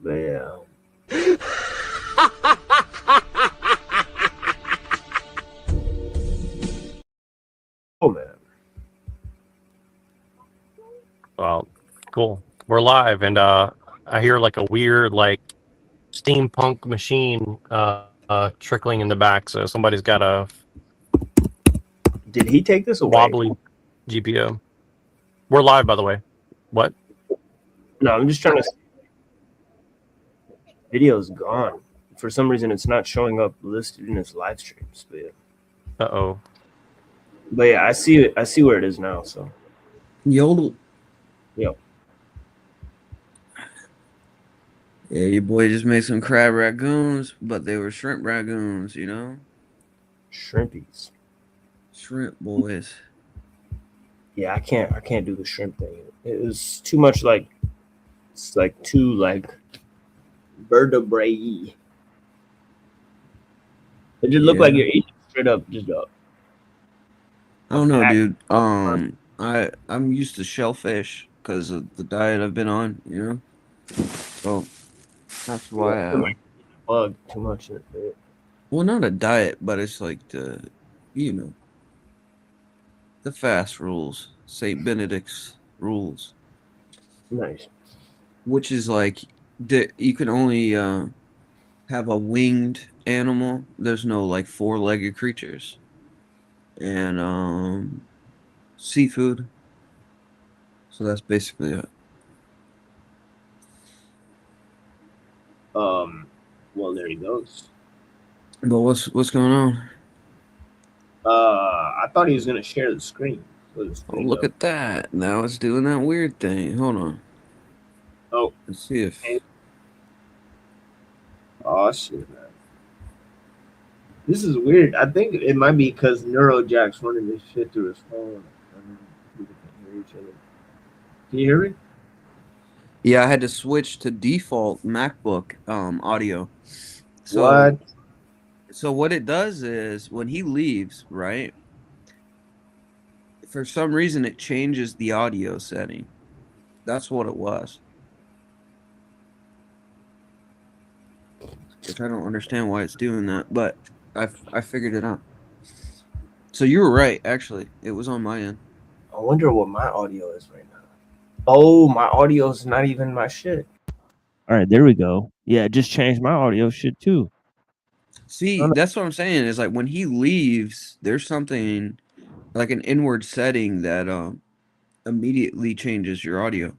But yeah. Oh man. Well, cool. We're live, and I hear like a weird like steampunk machine trickling in the back. So somebody's got a Did he take this away? wobbly GPO. We're live, by the way. What? No, I'm just trying to. Video's gone. For some reason, it's not showing up listed in his live streams. But yeah. Uh-oh. But yeah, I see it. I see where it is now. So. Yodel. Yo. Yeah, your boy just made some crab ragoons, but they were shrimp ragoons, you know? Shrimpies. Shrimp boys. Yeah, I can't do the shrimp thing. It was too much like, it's like too like vertebrae. It just looked like you're eating straight up just up. I don't know, dude. I'm used to shellfish because of the diet I've been on, you know? So that's why I bug too much in it. Well, not a diet, but it's like the fast rules. Saint Benedict's rules. Nice. Which is like you can only have a winged animal. There's no like four-legged creatures. And seafood. So that's basically it. Well, there he goes. But what's going on? I thought he was gonna share the screen. Oh, look at that! Now it's doing that weird thing. Hold on. Oh, let's see if. Oh shit, man! This is weird. I think it might be because Neurojack's running this shit through his phone. We can hear each other. Can you hear me? Yeah, I had to switch to default MacBook audio. So, what? So what it does is when he leaves, right? For some reason, it changes the audio setting. That's what it was. Which I don't understand why it's doing that, but I figured it out. So you were right, actually. It was on my end. I wonder what my audio is right now. Oh, my audio is not even my shit. All right, there we go. Yeah, it just changed my audio shit too. See, that's what I'm saying. Is like when he leaves, there's something like an inward setting that immediately changes your audio.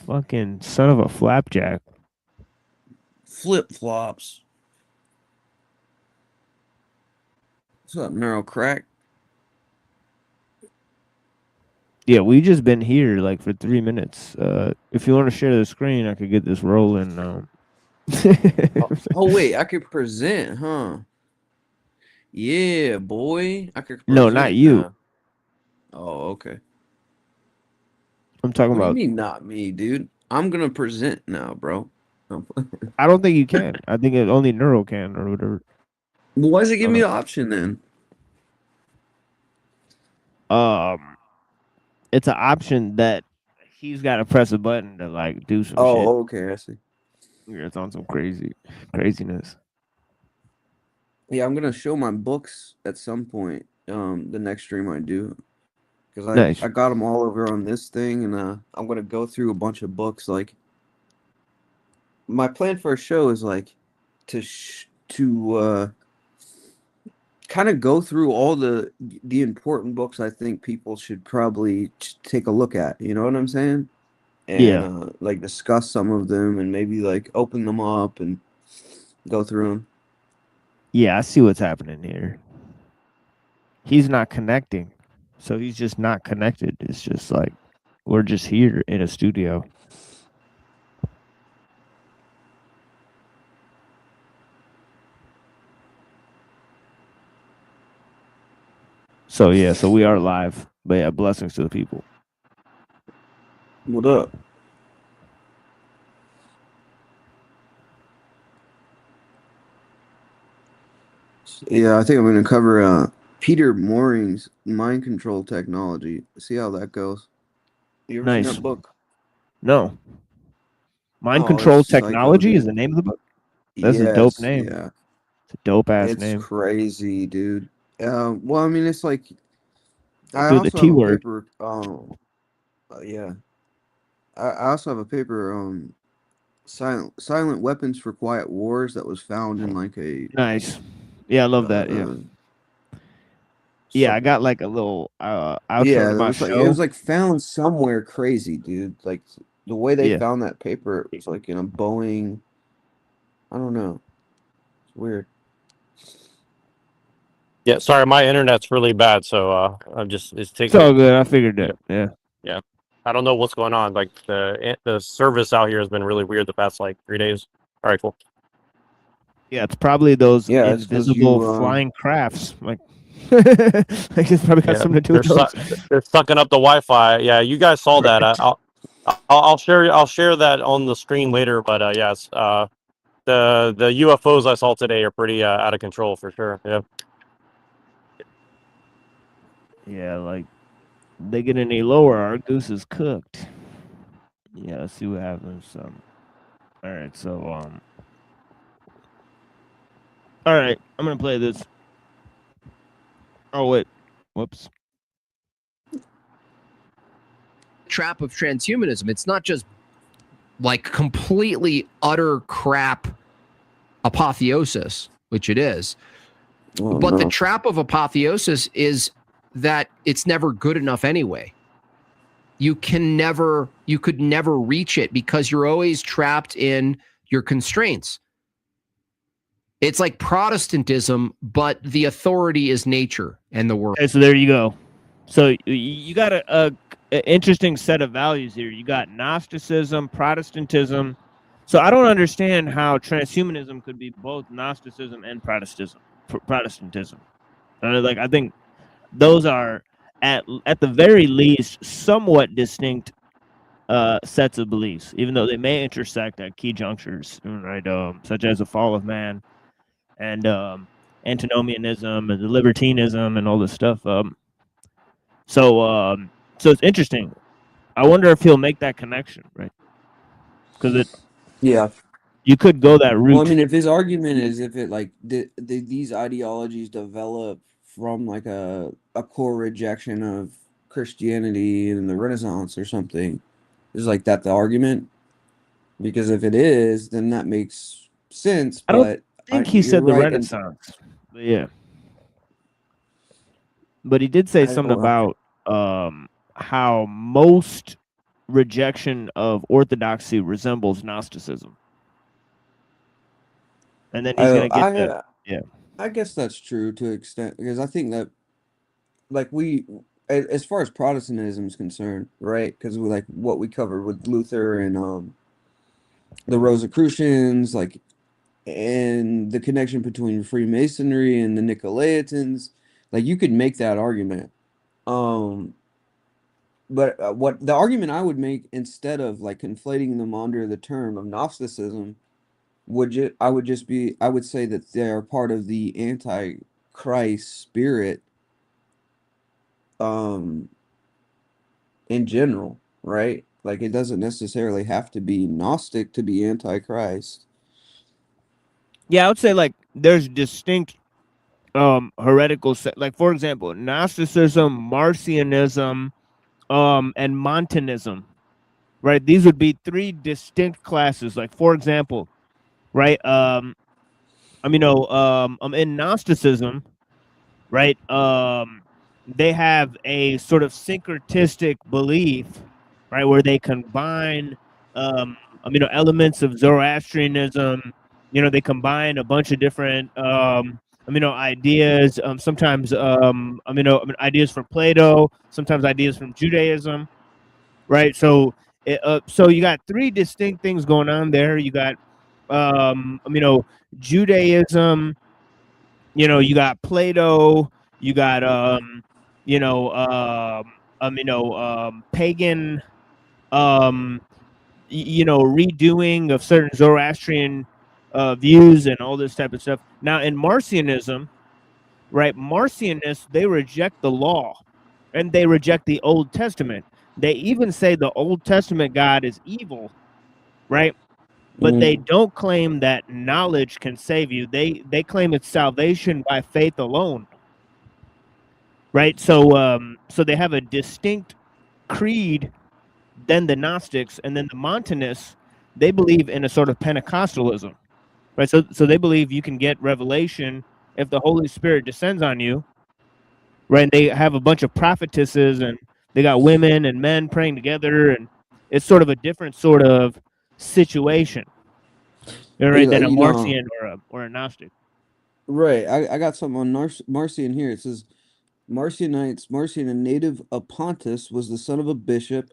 Fucking son of a flapjack. Flip flops. What's up, Neural Crack? Yeah, we just been here like for 3 minutes. If you want to share the screen, I could get this rolling. Oh wait, I could present, huh? Yeah, boy, I could. No, not you. Now. Oh, okay. I'm talking about. What do you mean, not me, dude? I'm gonna present now, bro. I don't think you can. I think only Neuro can or whatever. Well, why does it give me the option then? It's an option that he's got to press a button to like do some shit. Oh, okay, I see. Yeah, it's on some craziness. Yeah, I'm gonna show my books at some point. The next stream I do, because I got them all over on this thing, and I'm gonna go through a bunch of books. Like, my plan for a show is like to kind of go through all the important books I think people should probably take a look at. You know what I'm saying? And like discuss some of them and maybe like open them up and go through them. Yeah, I see what's happening here. He's not connecting. So he's just not connected. It's just like we're just here in a studio. So yeah, so we are live. But yeah, blessings to the people. What up? Yeah, I think I'm going to cover Peter Mooring's mind control technology. See how that goes. You ever seen that book? No. Mind Oh, Control it's psycho, Technology is dude. the name of the book. That's a dope Yes, name. yeah. It's a dope ass It's name. crazy, dude. Well, I mean, it's like I Do the also have T a word. paper. Yeah. I also have a paper. Silent weapons for quiet wars that was found in like a Nice. Yeah, I love that. Yeah. Yeah, I got like a little outro to my it show. was like found somewhere crazy, dude. Like the way they Yeah. found that paper, it was like in a Boeing. I don't know. It's weird. Yeah, sorry, my internet's really bad, so it's It's taking. all good. I figured that. Yeah. Yeah, I don't know what's going on. Like the service out here has been really weird the past like 3 days. All right, cool. Yeah, it's probably those Yeah, it's because invisible you. flying crafts. Like, like it's probably got Yeah, something to do with those. they're sucking up the Wi-Fi. Yeah, you guys saw that. I'll share that on the screen later. But yes, the UFOs I saw today are pretty out of control for sure. Yeah. Yeah, like they get any lower, our goose is cooked. Yeah, let's see what happens. All right, so all right, I'm gonna play this. Oh wait, whoops. Trap of transhumanism. It's not just like completely utter crap apotheosis, which it is. But the trap of apotheosis is that it's never good enough anyway. You could never reach it because you're always trapped in your constraints. It's like Protestantism, but the authority is nature and the world. Okay, so there you go. So you got a interesting set of values here. You got Gnosticism, Protestantism. So I don't understand how transhumanism could be both Gnosticism and Protestantism. Like I think those are at the very least somewhat distinct sets of beliefs, even though they may intersect at key junctures, right? Such as the fall of man and antinomianism and the libertinism and all this stuff. So it's interesting. I wonder if he'll make that connection, right? Because you could go that route. Well, I mean, if his argument is if it like these ideologies develop from like a core rejection of Christianity and the Renaissance or something, is like that the argument? Because if it is, then that makes sense. I don't think he said the right, Renaissance, but yeah. But he did say something about how most rejection of orthodoxy resembles Gnosticism. And then he's going to get that. Yeah. I guess that's true to an extent, because I think that, like, as far as Protestantism is concerned, right? Because we like what we covered with Luther and the Rosicrucians, like, and the connection between Freemasonry and the Nicolaitans, like you could make that argument. But what the argument I would make instead of like conflating them under the term of Gnosticism I would say that they are part of the anti-Christ spirit in general, right? Like it doesn't necessarily have to be Gnostic to be anti-Christ. Yeah, I would say like there's distinct heretical like for example, Gnosticism, Marcionism, and Montanism. Right? These would be three distinct classes. Like for example, right? In Gnosticism, right? They have a sort of syncretistic belief, right, where they combine elements of Zoroastrianism. They combine a bunch of different ideas. Sometimes ideas from Plato, sometimes ideas from Judaism, right? So you got three distinct things going on there. You got Judaism, you got Plato, you got pagan redoing of certain Zoroastrian views and all this type of stuff. Now in Marcionism, right, Marcionists, they reject the law and they reject the Old Testament. They even say the Old Testament God is evil, right? but they don't claim that knowledge can save you. They claim it's salvation by faith alone. Right? So so they have a distinct creed than the Gnostics, and then the Montanists, they believe in a sort of Pentecostalism. Right? So they believe you can get revelation if the Holy Spirit descends on you. Right? And they have a bunch of prophetesses, and they got women and men praying together, and it's sort of a different sort of situation. Right, than a Marcion or a Gnostic. Right. I got something on Marcion here. It says Marcionites, Marcion, a native of Pontus, was the son of a bishop,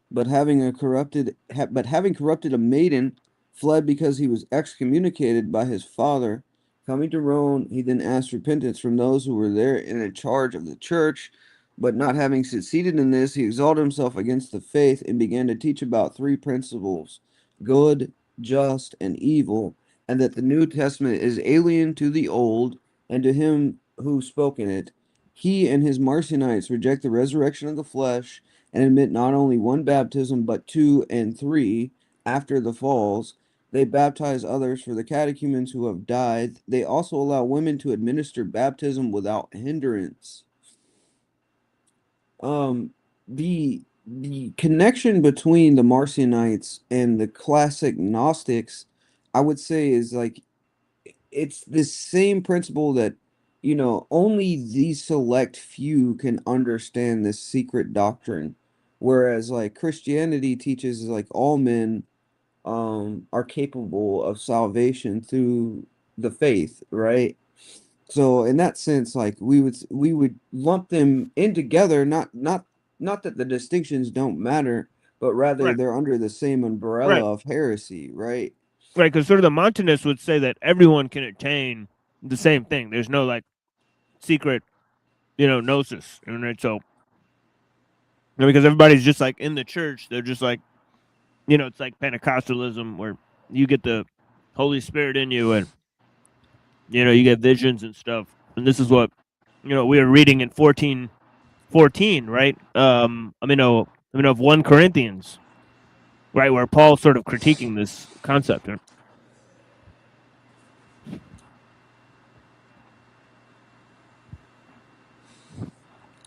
but having corrupted a maiden, fled because he was excommunicated by his father. Coming to Rome, he then asked repentance from those who were there in charge of the church, but not having succeeded in this, he exalted himself against the faith and began to teach about three principles: good, just, and evil, and that the New Testament is alien to the Old, and to him who spoke in it. He and his Marcionites reject the resurrection of the flesh and admit not only one baptism, but two and three after the falls. They baptize others for the catechumens who have died. They also allow women to administer baptism without hindrance. The connection between the Marcionites and the classic Gnostics, I would say, is like it's the same principle that, you know, only these select few can understand this secret doctrine, whereas like Christianity teaches like all men are capable of salvation through the faith, right? So in that sense, like we would lump them in together, not that the distinctions don't matter, but rather Right. they're under the same umbrella of heresy, right? Right, because sort of the Montanists would say that everyone can attain the same thing. There's no like secret, gnosis, right? So, because everybody's just like in the church, they're just like, it's like Pentecostalism where you get the Holy Spirit in you, and you get visions and stuff. And this is what we were reading in 14:14, right? Of 1 Corinthians, right, where Paul's sort of critiquing this concept.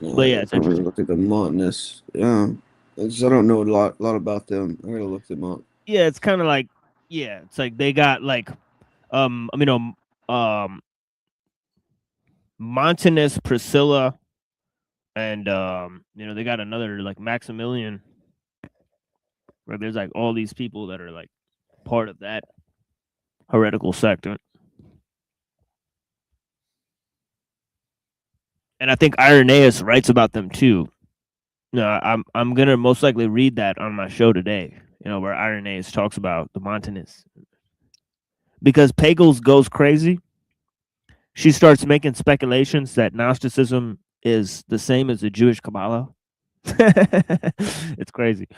But yeah, it's I gotta interesting. look at the Montanists. Yeah, I don't know a lot about them. I gotta look them up. Yeah, it's kind of like, it's like they got like, Montanus, Priscilla, and they got another like Maximilian, where there's like all these people that are like part of that heretical sect. And I think Irenaeus writes about them too. I'm gonna most likely read that on my show today. Where Irenaeus talks about the Montanists, because Pagels goes crazy. She starts making speculations that Gnosticism is the same as the Jewish Kabbalah. It's crazy.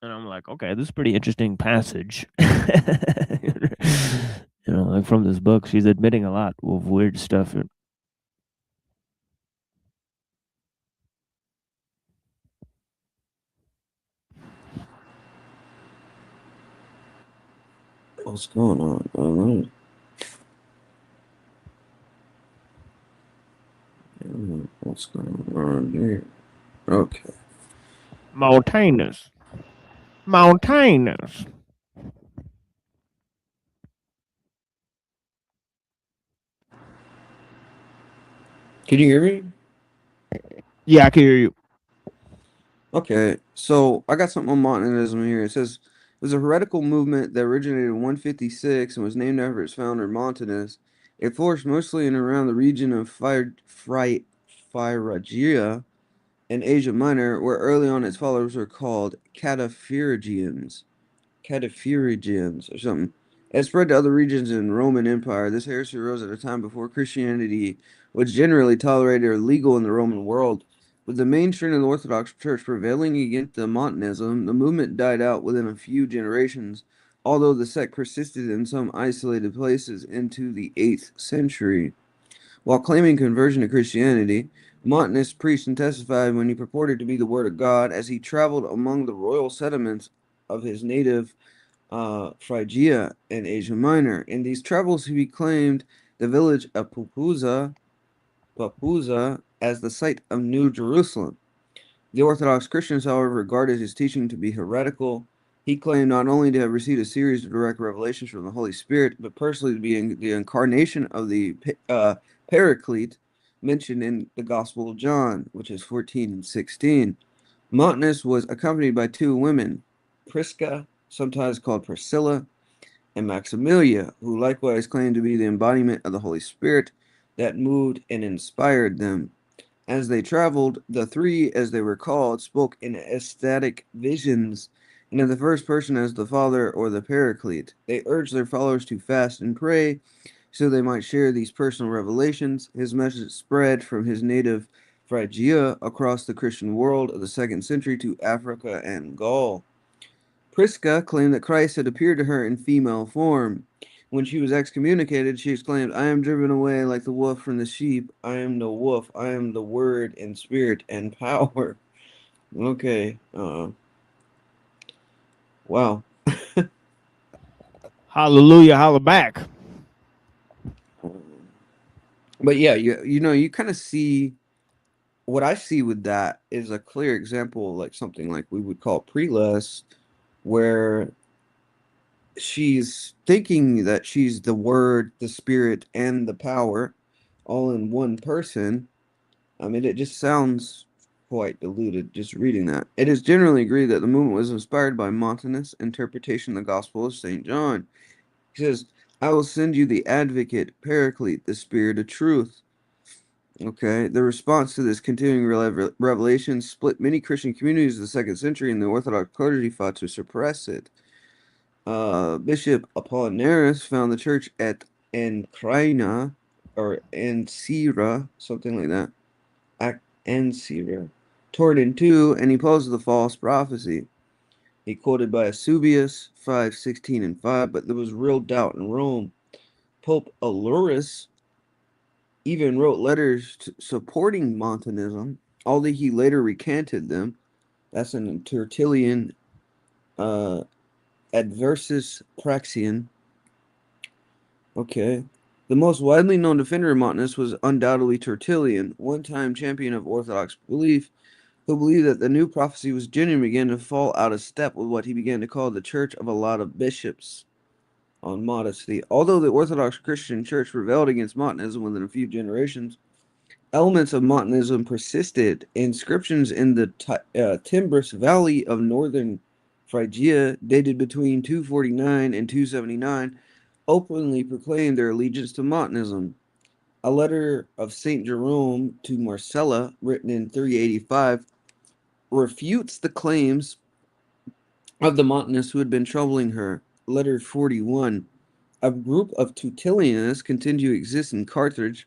And I'm like, okay, this is a pretty interesting passage. Like from this book, she's admitting a lot of weird stuff. What's going on? All right. What's going on here? Okay. Montanus. Can you hear me? Yeah, I can hear you. Okay, so I got something on Montanism here. It says it was a heretical movement that originated in 156 and was named after its founder, Montanus. It flourished mostly in and around the region of Phrygia in Asia Minor, where early on its followers were called Cataphrygians or something. It spread to other regions in Roman Empire. This heresy arose at a time before Christianity was generally tolerated or legal in the Roman world. With the mainstream of the Orthodox Church prevailing against the Montanism, the movement died out within a few generations, although the sect persisted in some isolated places into the 8th century. While claiming conversion to Christianity, Montanus preached and testified when he purported to be the Word of God as he traveled among the royal settlements of his native Phrygia in Asia Minor. In these travels, he reclaimed the village of Papuza as the site of New Jerusalem. The Orthodox Christians, however, regarded his teaching to be heretical. He claimed not only to have received a series of direct revelations from the Holy Spirit, but personally to be the incarnation of the Paraclete mentioned in the Gospel of John, which is 14 and 16. Montanus was accompanied by two women, Prisca, sometimes called Priscilla, and Maximilia, who likewise claimed to be the embodiment of the Holy Spirit that moved and inspired them. As they traveled, the three, as they were called, spoke in ecstatic visions, and in the first person as the Father or the Paraclete. They urged their followers to fast and pray, so they might share these personal revelations. His message spread from his native Phrygia across the Christian world of the 2nd century to Africa and Gaul. Prisca claimed that Christ had appeared to her in female form. When she was excommunicated, she exclaimed, "I am driven away like the wolf from the sheep. I am the wolf. I am the word in spirit and power." Okay. Wow. Hallelujah, holla back. But yeah, you kind of see what I see with that is a clear example, like something like we would call prelust, where she's thinking that she's the word, the spirit, and the power all in one person. I mean, it just sounds quite diluted just reading that. It is generally agreed that the movement was inspired by Montanus' interpretation of the Gospel of St. John. He says, "I will send you the advocate, Paraclete, the Spirit of truth." Okay, the response to this continuing revelation split many Christian communities of the 2nd century, and the Orthodox clergy fought to suppress it. Bishop Apollinaris found the church at Ancrina, or Ancira, something like that. Ancira, torn in two, and he posed the false prophecy. He quoted by Eusebius 5:16 and 5, but there was real doubt in Rome. Pope Aelurus even wrote letters supporting Montanism, although he later recanted them. That's in Tertullian Adversus Praxian. Okay. The most widely known defender of Montanus was undoubtedly Tertullian, one-time champion of Orthodox belief, who believed that the new prophecy was genuine and began to fall out of step with what he began to call the Church of a lot of bishops on modesty. Although the Orthodox Christian Church rebelled against Montanism within a few generations, elements of Montanism persisted. Inscriptions in the Timbris Valley of northern Phrygia, dated between 249 and 279, openly proclaimed their allegiance to Montanism. A letter of St. Jerome to Marcella, written in 385, refutes the claims of the Montanists who had been troubling her. Letter 41. A group of Tertullianists continued to exist in Carthage.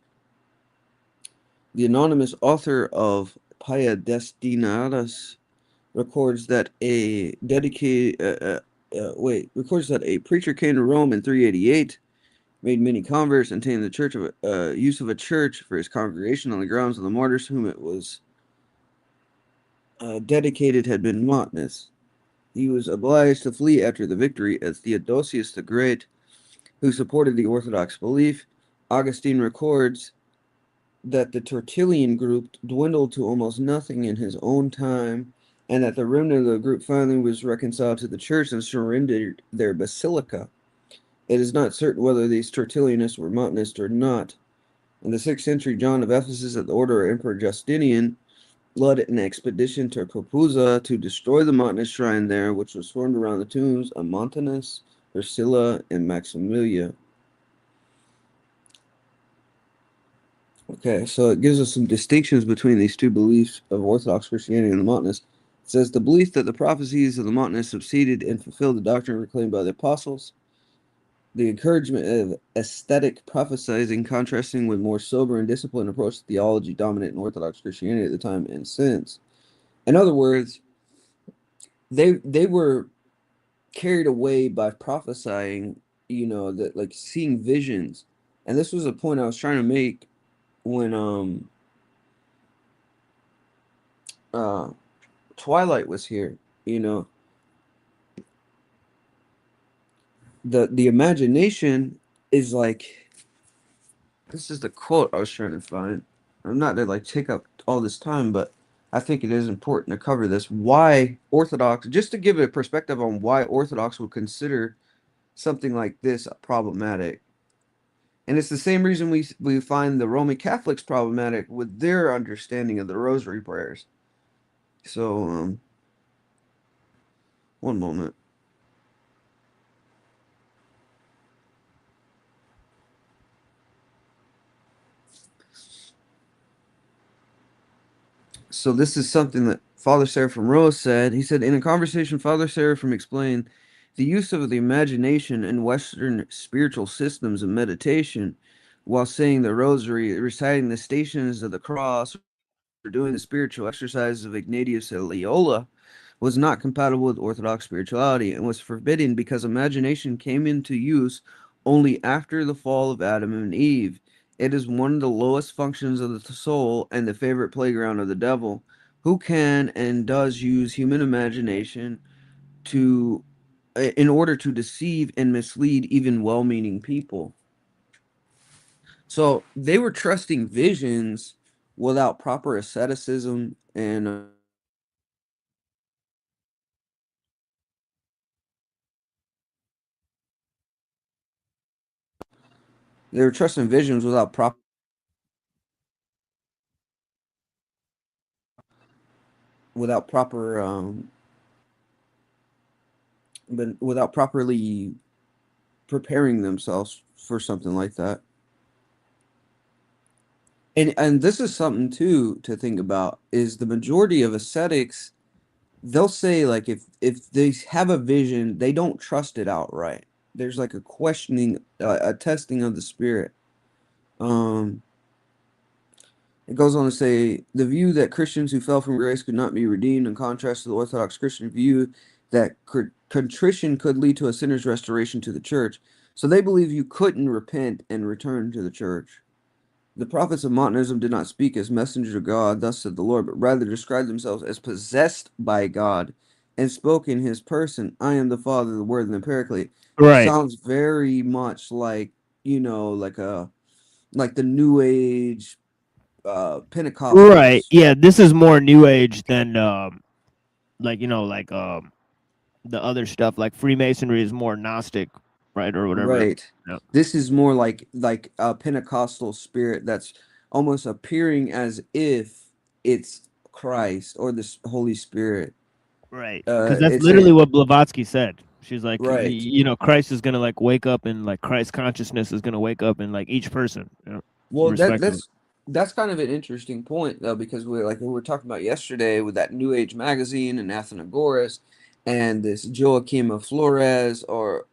The anonymous author of Pia Destinatus records that a preacher came to Rome in 388, made many converts, and obtained the church of use of a church for his congregation on the grounds of the martyrs whom it was dedicated had been Montanus. He was obliged to flee after the victory, as Theodosius the Great, who supported the Orthodox belief. Augustine records that the Tertullian group dwindled to almost nothing in his own time, and that the remnant of the group finally was reconciled to the church and surrendered their basilica. It is not certain whether these Tertullianists were Montanists or not. In the 6th century, John of Ephesus, at the order of Emperor Justinian, led an expedition to Papuza to destroy the Montanist shrine there, which was formed around the tombs of Montanus, Ursula, and Maximilia. Okay, so it gives us some distinctions between these two beliefs of Orthodox Christianity and the Montanists. It says the belief that the prophecies of the Montanists succeeded and fulfilled the doctrine proclaimed by the apostles. The encouragement of aesthetic prophesying contrasting with more sober and disciplined approach to theology dominant in Orthodox Christianity at the time and since. In other words, they were carried away by prophesying, that like seeing visions. And this was a point I was trying to make when Twilight was here. the imagination is like, this is the quote I was trying to find. I'm not to like take up all this time, but I think it is important to cover this. Why Orthodox, just to give a perspective on why Orthodox would consider something like this problematic. And it's the same reason we find the Roman Catholics problematic with their understanding of the rosary prayers. So, one moment. So this is something that Father Seraphim Rose said. He said, in a conversation, Father Seraphim explained the use of the imagination in Western spiritual systems of meditation while saying the rosary, reciting the stations of the cross, or doing the spiritual exercises of Ignatius of Loyola was not compatible with Orthodox spirituality and was forbidden because imagination came into use only after the fall of Adam and Eve. It is one of the lowest functions of the soul and the favorite playground of the devil, who can and does use human imagination to in order to deceive and mislead even well-meaning people. So they were trusting visions without proper asceticism and they were trusting visions without proper but without properly preparing themselves for something like that. And this is something too to think about, is the majority of ascetics, they'll say like if they have a vision, they don't trust it outright. There's like a questioning, a testing of the spirit. It goes on to say the view that Christians who fell from grace could not be redeemed, in contrast to the Orthodox Christian view that contrition could lead to a sinner's restoration to the church. So they believe you couldn't repent and return to the church. The prophets of Montanism did not speak as messengers of God, thus said the Lord, but rather described themselves as possessed by God and spoke in his person, I am the Father, the Word, and the Paraclete. Right. Sounds very much like, like the New Age Right. Pentecostals. Yeah, this is more new age than like the other stuff like Freemasonry is more Gnostic, right, or whatever. Right. Yeah. This is more like a Pentecostal spirit that's almost appearing as if it's Christ or the Holy Spirit. Right. Because that's It's a literally what Blavatsky said. She's like, right. Christ is gonna like wake up and like Christ consciousness is gonna wake up in like each person, Well, respectively. that's kind of an interesting point though, because we were talking about yesterday with that New Age magazine and Athenagoras and this Joaquim of Flores or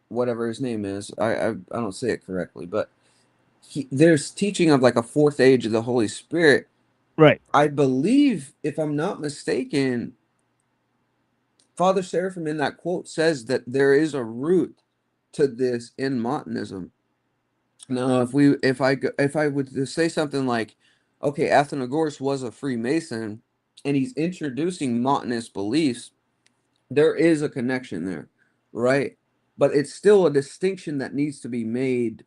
whatever his name is. I don't say it correctly, but there's teaching of like a fourth age of the Holy Spirit. Right. I believe, if I'm not mistaken, Father Seraphim in that quote says that there is a root to this in Montanism. Now, if I would to say something like, okay, Athenagoras was a Freemason, and he's introducing Montanist beliefs, there is a connection there, right? But it's still a distinction that needs to be made,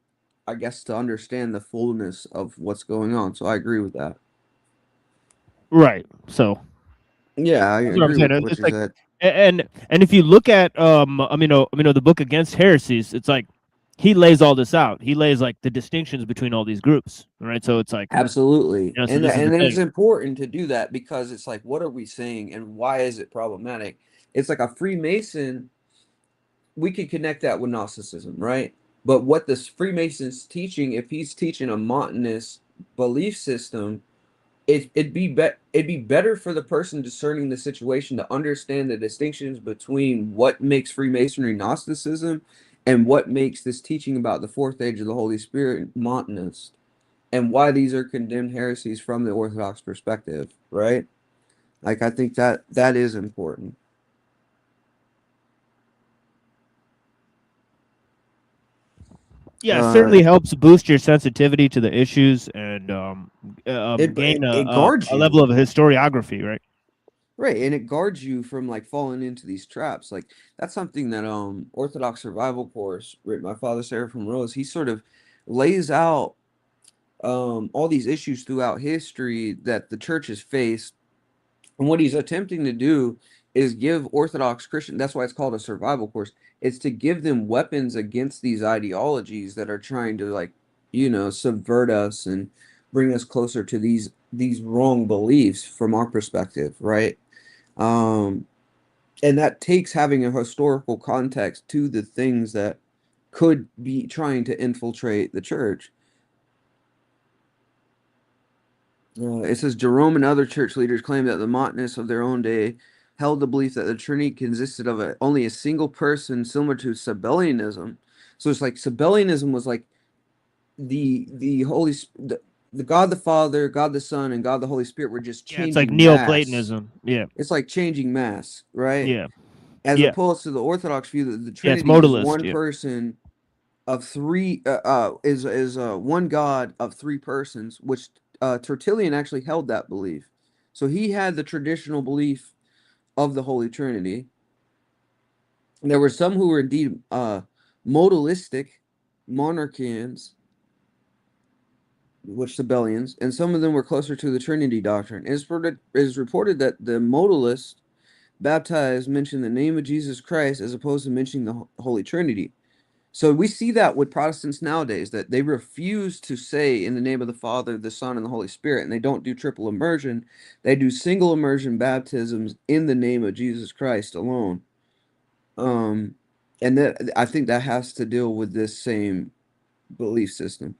I guess, to understand the fullness of what's going on. So I agree with that. Right. So Yeah, I that's what I'm agree saying. with It's what just you like, said. and if you look at the book Against Heresies, it's like he lays all this out. He lays like the distinctions between all these groups, right? So it's like, Absolutely. so this is the And it's thing. important to do that because it's like, what are we saying and why is it problematic? It's like a Freemason, we could connect that with Gnosticism, right? But what this Freemason's teaching, if he's teaching a Montanist belief system, it'd be better for the person discerning the situation to understand the distinctions between what makes Freemasonry Gnosticism and what makes this teaching about the fourth age of the Holy Spirit Montanist, and why these are condemned heresies from the Orthodox perspective, right? Like I think that is important. Yeah, it Uh, certainly helps boost your sensitivity to the issues and it gain it guards a you. level of historiography, right? Right, and it guards you from like falling into these traps. Like that's something that Orthodox Survival Course, written by Father Seraphim Rose, he sort of lays out all these issues throughout history that the church has faced. And what he's attempting to do is give Orthodox Christian, that's why it's called a survival course, it's to give them weapons against these ideologies that are trying to like, subvert us and bring us closer to these wrong beliefs from our perspective, right? Um, and that takes having a historical context to the things that could be trying to infiltrate the church. It says Jerome and other church leaders claim that the Montanists of their own day held the belief that the Trinity consisted of only a single person, similar to Sabellianism. So it's like Sabellianism was like the God the Father, God the Son, and God the Holy Spirit were just Yeah, it's like changing mass. Neoplatonism. Yeah. It's like changing mass, right? Yeah. As Yeah. opposed to the Orthodox view that the Yeah, it's Trinity is modalist. one Yeah. person of three is one God of three persons, which Tertullian actually held that belief. So he had the traditional belief of the Holy Trinity. There were some who were indeed modalistic monarchians, which Sabellians, and some of them were closer to the Trinity doctrine. It is reported that the modalists baptized mentioned the name of Jesus Christ as opposed to mentioning the Holy Trinity. So we see that with Protestants nowadays, that they refuse to say in the name of the Father, the Son, and the Holy Spirit, and they don't do triple immersion. They do single immersion baptisms in the name of Jesus Christ alone. And that I think that has to deal with this same belief system.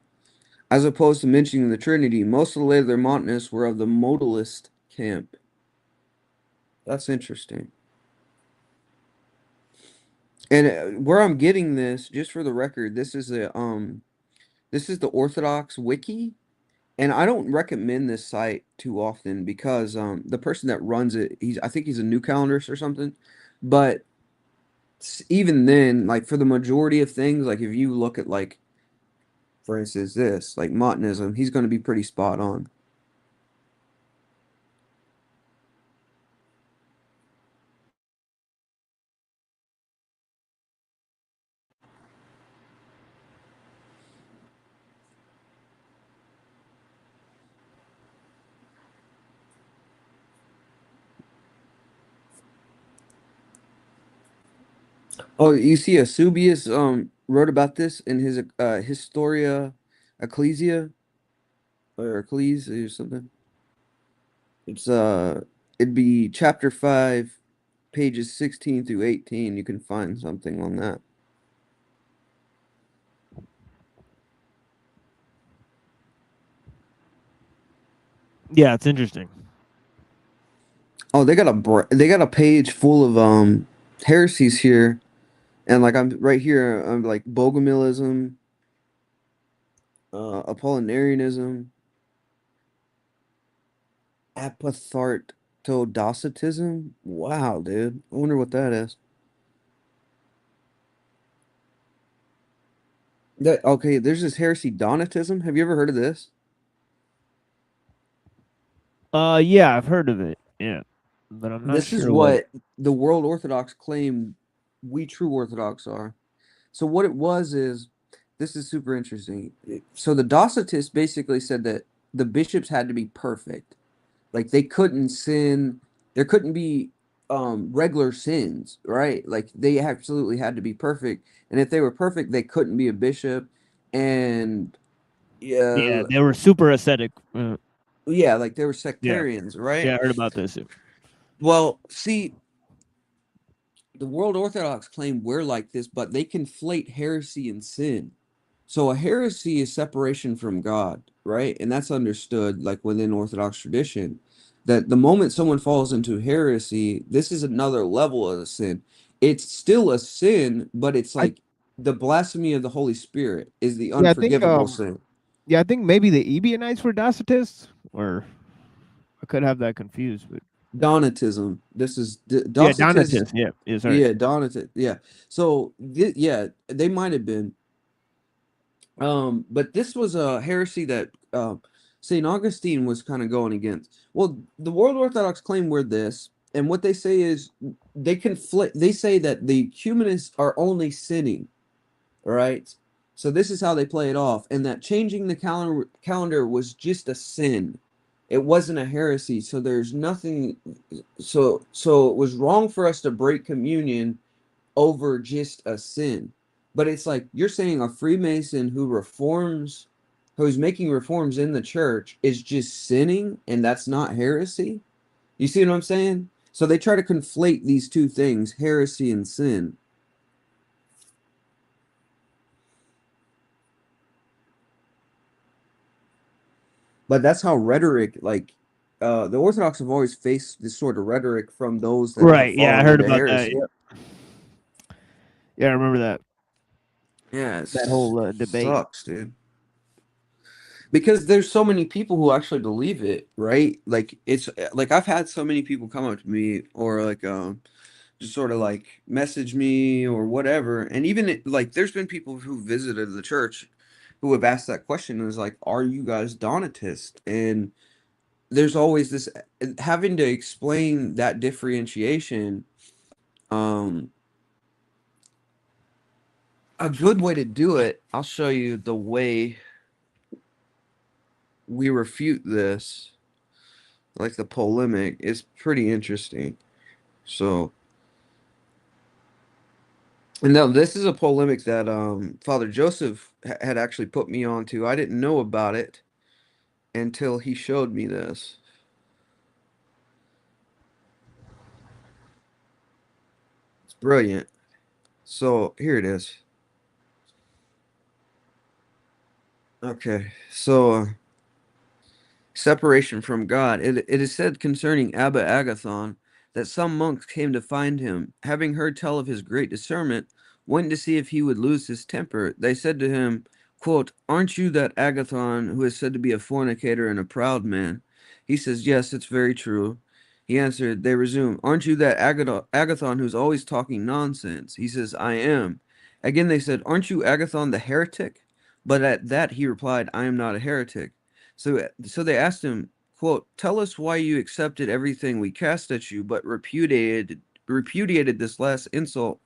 As opposed to mentioning the Trinity, most of the later Montanists were of the modalist camp. That's interesting. And where I'm getting this, just for the record, this is the Orthodox Wiki, and I don't recommend this site too often because the person that runs it, I think he's a new calendarist or something. But even then, like for the majority of things, like if you look at like, for instance, this like Montanism, he's going to be pretty spot on. Oh, you see, Eusebius wrote about this in his Historia Ecclesia or Ecclesia or something. It's it'd be chapter 5, pages 16 through 18. You can find something on that. Yeah, it's interesting. Oh, they got a page full of heresies here, and like I'm right here. I'm like Bogomilism, Apollinarianism, Apathartodocetism. Wow, dude. I wonder what that is. Okay, there's this heresy Donatism. Have you ever heard of this? Yeah, I've heard of it. Yeah, but I'm not This is sure what. what the World Orthodox claim we true Orthodox are. So what it was is, this is super interesting. So the Docetists basically said that the bishops had to be perfect. Like they couldn't sin. There couldn't be regular sins, right? Like they absolutely had to be perfect. And if they were perfect, they couldn't be a bishop. And Yeah, yeah, they were super ascetic. yeah, like they were Yeah, sectarians, right? yeah, I heard about this. Well, see, the World Orthodox claim we're like this, but they conflate heresy and sin. So a heresy is separation from God, right? And that's understood like within Orthodox tradition, that the moment someone falls into heresy, this is another level of a sin. It's still a sin, but it's I like the blasphemy of the Holy Spirit is the yeah, I think unforgivable sin. yeah, I think maybe the Ebionites were Docetists, or I could have that confused. But Donatism. This is yeah, Docetists. Donatists. Yeah, yeah, sorry. Yeah, Donatist. Yeah. So yeah, they might have been. But this was a heresy that St. Augustine was kind of going against. Well, the World Orthodox claim we're this, And what they say is they conflict. They say that the humanists are only sinning, right? So this is how they play it off, and that changing the calendar was just a sin. It wasn't a heresy. So there's nothing. So it was wrong for us to break communion over just a sin. But it's like you're saying a Freemason who's making reforms in the church is just sinning, and that's not heresy. You see what I'm saying? So they try to conflate these two things, heresy and sin. But that's how rhetoric, like, the Orthodox have always faced this sort of rhetoric from those that have Right. Yeah, I fallen heard into about that. heresy. Yep. Yeah, I remember that. Yeah, That whole debate. sucks, dude. Because there's so many people who actually believe it, right? Like it's like I've had so many people come up to me or like just sort of like message me or whatever, and even like there's been people who visited the church who have asked that question and was like, "Are you guys Donatist?" And there's always this having to explain that differentiation. Um, a good way to do it, I'll show you the way we refute this, like the polemic, is pretty interesting. So, and now this is a polemic that Father Joseph had actually put me onto. I didn't know about it until he showed me this. It's brilliant. So here it is. Okay, so separation from God. It is said concerning Abba Agathon that some monks came to find him, having heard tell of his great discernment, went to see if he would lose his temper. They said to him, quote, "Aren't you that Agathon who is said to be a fornicator and a proud man?" He says, "Yes, it's very true." He answered. They resume, "Aren't you that Agathon who's always talking nonsense?" He says, "I am." Again they said, "Aren't you Agathon the heretic?" But at that he replied, "I am not a heretic." So they asked him, quote, "Tell us why you accepted everything we cast at you, but repudiated this last insult."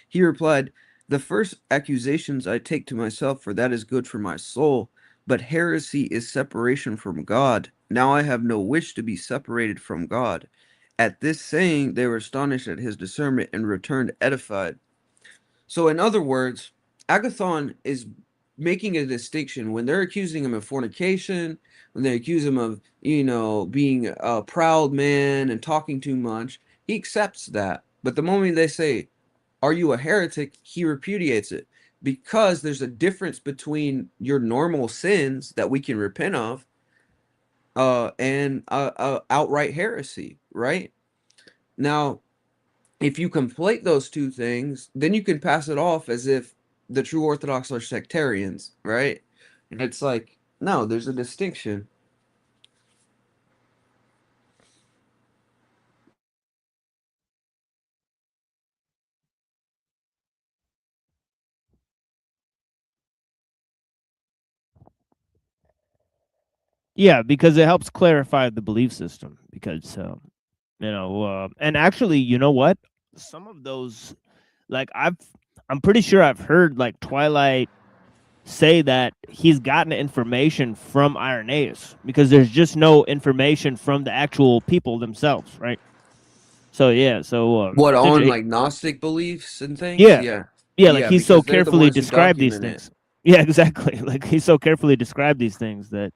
He replied, "The first accusations I take to myself, for that is good for my soul. But heresy is separation from God. Now I have no wish to be separated from God." At this saying, they were astonished at his discernment and returned edified. So, in other words, Agathon is making a distinction when they're accusing him of fornication, when they accuse him of, being a proud man and talking too much. He accepts that. But the moment they say, "Are you a heretic?" he repudiates it because there's a difference between your normal sins that we can repent of and outright heresy, right? Now, if you conflate those two things, then you can pass it off as if the true Orthodox are sectarians, right? And it's like, no, there's a distinction. Yeah, because it helps clarify the belief system. Because and actually, you know what? Some of those, like I'm pretty sure I've heard like Twilight say that he's gotten information from Irenaeus because there's just no information from the actual people themselves, right? So yeah, What, it's on like Gnostic beliefs and things? yeah, Yeah. yeah, like Yeah, he's so because they're the carefully ones who described these document it. things. Yeah, exactly. Like he's so carefully described these things that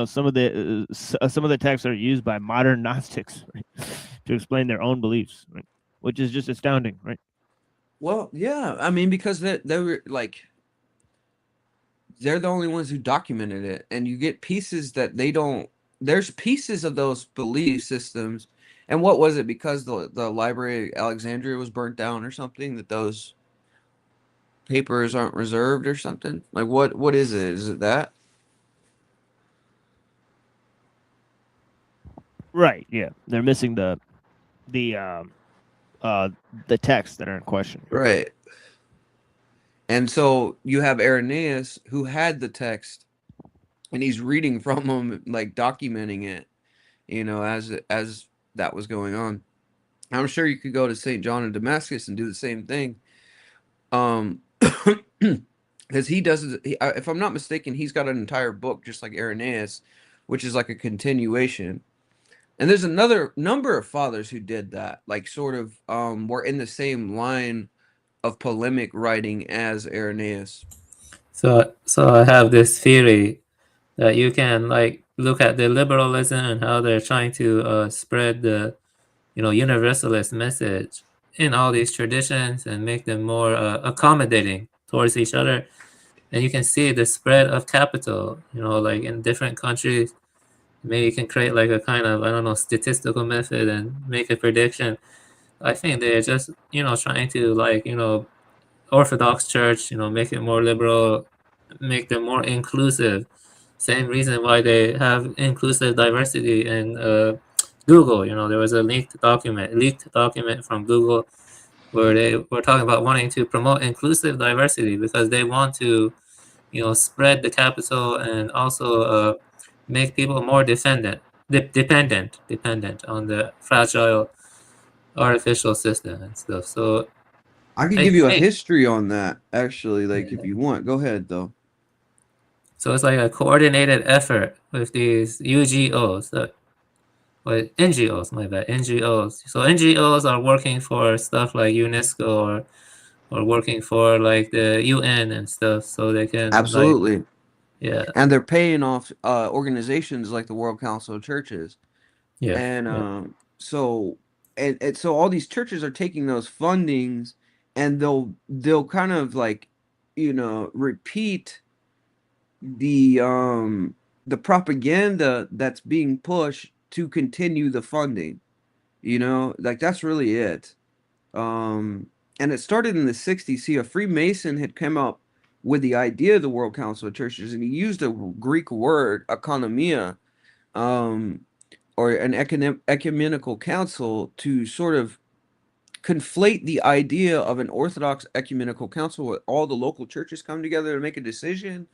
some of the texts are used by modern Gnostics, right, to explain their own beliefs, right? Which is just astounding, right? Well, yeah, I mean, because they were like, they're the only ones who documented it, and you get pieces that they don't. There's pieces of those belief systems, and what was it? Because the library of Alexandria was burnt down or something, that those papers aren't reserved or something. Like what is it? Is it that? Right. Yeah, they're missing the the texts that are in question. Right. And so you have Irenaeus who had the text, and he's reading from them, like documenting it, as that was going on. I'm sure you could go to St. John in Damascus and do the same thing. Because he does, if I'm not mistaken, he's got an entire book just like Irenaeus, which is like a continuation. And there's another number of fathers who did that, like sort of were in the same line of polemic writing as Irenaeus. So I have this theory that you can like look at the liberalism and how they're trying to spread the universalist message in all these traditions and make them more accommodating towards each other. And you can see the spread of capital, like in different countries. Maybe you can create like a kind of, I don't know, statistical method and make a prediction. I think they're just, trying to like, Orthodox Church, make it more liberal, make them more inclusive. Same reason why they have inclusive diversity in Google. There was a leaked document from Google where they were talking about wanting to promote inclusive diversity because they want to, spread the capital and also make people more dependent on the fragile artificial system and stuff. So I could I give you a think history on that, actually, like if you want. Go ahead, though. so. It's like a coordinated effort with these UGOs, NGOs. My bad, NGOs. So NGOs are working for stuff like UNESCO or working for like the UN and stuff, so they can like Absolutely. yeah And they're paying off organizations like the World Council of Churches. yeah And yeah. so so all these churches are taking those fundings and they'll kind of like, repeat the propaganda that's being pushed to continue the funding. Like that's really it. Um, and it started in the 60s. See, a Freemason had come up with the idea of the World Council of Churches, and he used a Greek word, economia, um, or an ecumenical council to sort of conflate the idea of an Orthodox ecumenical council where all the local churches come together to make a decision.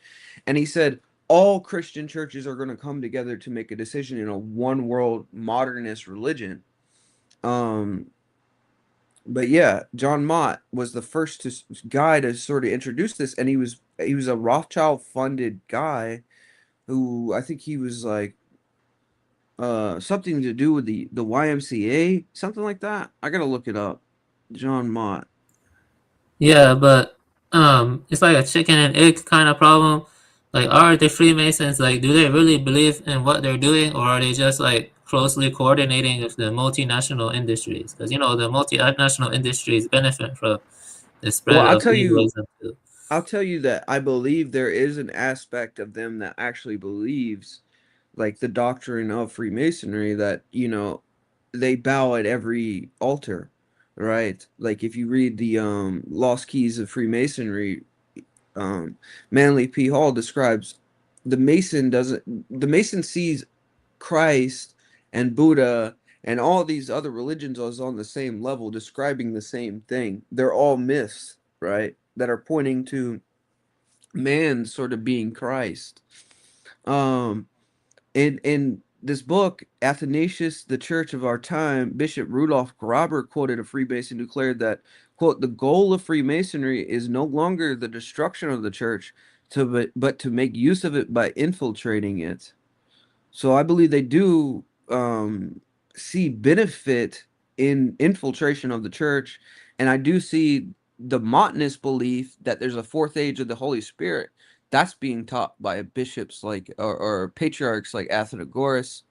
And he said, all Christian churches are going to come together to make a decision in a one world modernist religion. Um, but yeah, John Mott was the first guy to sort of introduce this, and he was a Rothschild funded guy who I think he was like something to do with the YMCA, something like that. I gotta look it up. John Mott. Yeah, but it's like a chicken and egg kind of problem. Like, are the Freemasons like, do they really believe in what they're doing, or are they just like closely coordinating with the multinational industries? Because the multinational industries benefit from the Well, spread of egoism too. I'll tell you that I believe there is an aspect of them that actually believes like the doctrine of Freemasonry that, they bow at every altar, right? Like if you read the Lost Keys of Freemasonry, Manly P. Hall describes the Mason sees Christ and Buddha and all these other religions as on the same level, describing the same thing. They're all myths, right? That are pointing to man sort of being Christ. Um, in this book, Athanasius, the Church of Our Time, Bishop Rudolph Graber quoted a Freemason who declared that, quote, the goal of Freemasonry is no longer the destruction of the church, but to make use of it by infiltrating it. So I believe they do see benefit in infiltration of the church, and I do see the Montanist belief that there's a fourth age of the Holy Spirit that's being taught by bishops like or patriarchs like Athenagoras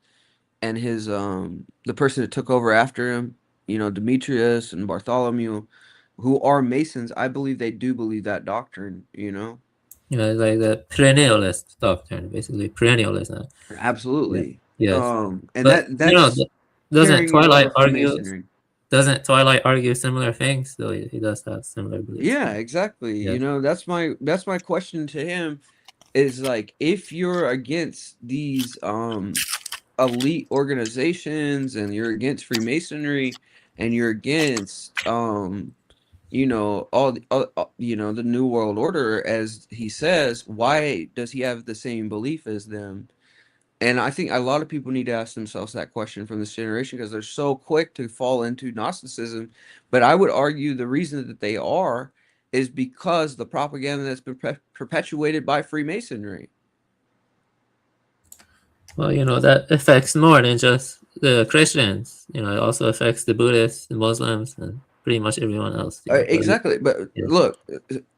and his the person that took over after him, Demetrius and Bartholomew, who are Masons. I believe they do believe that doctrine. It's like the perennialist doctrine, basically perennialism. Yeah. Absolutely. Yes. And But that's doesn't carrying it over Twilight from argue? Masonry. Doesn't Twilight argue similar things? So he does have similar beliefs. Yeah, exactly. Yeah. That's my question to him is like if you're against these elite organizations and you're against Freemasonry and you're against all the New World Order as he says, why does he have the same belief as them? And I think a lot of people need to ask themselves that question from this generation because they're so quick to fall into Gnosticism. But I would argue the reason that they are is because the propaganda that's been perpetuated by Freemasonry. Well, that affects more than just the Christians. It also affects the Buddhists, the Muslims, and pretty much everyone else. Exactly. But yeah. look,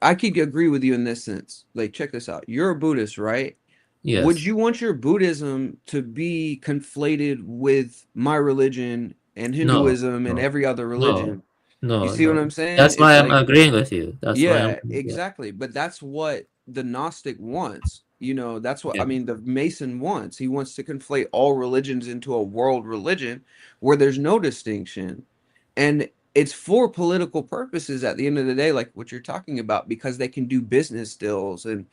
I could agree with you in this sense. Like, check this out. You're a Buddhist, right? Yes. Would you want your Buddhism to be conflated with my religion and Hinduism and every other religion? No. You see what I'm saying? That's why It's I'm like, agreeing with you. That's why yeah, exactly. But that's what the Gnostic wants. That's what I mean, the Mason wants. He wants to conflate all religions into a world religion where there's no distinction. And it's for political purposes at the end of the day, like what you're talking about, because they can do business deals and,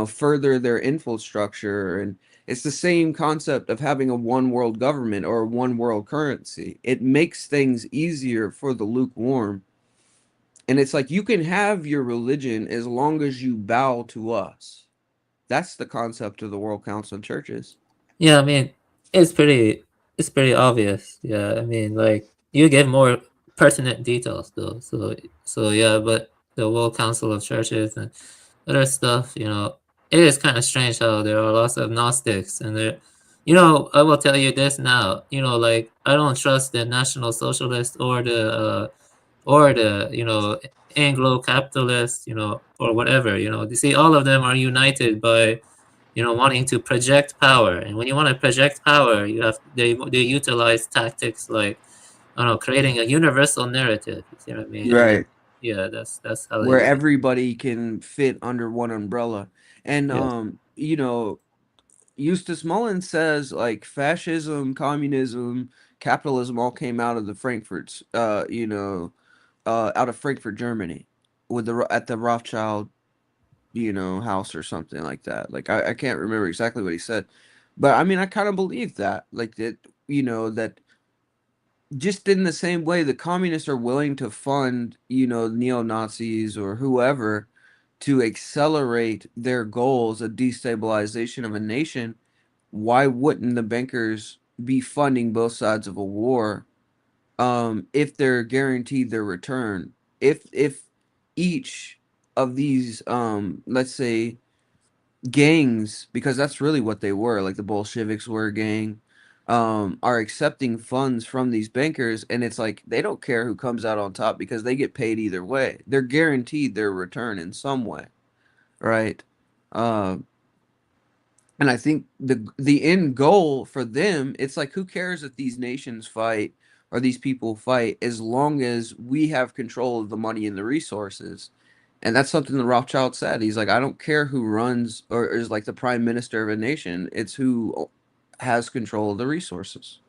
further their infrastructure. And it's the same concept of having a one world government or a one world currency. It makes things easier for the lukewarm. And it's like you can have your religion as long as you bow to us. That's the concept of the World Council of Churches. Yeah, I mean, it's pretty obvious. Yeah, I mean, like you give more pertinent details though. So yeah, but the World Council of Churches and other stuff, it is kind of strange how there are lots of Gnostics and there. I will tell you this now. Like I don't trust the National Socialist or the Anglo capitalist, or whatever. You see, all of them are united by wanting to project power. And when you want to project power, they utilize tactics like, I don't know, creating a universal narrative. You see what I mean? Right. Yeah, that's how they Where do it. everybody can fit under one umbrella. And Eustace Mullins says like fascism, communism, capitalism all came out of the Frankfurt's out of Frankfurt, Germany, at the Rothschild house or something like that. Like I can't remember exactly what he said, but I mean I kind of believe that, like that, that just in the same way the communists are willing to fund, neo-Nazis or whoever to accelerate their goals of destabilization of a nation, why wouldn't the bankers be funding both sides of a war if they're guaranteed their return? If each of these let's say gangs, because that's really what they were, like the Bolsheviks were a gang, are accepting funds from these bankers, and it's like they don't care who comes out on top because they get paid either way. They're guaranteed their return in some way, right? And I think the end goal for them, it's like who cares if these nations fight or these people fight as long as we have control of the money and the resources. And that's something the Rothschild said. He's like, I don't care who runs or is like the prime minister of a nation. It's who has control of the resources.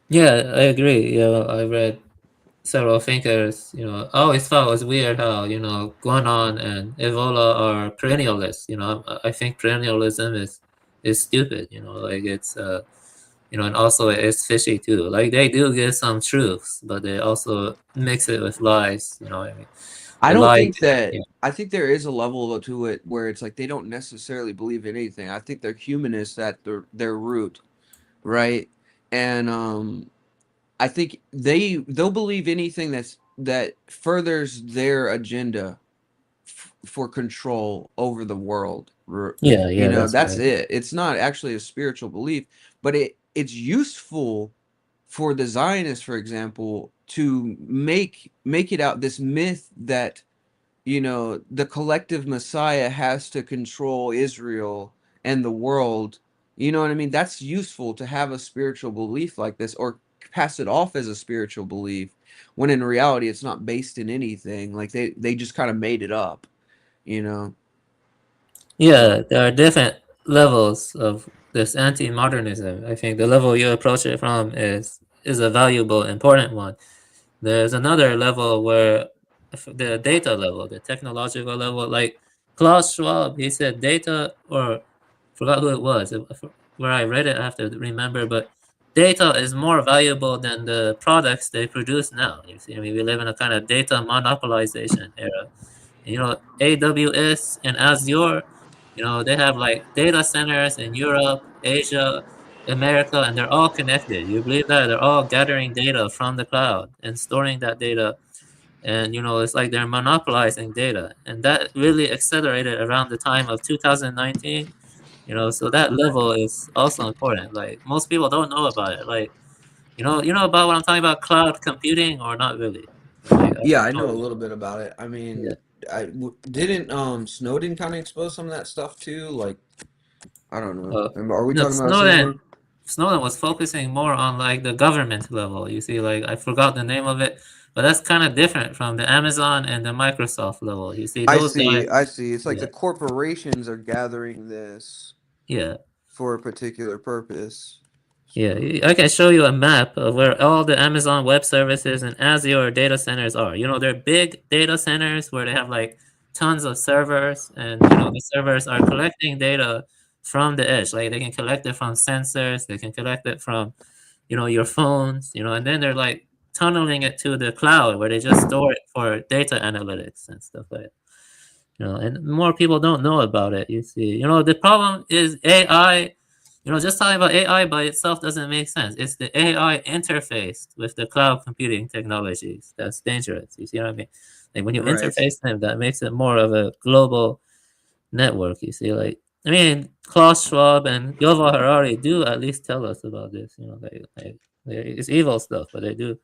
Yeah, I agree. I read several thinkers, I always thought it was weird how, Guanon and Evola are perennialists. I think perennialism is stupid, like it's and also it's fishy too. Like they do get some truths, but they also mix it with lies, I mean. I don't lie, think that yeah. I think there is a level to it where it's like they don't necessarily believe in anything. I think they're humanists at their root, right? And I think they'll believe anything that furthers their agenda for control over the world. Yeah, That's right. it. It's not actually a spiritual belief, but it's useful for the Zionists, for example, to make it out this myth that the collective Messiah has to control Israel and the world. You know what I mean? That's useful to have a spiritual belief like this, or pass it off as a spiritual belief, when in reality it's not based in anything. Like they just kind of made it up, you know. Yeah, there are different levels of this anti-modernism. I think the level you approach it from is a valuable, important one. There's another level where the data level, the technological level, like Klaus Schwab, he said data, or forgot who it was, where I read it, I have to remember, but data is more valuable than the products they produce now. You see, I mean, we live in a kind of data monopolization era. AWS and Azure, You know, they have like data centers in Europe, Asia, America, and they're all connected. You believe that? They're all gathering data from the cloud and storing that data. And, you know, it's like they're monopolizing data. And that really accelerated around the time of 2019. You know, so that level is also important. Like most people don't know about it. Like, you know about what I'm talking about, cloud computing, or not really? Like, I Yeah, don't I know a know. little bit about it. I Yeah. mean, didn't Snowden kind of expose some of that stuff too? Like, I don't know. Uh, Are we no, talking about the same one? Snowden was focusing more on like the government level. You see, like I forgot the name of it, but that's kind of different from the Amazon and the Microsoft level. You see, I those see. guys, I see. It's like yeah, the corporations are gathering this yeah. for a particular purpose. Yeah, So, I can show you a map of where all the Amazon Web Services and Azure data centers are. You know, they're big data centers where they have like tons of servers, and you know, the servers are collecting data from the edge. Like they can collect it from sensors, they can collect it from, you know, your phones, you know, and then they're like tunneling it to the cloud where they just store it for data analytics and stuff like that. You know, and more people don't know about it. You see, you know, the problem is AI. You know, just talking about AI by itself doesn't make sense. It's the AI interfaced with the cloud computing technologies that's dangerous. You see what I mean? Like when you right. interface them, that makes it more of a global network. You see, like I mean, Klaus Schwab and Yuval Harari do at least tell us about this. You know, it's evil stuff, but they do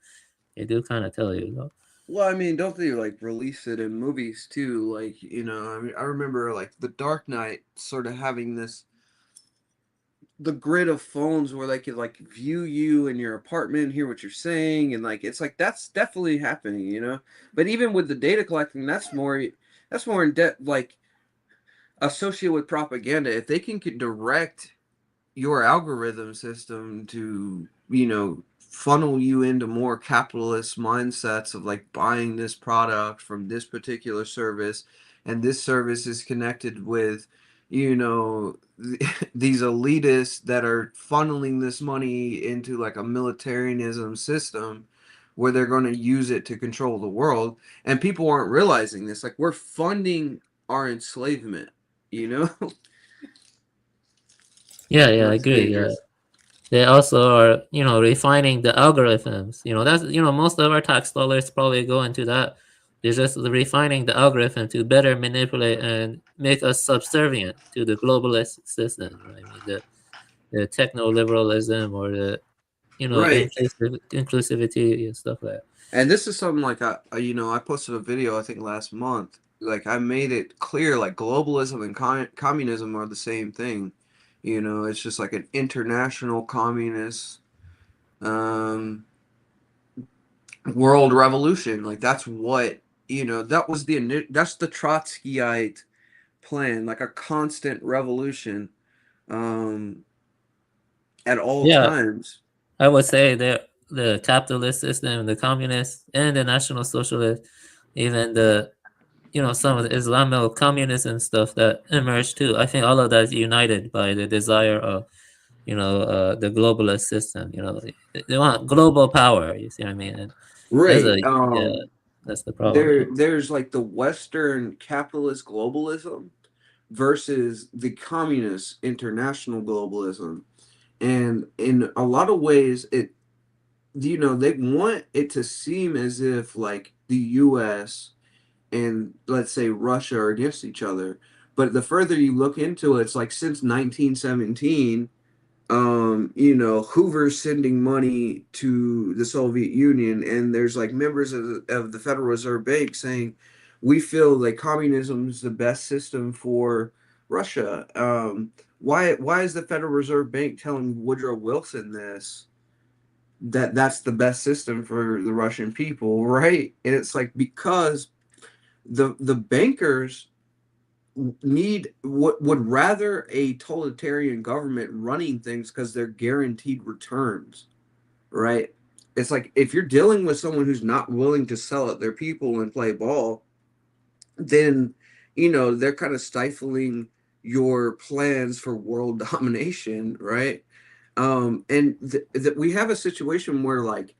kind of tell you. You know? Well, I mean, don't they like release it in movies too? Like, I mean, I remember like The Dark Knight sort of having the grid of phones where they could like view you in your apartment, hear what you're saying, and like it's like that's definitely happening. But even with the data collecting, that's more in depth, like associated with propaganda. If they can direct your algorithm system to funnel you into more capitalist mindsets of like buying this product from this particular service, and this service is connected with these elitists that are funneling this money into like a militarianism system where they're going to use it to control the world, and people aren't realizing this, like we're funding our enslavement you know Yeah, yeah, I that's agree. Yeah. dangerous. They also are, you know, refining the algorithms. You know, that's, you know, most of our tax dollars probably go into that. They're just refining the algorithm to better manipulate and make us subservient to the globalist system. You know what I mean? The techno liberalism or the, you know, Right. inclusivity and stuff like that. And this is something like I posted a video I think last month. Like I made it clear like globalism and communism are the same thing. It's just like an international communist um, world revolution. Like that's what that's the Trotskyite plan, like a constant revolution um, at all Yeah, times. I would say that the capitalist system, the communist and the national socialist, even the, you know, some of the Islamo communism stuff that emerged too. I think all of that is united by the desire of, you know, the globalist system. You know, they want global power. You see what I mean? And that's Right. a, yeah, that's the problem. There's like the Western capitalist globalism versus the communist international globalism. And in a lot of ways, they want it to seem as if like the US and let's say Russia are against each other. But the further you look into it, it's like since 1917, Hoover's sending money to the Soviet Union, and there's like members of the Federal Reserve Bank saying, we feel like communism is the best system for Russia. Why is the Federal Reserve Bank telling Woodrow Wilson this? That's the best system for the Russian people, right? And it's like because the bankers would rather a totalitarian government running things because they're guaranteed returns, right? It's like if you're dealing with someone who's not willing to sell out their people and play ball, then they're kind of stifling your plans for world domination, right? And we have a situation where like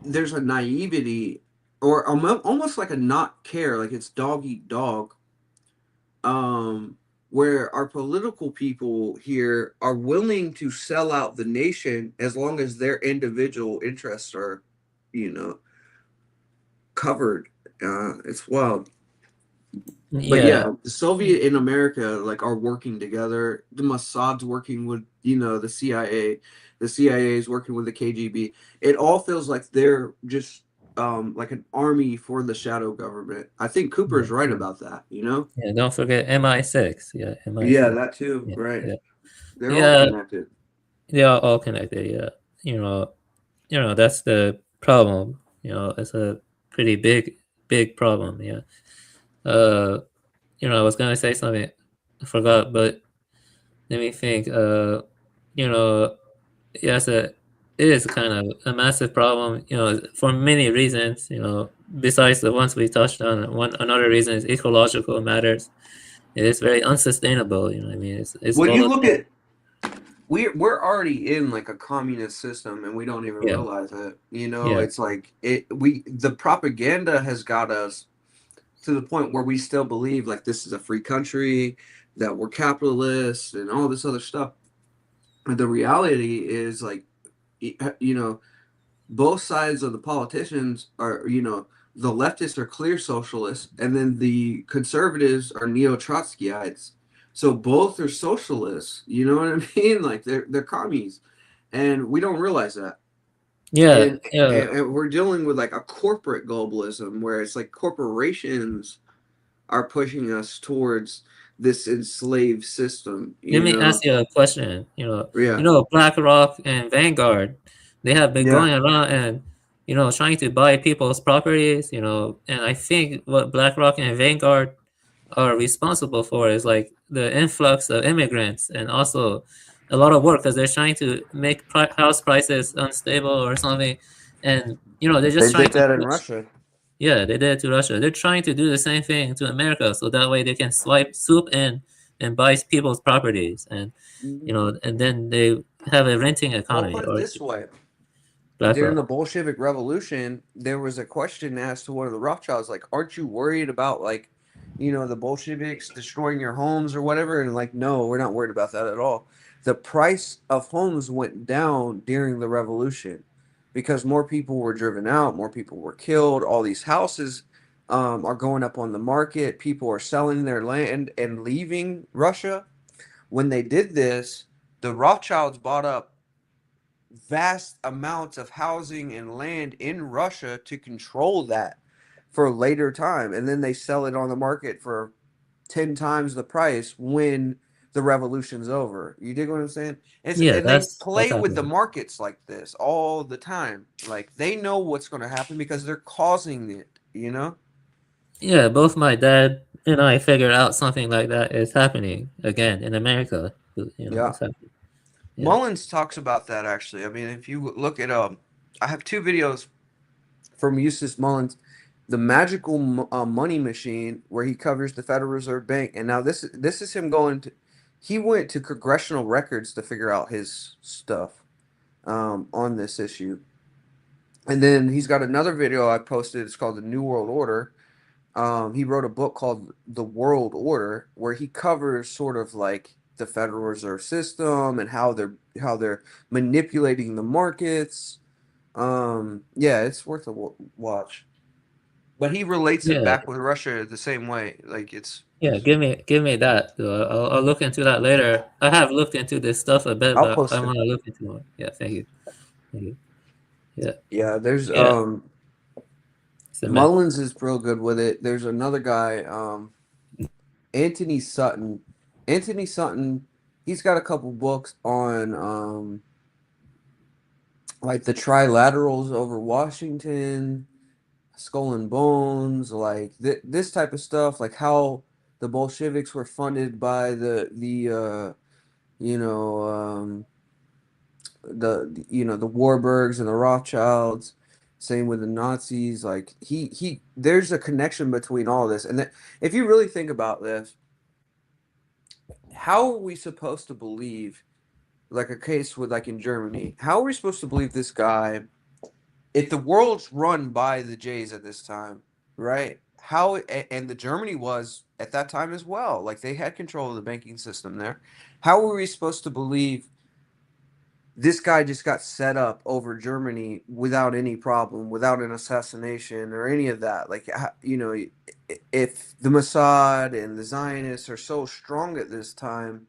there's a naivety or almost like a not care, like it's dog eat dog, where our political people here are willing to sell out the nation as long as their individual interests are, covered. It's wild. But Yeah, yeah, the Soviet and America like are working together. The Mossad's working with, the CIA. The CIA is working with the KGB. It all feels like they're just like an army for the shadow government. I think Cooper's right about that, yeah. Don't forget MI6. Yeah, Yeah, MI6. that too. Yeah, Right. yeah, They're all yeah. connected. They are all connected. Yeah, that's the problem. It's a pretty big problem. Yeah. Uh, I was gonna say something, I forgot, but let me think. You know, yes, it is kind of a massive problem. For many reasons. Besides the ones we touched on, another reason is ecological matters. It is very unsustainable. I mean, it's When you look volatile. at we're already in like a communist system and we don't even Yeah, realize it. yeah, It's like the propaganda has got us to the point where we still believe like this is a free country, that we're capitalists and all this other stuff. And the reality is like you know, both sides of the politicians are, the leftists are clear socialists, and then the conservatives are neo Trotskyites. So both are socialists. You know what I mean? Like they're commies, and we don't realize that. yeah, And, yeah. and we're dealing with like a corporate globalism where it's like corporations are pushing us towards this enslaved system. Let me ask you a question. Yeah, BlackRock and Vanguard, they have been yeah. going around and trying to buy people's properties. And I think what BlackRock and Vanguard are responsible for is like the influx of immigrants and also a lot of work because they're trying to make house prices unstable or something, and they're They just trying did to that in push. Russia. Yeah, they did it to Russia. They're trying to do the same thing to America, so that way they can swoop in and buy people's properties, and and then they have a renting I'll economy put it or this way. During BlackRock. the Bolshevik Revolution, there was a question asked to one of the Rothschilds, like, aren't you worried about, like, the Bolsheviks destroying your homes or whatever? And, like, no, we're not worried about that at all. The price of homes went down during the revolution because more people were driven out, more people were killed. All these houses are going up on the market. People are selling their land and leaving Russia. When they did this, the Rothschilds bought up vast amounts of housing and land in Russia to control that for later time. And then they sell it on the market for 10 times the price when the revolution's over. You dig what I'm saying? Yeah, And they that's play with the happening. markets like this all the time. Like they know what's going to happen because they're causing it. Yeah, both my dad and I figured out something like that is happening again in America. Yeah. It's happening. Yeah, Mullins talks about that actually. I mean, if you look at I have two videos from Eustace Mullins, the magical money machine, where he covers the Federal Reserve Bank. And now this is him going to. He went to congressional records to figure out his stuff on this issue. And then he's got another video I posted. It's called The New World Order. He wrote a book called The World Order, where he covers sort of like the Federal Reserve System and how they're manipulating the markets. Yeah, it's worth a watch. But he relates it yeah, back with Russia the same way. Like yeah. Give me that. I'll look into that later. I have looked into this stuff a bit, I'll but I post it. want to look into more. Yeah, thank you. Thank you. Yeah, Yeah, there's yeah. It's a mess. Mullins is real good with it. There's another guy, Anthony Sutton. Anthony Sutton, he's got a couple books on like the trilaterals over Washington, Skull and Bones, like this type of stuff, like how the Bolsheviks were funded by the you know the Warburgs and the Rothschilds. Same with the Nazis. Like there's a connection between all this, and that if you really think about this, how are we supposed to believe, like a case with like in Germany, how are we supposed to believe this guy if the world's run by the Jays at this time, right? and the Germany was at that time as well. Like they had control of the banking system there. How were we supposed to believe this guy just got set up over Germany without any problem, without an assassination or any of that? Like, you know, if the Mossad and the Zionists are so strong at this time,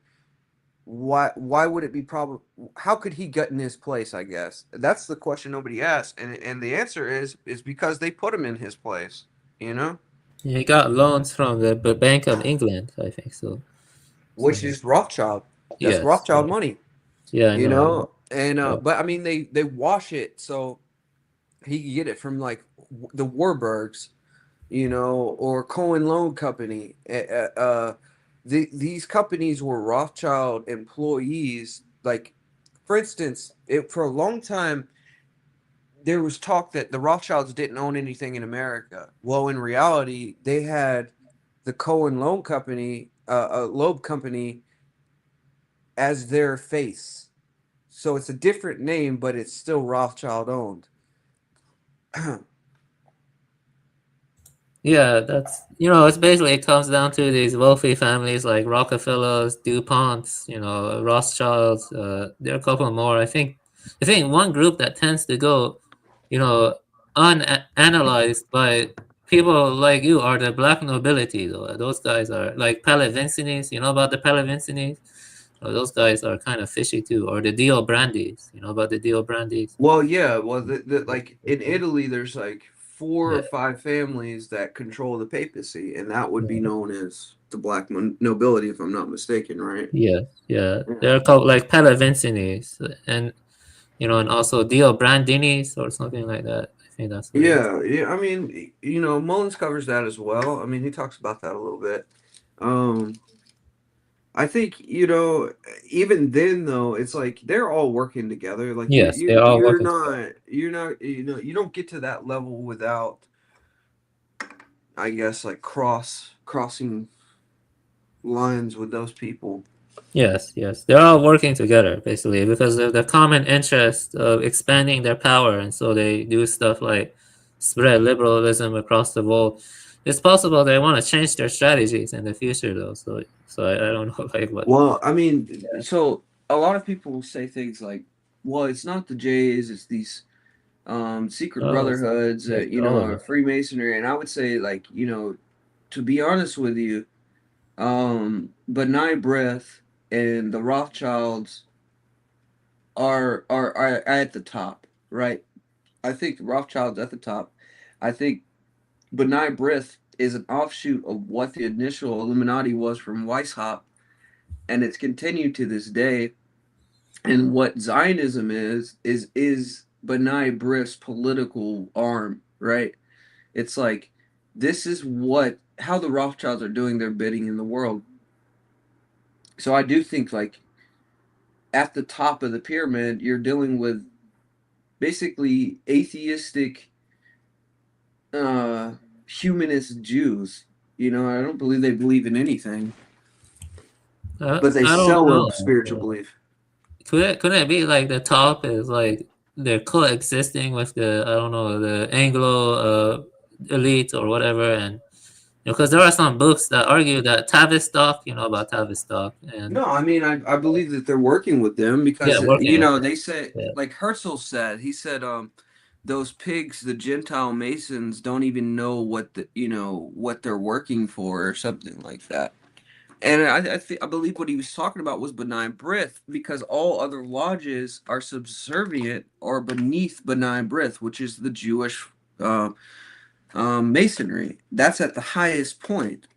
why would it be problem? How could he get in his place? I guess that's the question nobody asked, and the answer is because they put him in his place. You know, He got loans from the Bank of England, I think so. which is Rothschild. That's Yes. Rothschild money. Yeah, I You know, and Yeah. but I mean they wash it so he could get it from like the Warburgs, you know, or Cohen Loan Company. These companies were Rothschild employees. Like, for instance, for a long time there was talk that the Rothschilds didn't own anything in America. Well, in reality, they had the Cohen Loan Company, Loeb Company, as their face. So it's a different name, but it's still Rothschild owned. Yeah, that's it's basically it comes down to these wealthy families like Rockefellers, DuPonts, Rothschilds. There are a couple more. I think one group that tends to go, unanalyzed by people like you are the black nobility. Though those guys are like Pallavicinis. You know about the Pallavicinis? Those guys are kind of fishy too. Or the Dio Brandis. You know about the Dio Brandis? Well, yeah. Well, like in Italy, there's like 4 Yeah. or 5 families that control the papacy, and that would be known as the black nobility, if I'm not mistaken, right? Yeah. They're called like Pallavicinis, and and also Dio Brandinis or something like that. I think that's what it is. Yeah. I mean, Mullins covers that as well. I mean, he talks about that a little bit. I think even then though, it's like they're all working together. Like Yes, they're all you're working not you don't get to that level without, I guess, like crossing lines with those people. Yes, they're all working together basically because of the common interest of expanding their power, and so they do stuff like spread liberalism across the world. It's possible they want to change their strategies in the future, though. So I don't know, like what. Well, I mean, so a lot of people say things like, "Well, it's not the Jays; it's these secret brotherhoods, Freemasonry." And I would say, like, to be honest with you, B'nai B'rith and the Rothschilds are at the top, right? I think Rothschild's at the top. I think B'nai B'rith is an offshoot of what the initial Illuminati was from Weishaupt, and it's continued to this day. And what Zionism is B'nai B'rith's political arm, right? It's like this is how the Rothschilds are doing their bidding in the world. So I do think, like, at the top of the pyramid, you're dealing with basically atheistic, humanist Jews. I don't believe they believe in anything, but they I don't sell know. a spiritual belief. Couldn't it be like the top is like they're coexisting with the the Anglo elite or whatever, and because there are some books that argue that Tavistock, about Tavistock, and No, I mean, I believe that they're working with them because working they said, like Herzl said, he said those pigs, the Gentile Masons, don't even know what what they're working for or something like that. And I believe what he was talking about was B'nai B'rith, because all other lodges are subservient or beneath B'nai B'rith, which is the Jewish Masonry. That's at the highest point.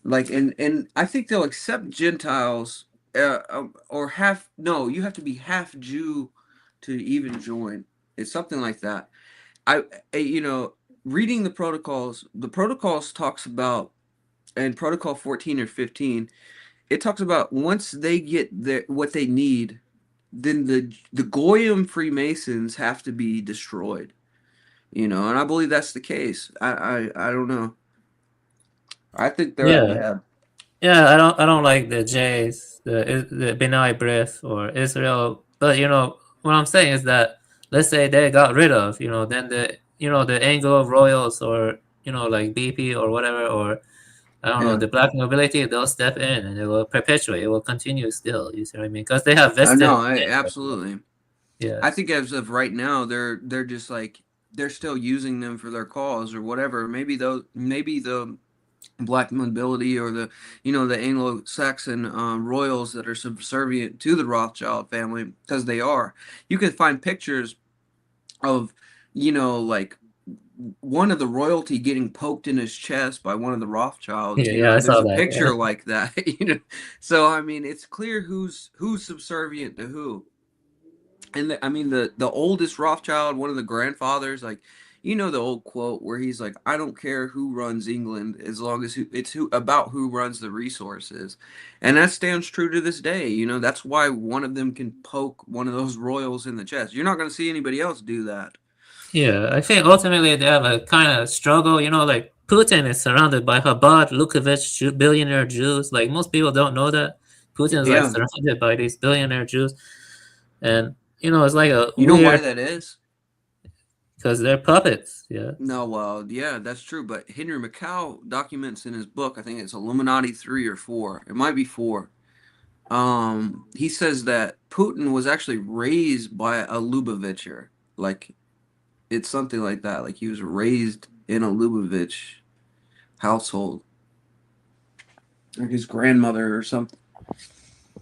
Like, and I think they'll accept Gentiles, or you have to be half Jew to even join. It's something like that. Reading the protocols talks about, and protocol 14 or 15, it talks about once they get what they need, then the Goyim Freemasons have to be destroyed. And I believe that's the case. I don't know. I think they're at the head. Yeah, I don't like the Jays, the B'nai B'rith or Israel, but what I'm saying is that let's say they got rid of then the the Anglo Royals or like BP or whatever, or I don't know, the black nobility, they'll step in and it will perpetuate. It will continue still. You see what I mean? Because they have vested. No, absolutely. Yeah. I think as of right now, they're just like they're still using them for their cause or whatever. Maybe the black nobility or the the Anglo-Saxon royals that are subservient to the Rothschild family, because they are. You can find pictures of like one of the royalty getting poked in his chest by one of the Rothschilds. Yeah, I There's saw a that. picture Yeah. like that. So I mean, it's clear who's subservient to who. And the oldest Rothschild, one of the grandfathers, like the old quote where he's like, "I don't care who runs England as long as it's about who runs the resources," and that stands true to this day. That's why one of them can poke one of those royals in the chest. You're not going to see anybody else do that. Yeah, I think ultimately they have a kind of struggle. Like Putin is surrounded by Chabad, Lukavitch, billionaire Jews. Like most people don't know that Putin's like surrounded by these billionaire Jews, and it's like a You know why that is? Because they're puppets. Yeah. No, well, yeah, that's true. But Henry Macau documents in his book, I think it's Illuminati 3 or 4. It might be 4. He says that Putin was actually raised by a Lubavitcher. Like, it's something like that. Like, he was raised in a Lubavitch household. Like his grandmother or something.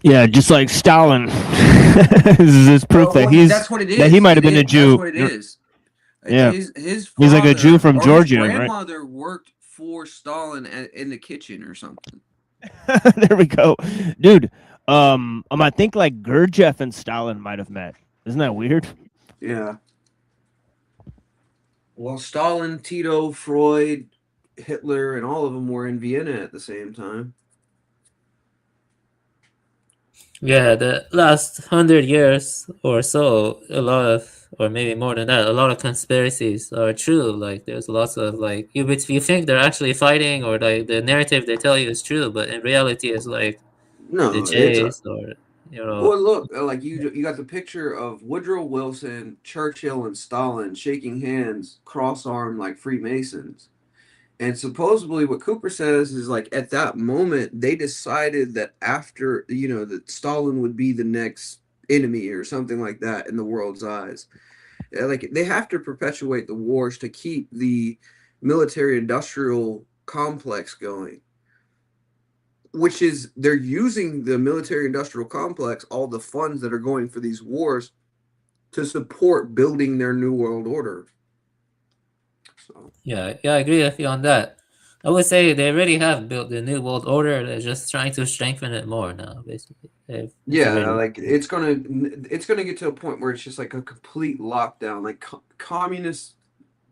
Yeah, just like Stalin. This is proof that that's what it is. That he might have been a Jew. That's what it is. Yeah, his father, he's like a Jew from Georgia, his right? grandmother worked for Stalin in the kitchen or something. There we go, dude. I think like Gurdjieff and Stalin might have met. Isn't that weird? Yeah. Well, Stalin, Tito, Freud, Hitler, and all of them were in Vienna at the same time. Yeah, the last 100 years or so, a lot of, or maybe more than that, a lot of conspiracies are true. Like, there's lots of, like, you think they're actually fighting, or like the narrative they tell you is true, but in reality, it's like the chase, or Well, look, like you got the picture of Woodrow Wilson, Churchill, and Stalin shaking hands, cross-armed like Freemasons. And supposedly what Cooper says is like at that moment they decided that after that Stalin would be the next enemy or something like that in the world's eyes. Like they have to perpetuate the wars to keep the military industrial complex going, which is they're using the military industrial complex, all the funds that are going for these wars, to support building their new world order. So yeah, I agree with you on that. I would say they already have built the new world order. They're just trying to strengthen it more now, basically. Like it's gonna get to a point where it's just like a complete lockdown, like communist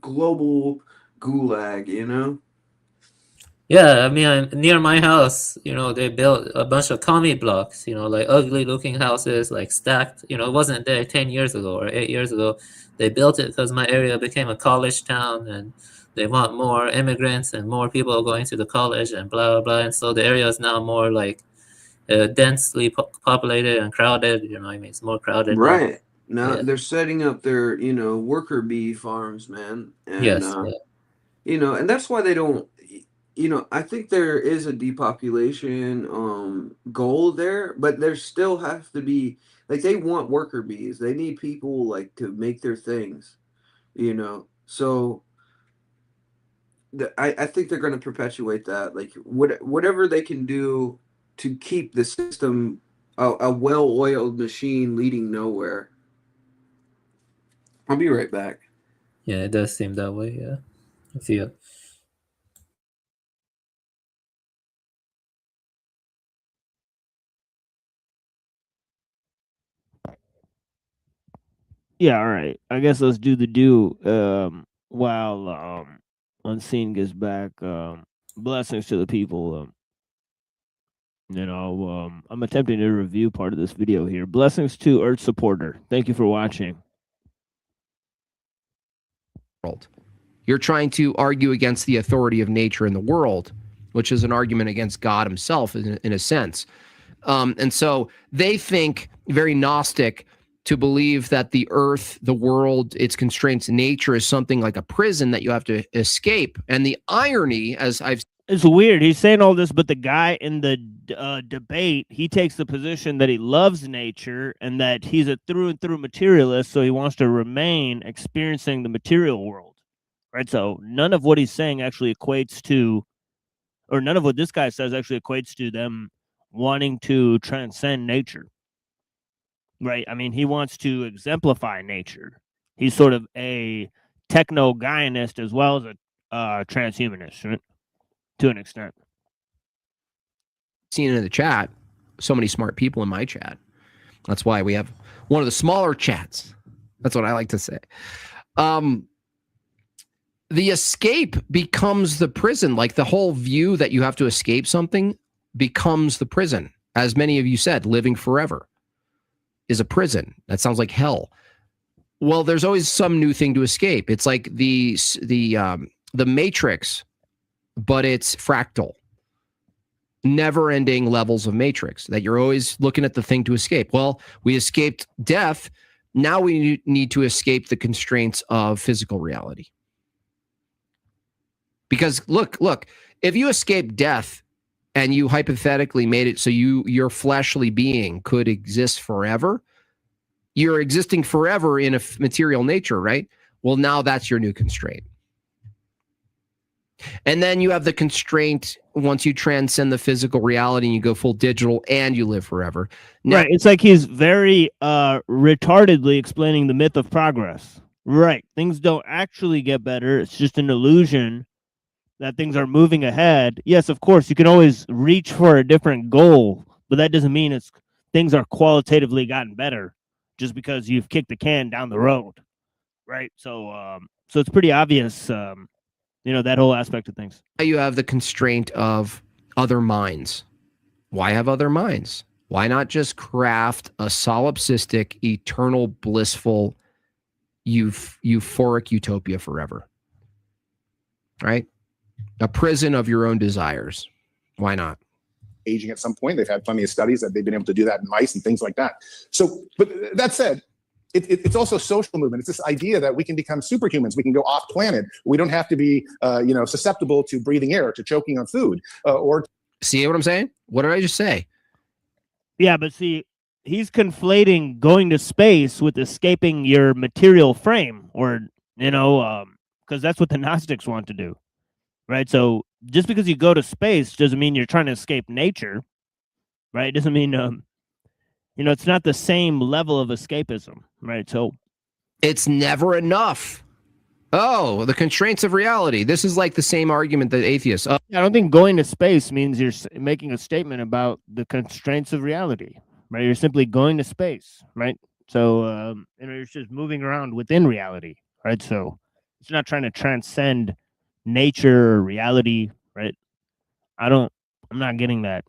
global gulag. Yeah, I mean, near my house, they built a bunch of commie blocks, like ugly looking houses, like stacked. It wasn't there 10 years ago or 8 years ago. They built it because my area became a college town and they want more immigrants and more people going to the college and blah, blah, blah. And so the area is now more like densely populated and crowded. I mean, it's more crowded right now. Yeah. They're setting up their worker bee farms, man. And Yes. and that's why they don't. I think there is a depopulation goal there, but there still has to be, like, they want worker bees. They need people like to make their things, So I think they're going to perpetuate that, like whatever they can do to keep the system a well-oiled machine leading nowhere. I'll be right back. Yeah, it does seem that way. Yeah, I feel. Yeah, all right. I guess let's do the do while Unseen gets back. Blessings to the people. I'm attempting to review part of this video here. Blessings to Earth Supporter. Thank you for watching. You're trying to argue against the authority of nature in the world, which is an argument against God himself in a sense. And so they think very Gnostic to believe that the earth, the world, its constraints, nature is something like a prison that you have to escape. And the irony, as I've it's weird. He's saying all this, but the guy in the debate, he takes the position that he loves nature and that he's a through and through materialist, so he wants to remain experiencing the material world, right? So none of what he's saying actually equates to, or none of what this guy says actually equates to them wanting to transcend nature, right? I mean, he wants to exemplify nature. He's sort of a techno-Gaianist as well as a transhumanist, right? To an extent. seen in the chat, so many smart people in my chat. That's why we have one of the smaller chats. That's what I like to say. The escape becomes the prison. Like the whole view that you have to escape something becomes the prison. As many of you said, living forever is a prison. That sounds like hell. Well, there's always some new thing to escape. It's like the Matrix, but it's fractal. Never-ending levels of Matrix that you're always looking at the thing to escape. Well, we escaped death. Now we need to escape the constraints of physical reality. Because look, if you escape death and you hypothetically made it so your fleshly being could exist forever, you're existing forever in a material nature, right? Well, now that's your new constraint. And then you have the constraint once you transcend the physical reality and you go full digital and you live forever. Now, right. It's like he's very retardedly explaining the myth of progress. Right. Things don't actually get better. It's just an illusion that things are moving ahead. Yes, of course, you can always reach for a different goal, but that doesn't mean things are qualitatively gotten better just because you've kicked the can down the road. Right. So it's pretty obvious. That whole aspect of things. You have the constraint of other minds. Why have other minds? Why not just craft a solipsistic, eternal, blissful, euphoric utopia forever? Right? A prison of your own desires. Why not? Aging at some point. They've had plenty of studies that they've been able to do that in mice and things like that. So, but that said, it's also a social movement. It's this idea that we can become superhumans. We can go off planet. We don't have to be, susceptible to breathing air, to choking on food, or. See what I'm saying? What did I just say? Yeah, but see, he's conflating going to space with escaping your material frame, or because that's what the Gnostics want to do, right? So just because you go to space doesn't mean you're trying to escape nature, right? It doesn't mean it's not the same level of escapism, right? So it's never enough. Oh, the constraints of reality. This is like the same argument that atheists. I don't think going to space means you're making a statement about the constraints of reality, right? You're simply going to space, right? So, you're just moving around within reality, right? So it's not trying to transcend nature or reality, right? I'm not getting that.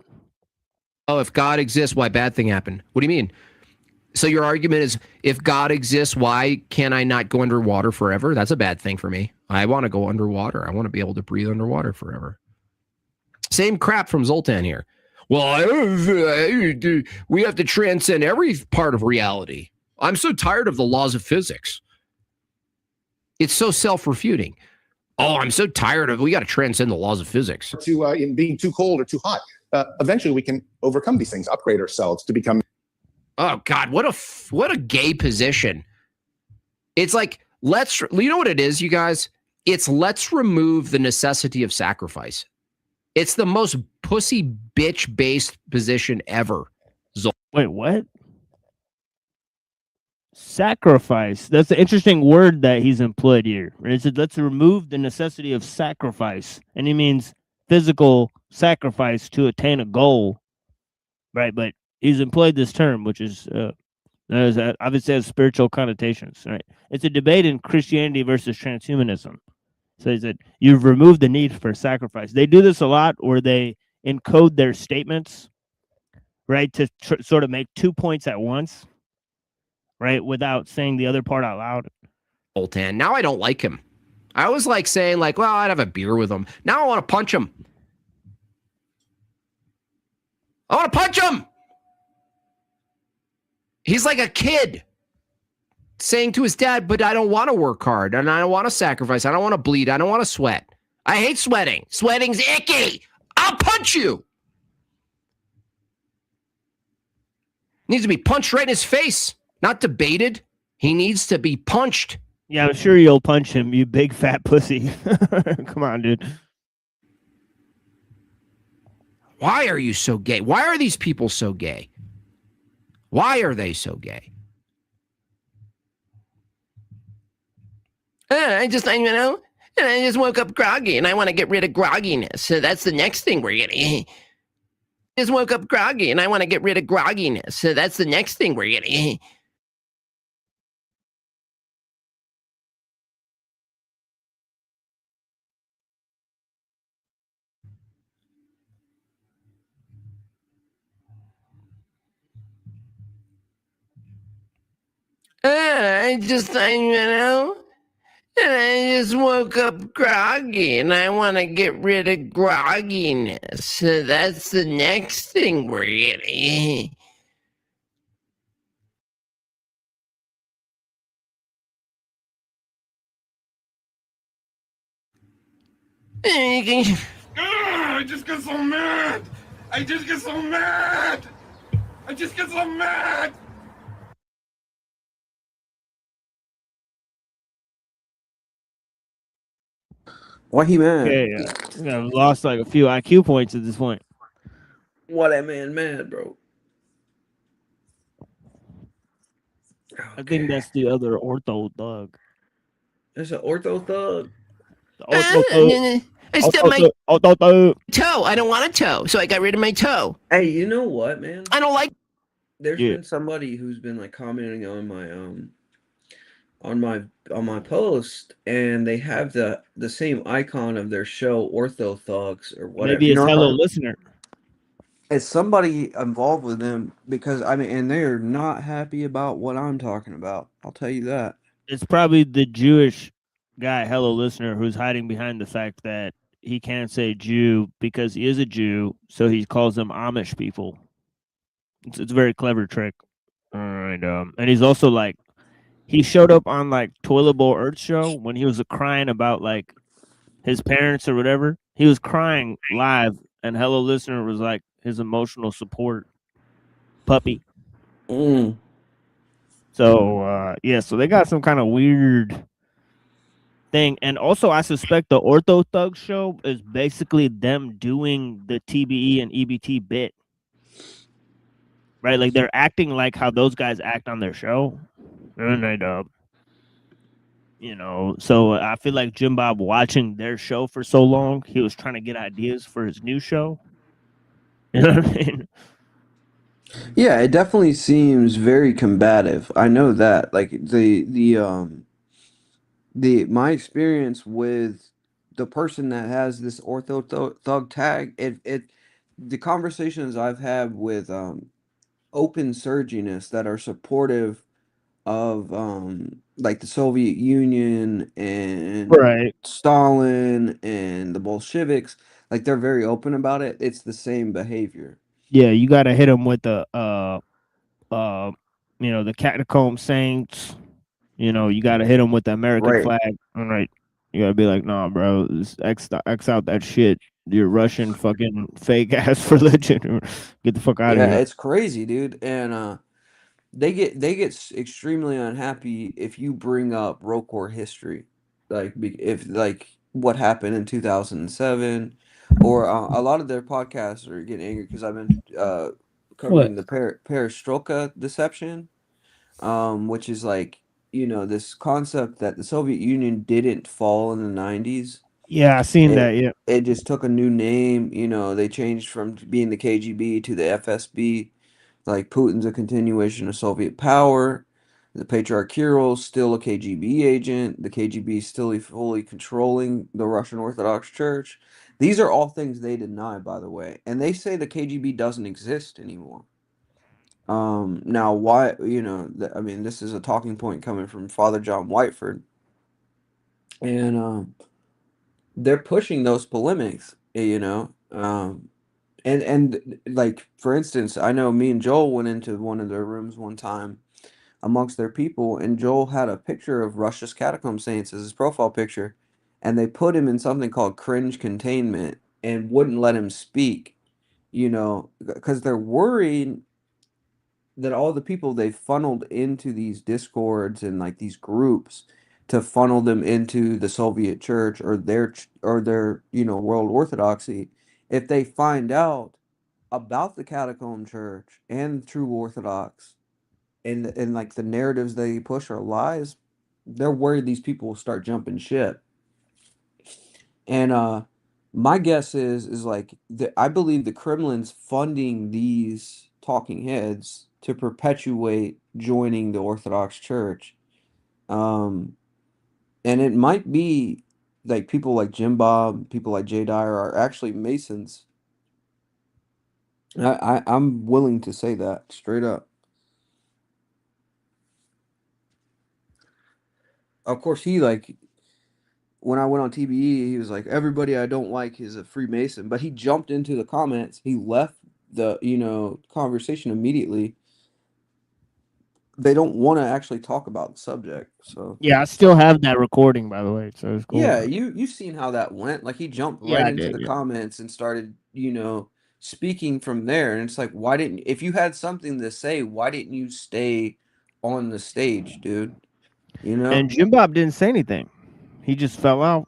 Oh, if God exists, why bad thing happened? What do you mean? So your argument is, if God exists, why can I not go underwater forever? That's a bad thing for me. I want to go underwater. I want to be able to breathe underwater forever. Same crap from Zoltan here. Well, we have to transcend every part of reality. I'm so tired of the laws of physics. It's so self-refuting. Oh, I'm so tired of, we got to transcend the laws of physics. In being too cold or too hot. Eventually we can overcome these things, upgrade ourselves to become. Oh God, what a gay position. It's like, you know what it is, you guys? It's let's remove the necessity of sacrifice. It's the most pussy bitch based position ever. Wait, what? Sacrifice. That's an interesting word that he's employed here. Right? It let's remove the necessity of sacrifice. And he means physical sacrifice to attain a goal. Right, but he's employed this term, which is obviously has spiritual connotations. Right, it's a debate in Christianity versus transhumanism. So he said you've removed the need for sacrifice. They do this a lot, where they encode their statements, right, to sort of make 2 points at once, right, without saying the other part out loud. Zoltan. Now I don't like him. I was like saying well, I'd have a beer with him. Now I want to punch him. I want to punch him. He's like a kid. saying to his dad, but I don't want to work hard and I don't want to sacrifice. I don't want to bleed. I don't want to sweat. I hate sweating. Sweating's icky. I'll punch you. Needs to be punched right in his face, not debated. He needs to be punched. Yeah, I'm sure you'll punch him, you big fat pussy. Come on, dude. Why are you so gay? Why are these people so gay? Why are they so gay? I just woke up groggy and I want to get rid of grogginess. So that's the next thing we're getting. Just woke up groggy and I want to get rid of grogginess. So that's the next thing we're getting. I just woke up groggy and I want to get rid of grogginess. So that's the next thing we're getting. I just get so mad. I just get so mad. I just get so mad. Why he mad? Okay, I've lost like a few IQ points at this point. Why that man mad, bro? I think that's the other ortho thug. That's an ortho thug. The ortho thug. I stubbed my Ortho thug. toe. I don't want a toe, so I got rid of my toe. Hey, you know what, man? I don't like. There's been somebody who's been like commenting on my post, and they have the same icon of their show, Ortho Thugs or whatever. Maybe it's Hello Listener. It's somebody involved with them, because I mean, and they're not happy about what I'm talking about. I'll tell you that. It's probably the Jewish guy, Hello Listener, who's hiding behind the fact that he can't say Jew because he is a Jew, so he calls them Amish people. It's a very clever trick. And he's also like, he showed up on like Toilet Bowl Earth show when he was crying about like his parents or whatever. He was crying live, and Hello Listener was like his emotional support puppy. So so they got some kind of weird thing. And also I suspect the Ortho Thug show is basically them doing the TBE and EBT bit. Right? Like they're acting like how those guys act on their show. And they so I feel like Jim Bob, watching their show for so long, he was trying to get ideas for his new show. You know what I mean? Yeah, it definitely seems very combative. I know that. Like my experience with the person that has this Ortho Thug tag, the conversations I've had with open surgeonists that are supportive of like the Soviet Union and Right. Stalin and the Bolsheviks, like they're very open about it. It's the same behavior. Yeah, you got to hit them with the the catacomb saints. You got to hit them with the American flag. All right. You got to be like, nah, bro, X out that shit. You're Russian fucking fake ass religion. Get the fuck out of here. Yeah, it's crazy, dude. And they get extremely unhappy if you bring up Rocor history, like if like what happened in 2007, or a lot of their podcasts are getting angry because I've been covering the perestroika deception, which is like this concept that the Soviet Union didn't fall in the 90s. Yeah, I seen that. Yeah, it just took a new name. They changed from being the KGB to the FSB. Like Putin's a continuation of Soviet power. The Patriarch Kirill's still a KGB agent. The KGB is still fully controlling the Russian Orthodox Church. These are all things they deny, by the way. And they say the KGB doesn't exist anymore. Now, why, I mean, this is a talking point coming from Father John Whiteford. And they're pushing those polemics, and like, for instance, I know me and Joel went into one of their rooms one time amongst their people, and Joel had a picture of Russia's catacomb saints as his profile picture, and they put him in something called cringe containment and wouldn't let him speak, because they're worried that all the people they funneled into these discords and like these groups to funnel them into the Soviet Church or their world orthodoxy, if they find out about the catacomb church and true Orthodox and like the narratives they push are lies, they're worried these people will start jumping ship. And my guess is like I believe the Kremlin's funding these talking heads to perpetuate joining the Orthodox Church. And it might be like people like Jim Bob, people like Jay Dyer are actually Masons. I'm willing to say that straight up. Of course, when I went on TBE, he was like, everybody I don't like is a Freemason. But he jumped into the comments. He left the, conversation immediately. They don't want to actually talk about the subject. So Yeah, I still have that recording, by the way. So it's cool. yeah, you've seen how that went. Like he jumped Yeah, right I into did, the yeah. comments and started, speaking from there. And it's like, if you had something to say, why didn't you stay on the stage, dude? And Jim Bob didn't say anything. He just fell out.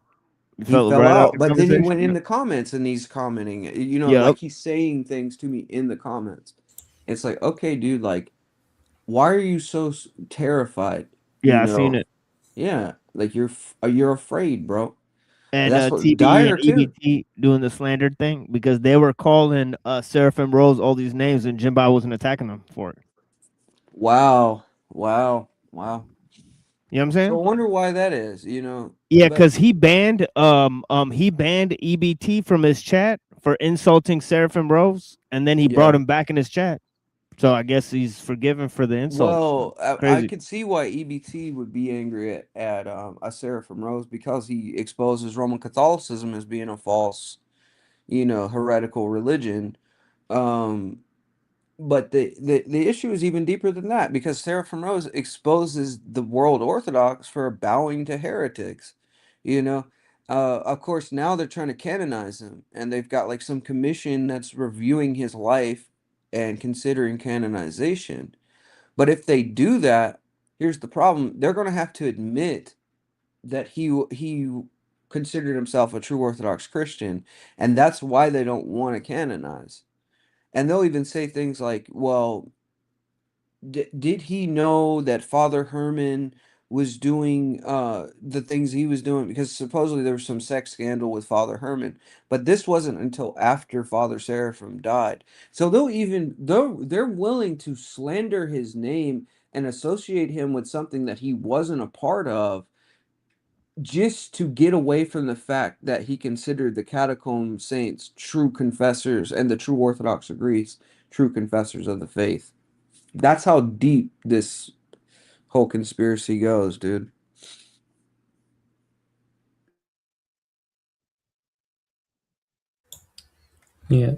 He fell right out out, the but then he went conversation. in the comments and he's commenting, Yep. like he's saying things to me in the comments. It's like, okay, dude, like, why are you so terrified? Yeah, I seen it. Yeah, like you're afraid, bro. And That's what TBE Dyer and too. EBT doing the slander thing because they were calling Seraphim Rose all these names and Jim Bob wasn't attacking them for it. Wow. You know what I'm saying? So I wonder why that is, Yeah, but because he banned EBT from his chat for insulting Seraphim Rose, and then he brought yeah. him back in his chat. So I guess he's forgiven for the insult. Well, I Crazy. could see why EBT would be angry at a Seraphim Rose because he exposes Roman Catholicism as being a false, heretical religion. Um, but the issue is even deeper than that because Seraphim Rose exposes the world Orthodox for bowing to heretics. Of course, now they're trying to canonize him, and they've got like some commission that's reviewing his life and considering canonization. But if they do that, here's the problem: they're going to have to admit that he considered himself a true Orthodox Christian, and that's why they don't want to canonize. And they'll even say things like, well, did he know that Father Herman was doing the things he was doing? Because supposedly there was some sex scandal with Father Herman, but this wasn't until after Father Seraphim died. So they're willing to slander his name and associate him with something that he wasn't a part of just to get away from the fact that he considered the catacomb saints true confessors and the true Orthodox agrees true confessors of the faith. That's how deep this whole conspiracy goes, dude. Yeah.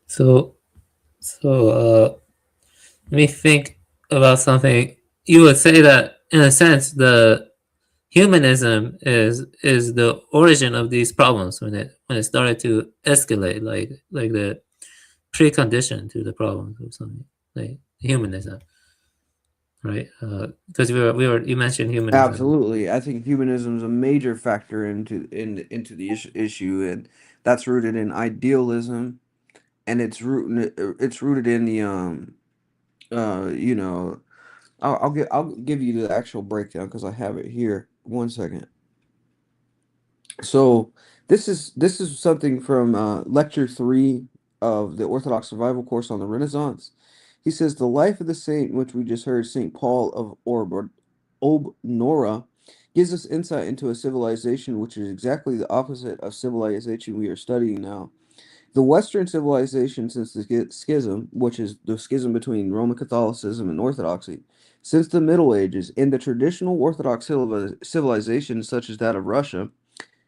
So let me think about something. You would say that in a sense the humanism is the origin of these problems when it started to escalate, like the precondition to the problems or something, like humanism, right? Because you mentioned humanism. Absolutely. I think humanism is a major factor into the issue, and that's rooted in idealism, and it's rooted in the you know, I'll give you the actual breakdown because I have it here. One second. So this is something from lecture 3 of the Orthodox Survival course on the Renaissance. He says the life of the saint, which we just heard, Saint Paul of Obnora, gives us insight into a civilization which is exactly the opposite of civilization we are studying now. The Western civilization since the schism, which is the schism between Roman Catholicism and Orthodoxy, since the Middle Ages, in the traditional Orthodox civilizations such as that of Russia,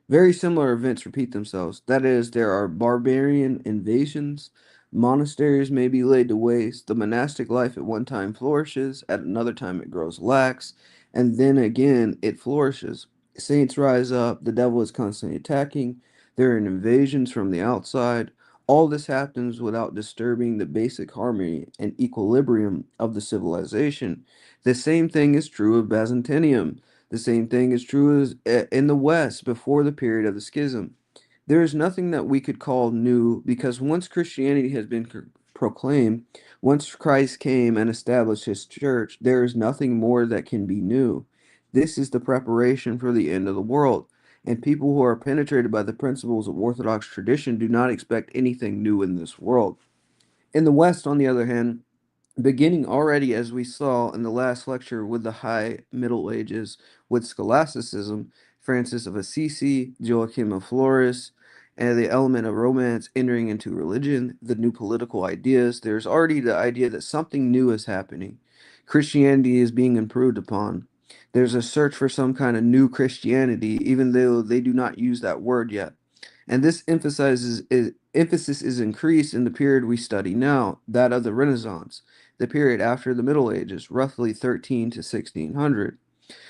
very similar events repeat themselves. That is, there are barbarian invasions, Monasteries may be laid to waste. The monastic life at one time flourishes, at another time it grows lax, and then again it flourishes. Saints rise up, the devil is constantly attacking, there are invasions from the outside. All this happens without disturbing the basic harmony and equilibrium of the civilization. The same thing is true of Byzantium. The same thing is true as in the West before the period of the schism. There is nothing that we could call new because once Christianity has been proclaimed, once Christ came and established his church, there is nothing more that can be new. This is the preparation for the end of the world, and people who are penetrated by the principles of Orthodox tradition do not expect anything new in this world. In the West, on the other hand, beginning already as we saw in the last lecture with the High Middle Ages, with scholasticism, Francis of Assisi, Joachim of Flores, and the element of romance entering into religion, the new political ideas, there's already the idea that something new is happening. Christianity is being improved upon. There's a search for some kind of new Christianity, even though they do not use that word yet. And this emphasis is increased in the period we study now, that of the Renaissance, the period after the Middle Ages, roughly 13 to 1600.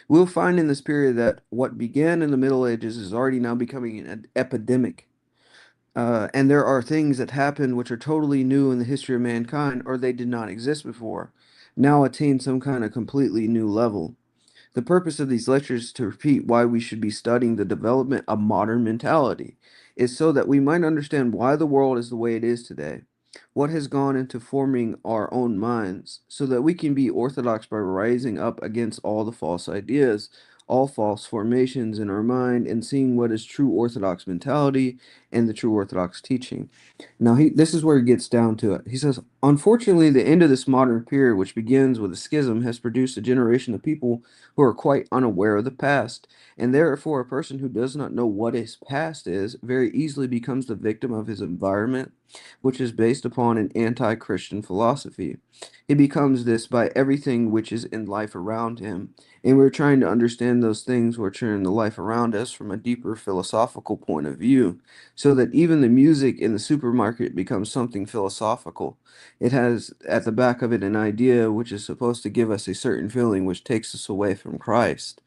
We'll find in this period that what began in the Middle Ages is already now becoming an epidemic. And there are things that happen which are totally new in the history of mankind, or they did not exist before, now attain some kind of completely new level. The purpose of these lectures is to repeat why we should be studying the development of modern mentality, is so that we might understand why the world is the way it is today, what has gone into forming our own minds, so that we can be orthodox by rising up against all the false ideas, all false formations in our mind, and seeing what is true orthodox mentality and the true orthodox teaching. Now, this is where he gets down to it. He says, unfortunately, the end of this modern period, which begins with a schism, has produced a generation of people who are quite unaware of the past, and therefore a person who does not know what his past is very easily becomes the victim of his environment, which is based upon an anti-Christian philosophy. He becomes this by everything which is in life around him, and we're trying to understand those things which are in the life around us from a deeper philosophical point of view, so that even the music in the supermarket becomes something philosophical. It has at the back of it an idea which is supposed to give us a certain feeling which takes us away from Christ.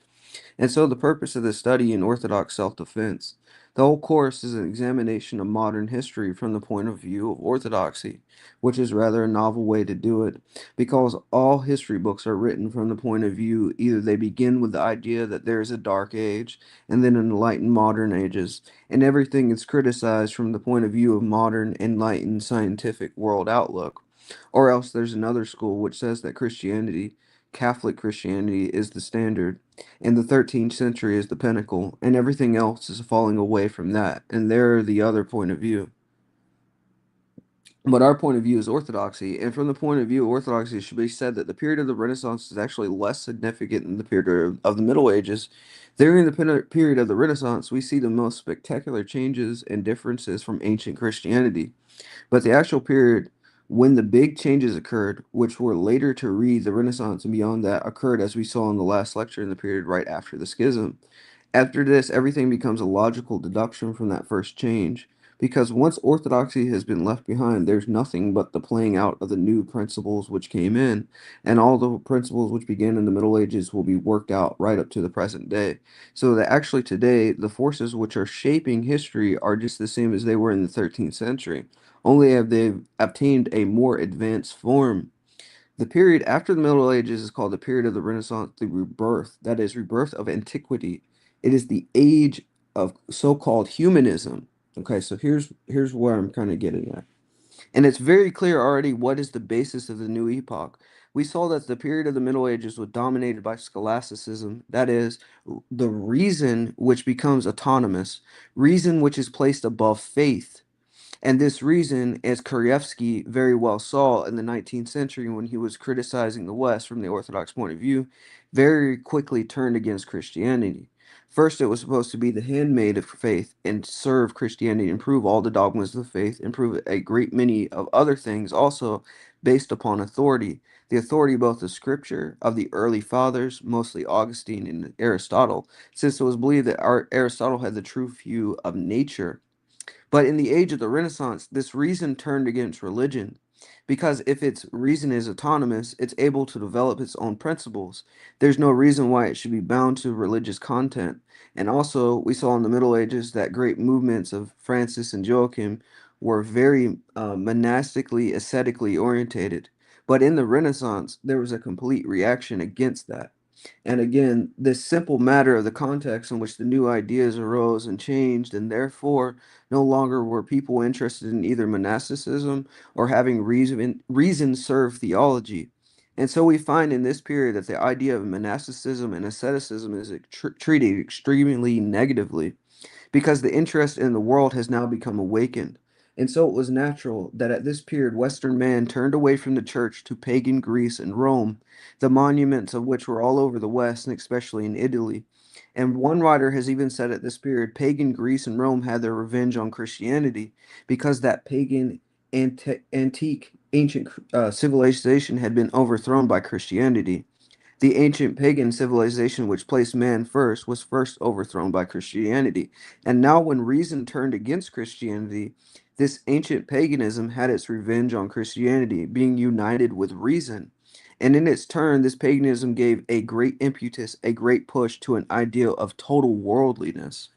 And so the purpose of this study in Orthodox self-defense. The whole course is an examination of modern history from the point of view of orthodoxy, which is rather a novel way to do it, because all history books are written from the point of view either they begin with the idea that there is a dark age and then an enlightened modern ages, and everything is criticized from the point of view of modern enlightened scientific world outlook, or else there's another school which says that Christianity, Catholic Christianity, is the standard and the 13th century is the pinnacle, and everything else is falling away from that. And they're the other point of view. But our point of view is orthodoxy, and from the point of view of orthodoxy, it should be said that the period of the Renaissance is actually less significant than the period of the Middle Ages. During the period of the Renaissance, we see the most spectacular changes and differences from ancient Christianity. But the actual period when the big changes occurred, which were later to read the Renaissance and beyond that, occurred as we saw in the last lecture in the period right after the schism. After this, everything becomes a logical deduction from that first change, because once orthodoxy has been left behind, there's nothing but the playing out of the new principles which came in, and all the principles which began in the Middle Ages will be worked out right up to the present day. So that actually today, the forces which are shaping history are just the same as they were in the 13th century. Only have they obtained a more advanced form. The period after the Middle Ages is called the period of the Renaissance, the rebirth, that is, rebirth of antiquity. It is the age of so-called humanism. Okay, so here's where I'm kind of getting at. And it's very clear already what is the basis of the new epoch. We saw that the period of the Middle Ages was dominated by scholasticism, that is, the reason which becomes autonomous, reason which is placed above faith. And this reason, as Koryevsky very well saw in the 19th century when he was criticizing the West from the Orthodox point of view, very quickly turned against Christianity. First, it was supposed to be the handmaid of faith and serve Christianity, improve all the dogmas of the faith, improve a great many of other things also based upon authority. The authority both of Scripture, of the early fathers, mostly Augustine and Aristotle, since it was believed that Aristotle had the true view of nature. But in the age of the Renaissance, this reason turned against religion, because if its reason is autonomous, it's able to develop its own principles. There's no reason why it should be bound to religious content. And also, we saw in the Middle Ages that great movements of Francis and Joachim were very monastically, ascetically orientated. But in the Renaissance, there was a complete reaction against that. And again, this simple matter of the context in which the new ideas arose and changed, and therefore no longer were people interested in either monasticism or having reason serve theology. And so we find in this period that the idea of monasticism and asceticism is treated extremely negatively, because the interest in the world has now become awakened. And so it was natural that at this period, Western man turned away from the church to pagan Greece and Rome, the monuments of which were all over the West and especially in Italy. And one writer has even said at this period, pagan Greece and Rome had their revenge on Christianity, because that pagan antique ancient civilization had been overthrown by Christianity. The ancient pagan civilization which placed man first was first overthrown by Christianity. And now, when reason turned against Christianity, this ancient paganism had its revenge on Christianity, being united with reason. And in its turn, this paganism gave a great impetus, a great push to an ideal of total worldliness.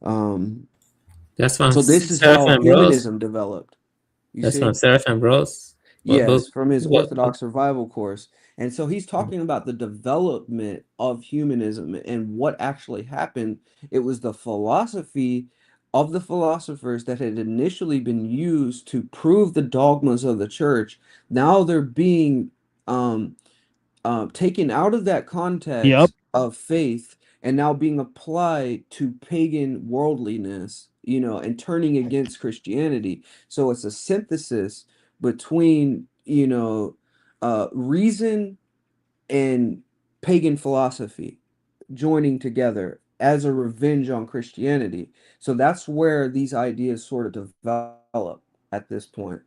That's from So this is how Seraph Bros. humanism developed. You That's see? from Seraph Bros. What Yes, book? from his What? Orthodox Survival course. And so he's talking about the development of humanism and what actually happened. It was the philosophy of the philosophers that had initially been used to prove the dogmas of the church. Now they're being taken out of that Yep. context of faith and now being applied to pagan worldliness, and turning against Christianity. So it's a synthesis between, reason and pagan philosophy joining together as a revenge on Christianity. So that's where these ideas sort of develop at this point.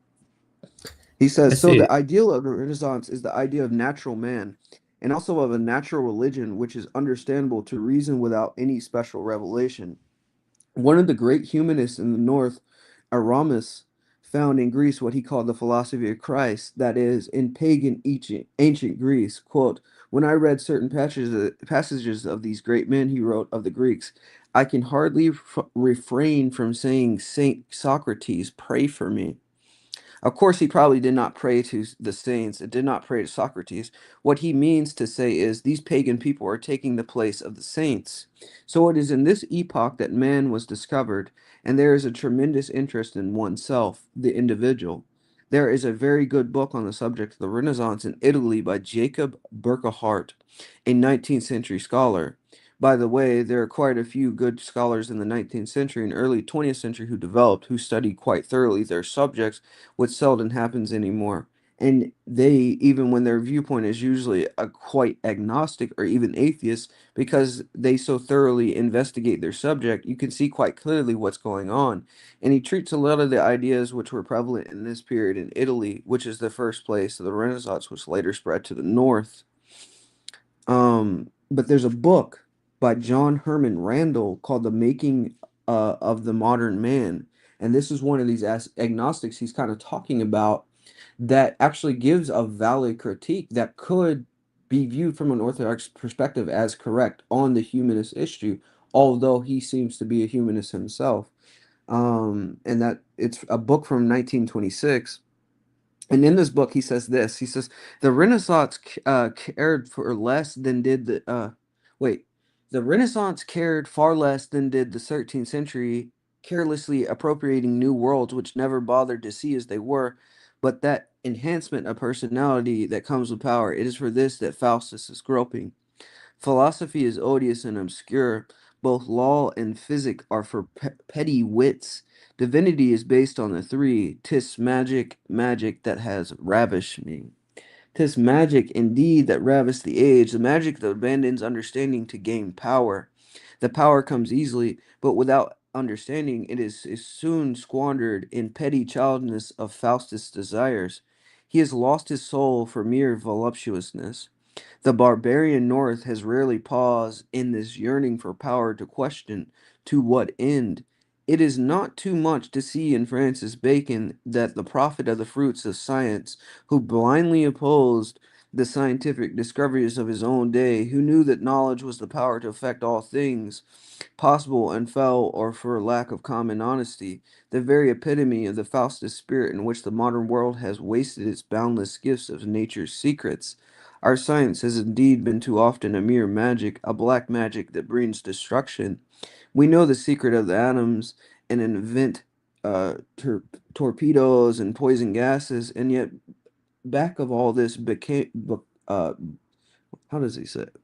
He I says, so see. the ideal of the Renaissance is the idea of natural man, and also of a natural religion which is understandable to reason without any special revelation. One of the great humanists in the North, Aramis, found in Greece what he called the philosophy of Christ, that is, in pagan ancient Greece. Quote, when I read certain passages of these great men, he wrote, of the Greeks, I can hardly refrain from saying, Saint Socrates, pray for me. Of course, he probably did not pray to the saints. It did not pray to Socrates. What he means to say is these pagan people are taking the place of the saints. So it is in this epoch that man was discovered, and there is a tremendous interest in oneself, the individual. There is a very good book on the subject of the Renaissance in Italy by Jacob Burckhardt, a 19th century scholar. By the way, there are quite a few good scholars in the 19th century and early 20th century who studied quite thoroughly their subjects, which seldom happens anymore. And they, even when their viewpoint is usually a quite agnostic or even atheist, because they so thoroughly investigate their subject, you can see quite clearly what's going on. And he treats a lot of the ideas which were prevalent in this period in Italy, which is the first place of the Renaissance, which later spread to the north. But there's a book by John Herman Randall called The Making of the Modern Man. And this is one of these agnostics he's kind of talking about that actually gives a valid critique that could be viewed from an Orthodox perspective as correct on the humanist issue, although he seems to be a humanist himself. And that it's a book from 1926. And in this book, he says this. He says the Renaissance cared for less than did the Renaissance cared far less than did the 13th century, carelessly appropriating new worlds which never bothered to see as they were, but that enhancement of personality that comes with power. It is for this that Faustus is groping. Philosophy is odious and obscure. Both law and physic are for petty wits. Divinity is based on the three. 'Tis magic, magic that has ravished me. 'Tis magic indeed that ravished the age, the magic that abandons understanding to gain power. The power comes easily, but without understanding it is soon squandered in petty childishness of Faustus' desires. He has lost his soul for mere voluptuousness. The barbarian North has rarely paused in this yearning for power to question to what end It is not too much to see in Francis Bacon that the prophet of the fruits of science, who blindly opposed the scientific discoveries of his own day, who knew that knowledge was the power to affect all things possible and fell or for lack of common honesty, the very epitome of the Faustus spirit in which the modern world has wasted its boundless gifts of nature's secrets. Our science has indeed been too often a mere magic, a black magic that brings destruction. We know the secret of the atoms and invent torpedoes and poison gases, and yet back of all this how does he say it?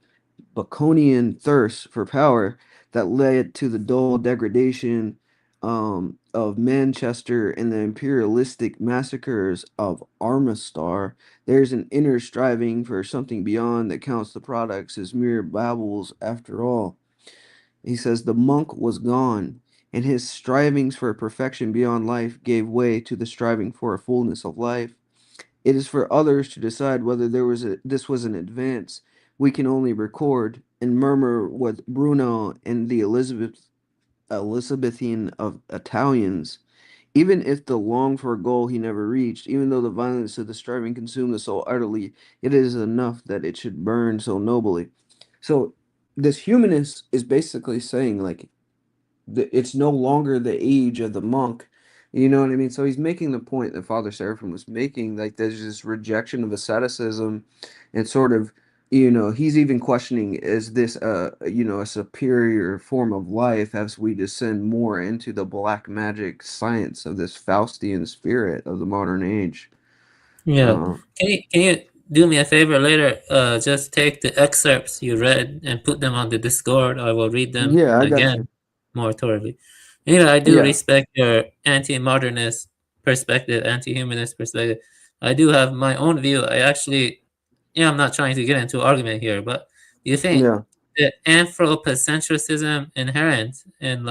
Baconian thirst for power that led to the dull degradation of Manchester and the imperialistic massacres of Armistar. There's an inner striving for something beyond that counts the products as mere babbles after all. He says the monk was gone, and his strivings for perfection beyond life gave way to the striving for a fullness of life. It is for others to decide whether this was an advance. We can only record and murmur what Bruno and the Elizabethan of Italians. Even if the longed for goal he never reached, even though the violence of the striving consumed the soul utterly, it is enough that it should burn so nobly. So this humanist is basically saying like it's no longer the age of the monk. You know what I mean? So he's making the point that Father Seraphim was making, like there's this rejection of asceticism and sort of, he's even questioning, is this a superior form of life as we descend more into the black magic science of this Faustian spirit of the modern age? Yeah. Can you do me a favor later? Just take the excerpts you read and put them on the Discord. I will read them again more thoroughly. I do respect your anti-modernist perspective, anti-humanist perspective. I do have my own view. I'm not trying to get into argument here, but do you think the anthropocentrism inherent in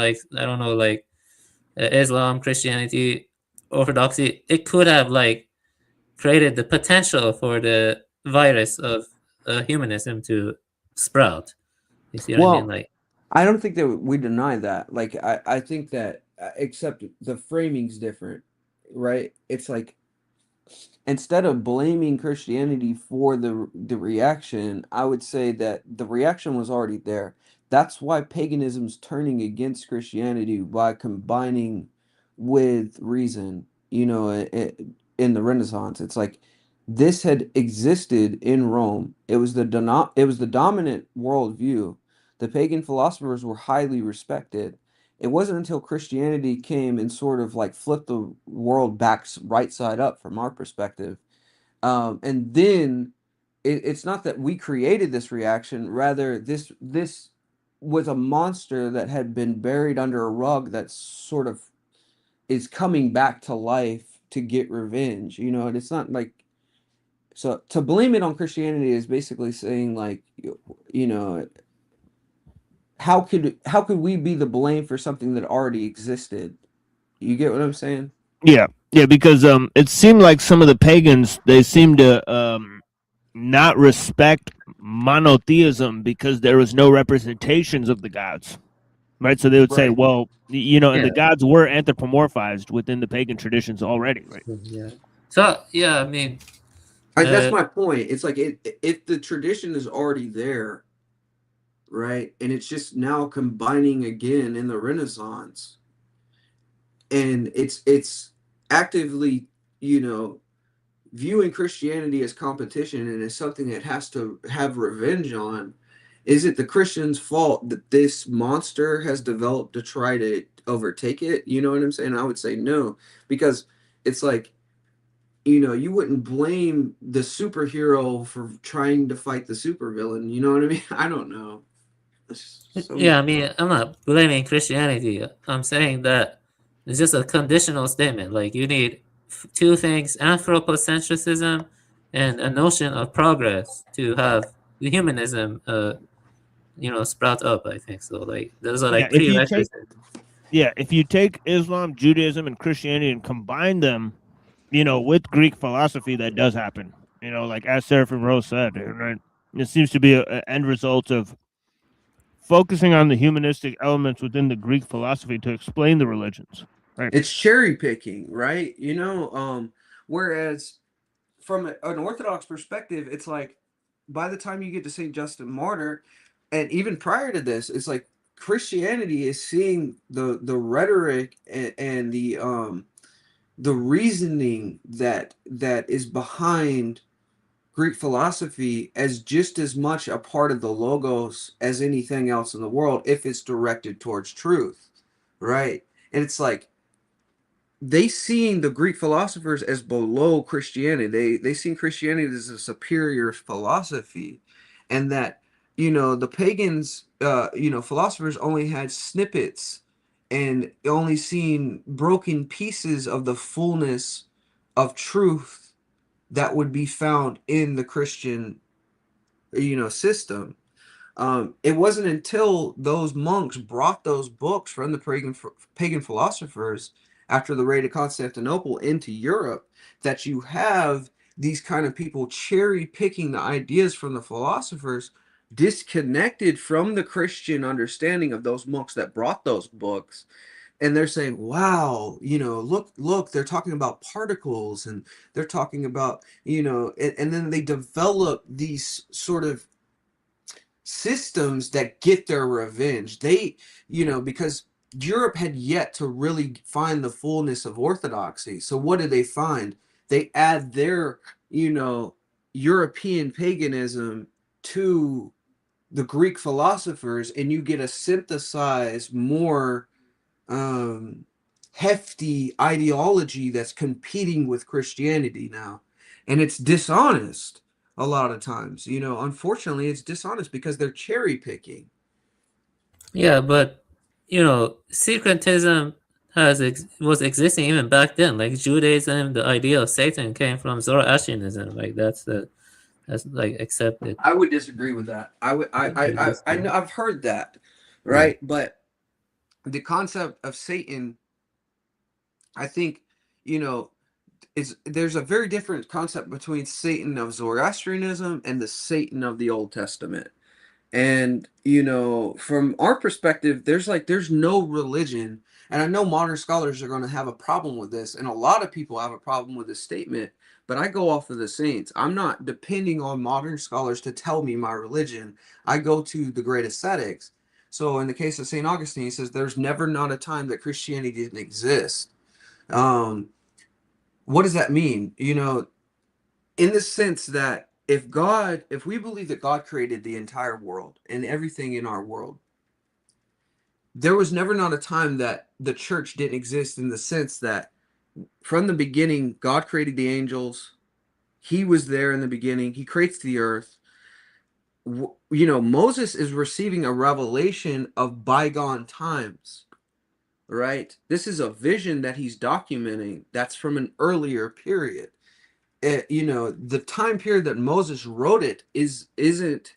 Islam, Christianity, Orthodoxy, it could have created the potential for the virus of humanism to sprout? You see what I mean? I don't think that we deny that. I think that, except the framing's different, right? It's like, instead of blaming Christianity for the reaction, I would say that the reaction was already there. That's why paganism's turning against Christianity by combining with reason, in the Renaissance. It's like this had existed in Rome. It was the dominant worldview. The pagan philosophers were highly respected. It wasn't until Christianity came and sort of flipped the world back right side up from our perspective. And then it's not that we created this reaction, rather this was a monster that had been buried under a rug that sort of is coming back to life to get revenge, and it's not so to blame it on Christianity is basically saying how could we be the blame for something that already existed? You get what I'm saying? Yeah, because it seemed like some of the pagans, they seemed to not respect monotheism because there was no representations of the gods, right? So they would say, well, and the gods were anthropomorphized within the pagan traditions already, right? Yeah. So I mean, that's my point. It's like if the tradition is already there, right, and it's just now combining again in the Renaissance, and it's actively, viewing Christianity as competition and as something that has to have revenge on. Is it the Christians' fault that this monster has developed to try to overtake it? You know what I'm saying? I would say no, because it's like, you wouldn't blame the superhero for trying to fight the supervillain. You know what I mean? I don't know. I mean, I'm not blaming Christianity. I'm saying that it's just a conditional statement. You need two things: anthropocentrism and a notion of progress to have humanism, sprout up. I think so. Those are prerequisites. If you take Islam, Judaism, and Christianity and combine them, with Greek philosophy, that does happen. As Seraphim Rose said, right? It seems to be an end result of focusing on the humanistic elements within the Greek philosophy to explain the religions. Right. It's cherry picking, right? You know, whereas from an Orthodox perspective, it's like by the time you get to St. Justin Martyr, and even prior to this, it's like Christianity is seeing the rhetoric and the reasoning that is behind Greek philosophy as just as much a part of the logos as anything else in the world if it's directed towards truth, right? And it's like they seen the Greek philosophers as below Christianity. They seen Christianity as a superior philosophy, and that the pagans, philosophers only had snippets and only seen broken pieces of the fullness of truth that would be found in the Christian, system. It wasn't until those monks brought those books from the pagan philosophers after the raid of Constantinople into Europe that you have these kind of people cherry picking the ideas from the philosophers, disconnected from the Christian understanding of those monks that brought those books. And they're saying, wow, look, they're talking about particles, and they're talking about, and then they develop these sort of systems that get their revenge. They, because Europe had yet to really find the fullness of orthodoxy. So what do they find? They add their, European paganism to the Greek philosophers, and you get a synthesized, more hefty ideology that's competing with Christianity now. And it's dishonest a lot of times. Unfortunately, it's dishonest because they're cherry picking. Yeah, but syncretism was existing even back then. Like Judaism, the idea of Satan came from Zoroastrianism. Like that's like accepted. I would disagree with that. I know I've heard that, right? Yeah. But the concept of Satan, I think, there's a very different concept between Satan of Zoroastrianism and the Satan of the Old Testament. And, from our perspective, there's no religion. And I know modern scholars are going to have a problem with this. And a lot of people have a problem with this statement. But I go off of the saints. I'm not depending on modern scholars to tell me my religion. I go to the great ascetics. So in the case of St. Augustine, he says there's never not a time that Christianity didn't exist. What does that mean? In the sense that if we believe that God created the entire world and everything in our world, there was never not a time that the church didn't exist, in the sense that from the beginning, God created the angels. He was there in the beginning. He creates the earth. Moses is receiving a revelation of bygone times, right? This is a vision that he's documenting that's from an earlier period. The time period that Moses wrote it isn't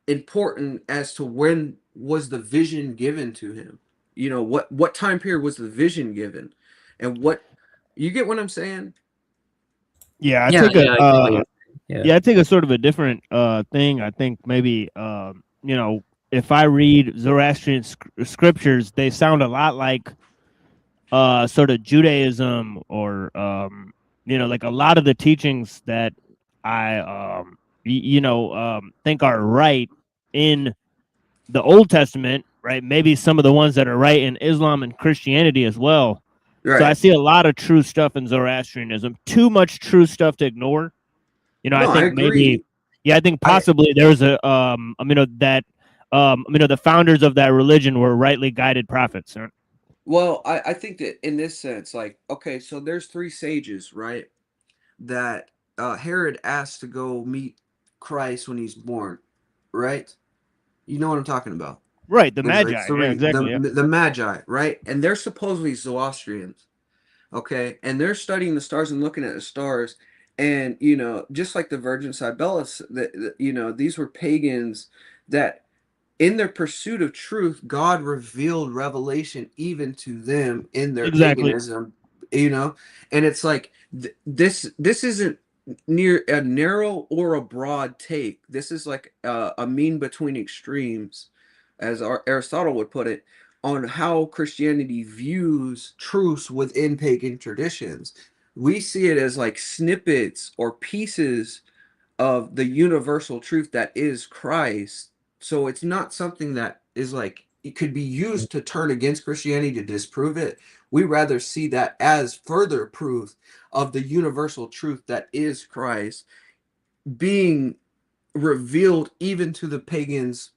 important as to when was the vision given to him. What time period was the vision given, and what you get what I'm saying? Yeah, I take a sort of a different thing. I think maybe if I read Zoroastrian scriptures, they sound a lot like sort of Judaism, or like a lot of the teachings that I think are right in the Old Testament, right? Maybe some of the ones that are right in Islam and Christianity as well. Right. So I see a lot of true stuff in Zoroastrianism. Too much true stuff to ignore. I think maybe, I think possibly there's the founders of that religion were rightly guided prophets. Right? Well, I think that in this sense, like, okay, so there's 3 sages, right? That Herod asked to go meet Christ when he's born, right? You know what I'm talking about. Right, the Magi. Yeah, exactly. The Magi, right? And they're supposedly Zoroastrians, okay? And they're studying the stars and looking at the stars. And, just like the Virgin Cybele, these were pagans that in their pursuit of truth, God revealed revelation even to them in their paganism, and it's like this isn't near a narrow or a broad take. This is like a mean between extremes, as Aristotle would put it, on how Christianity views truths within pagan traditions. We see it as like snippets or pieces of the universal truth that is Christ. So it's not something that is like it could be used to turn against Christianity to disprove it. We rather see that as further proof of the universal truth that is Christ being revealed even to the pagans,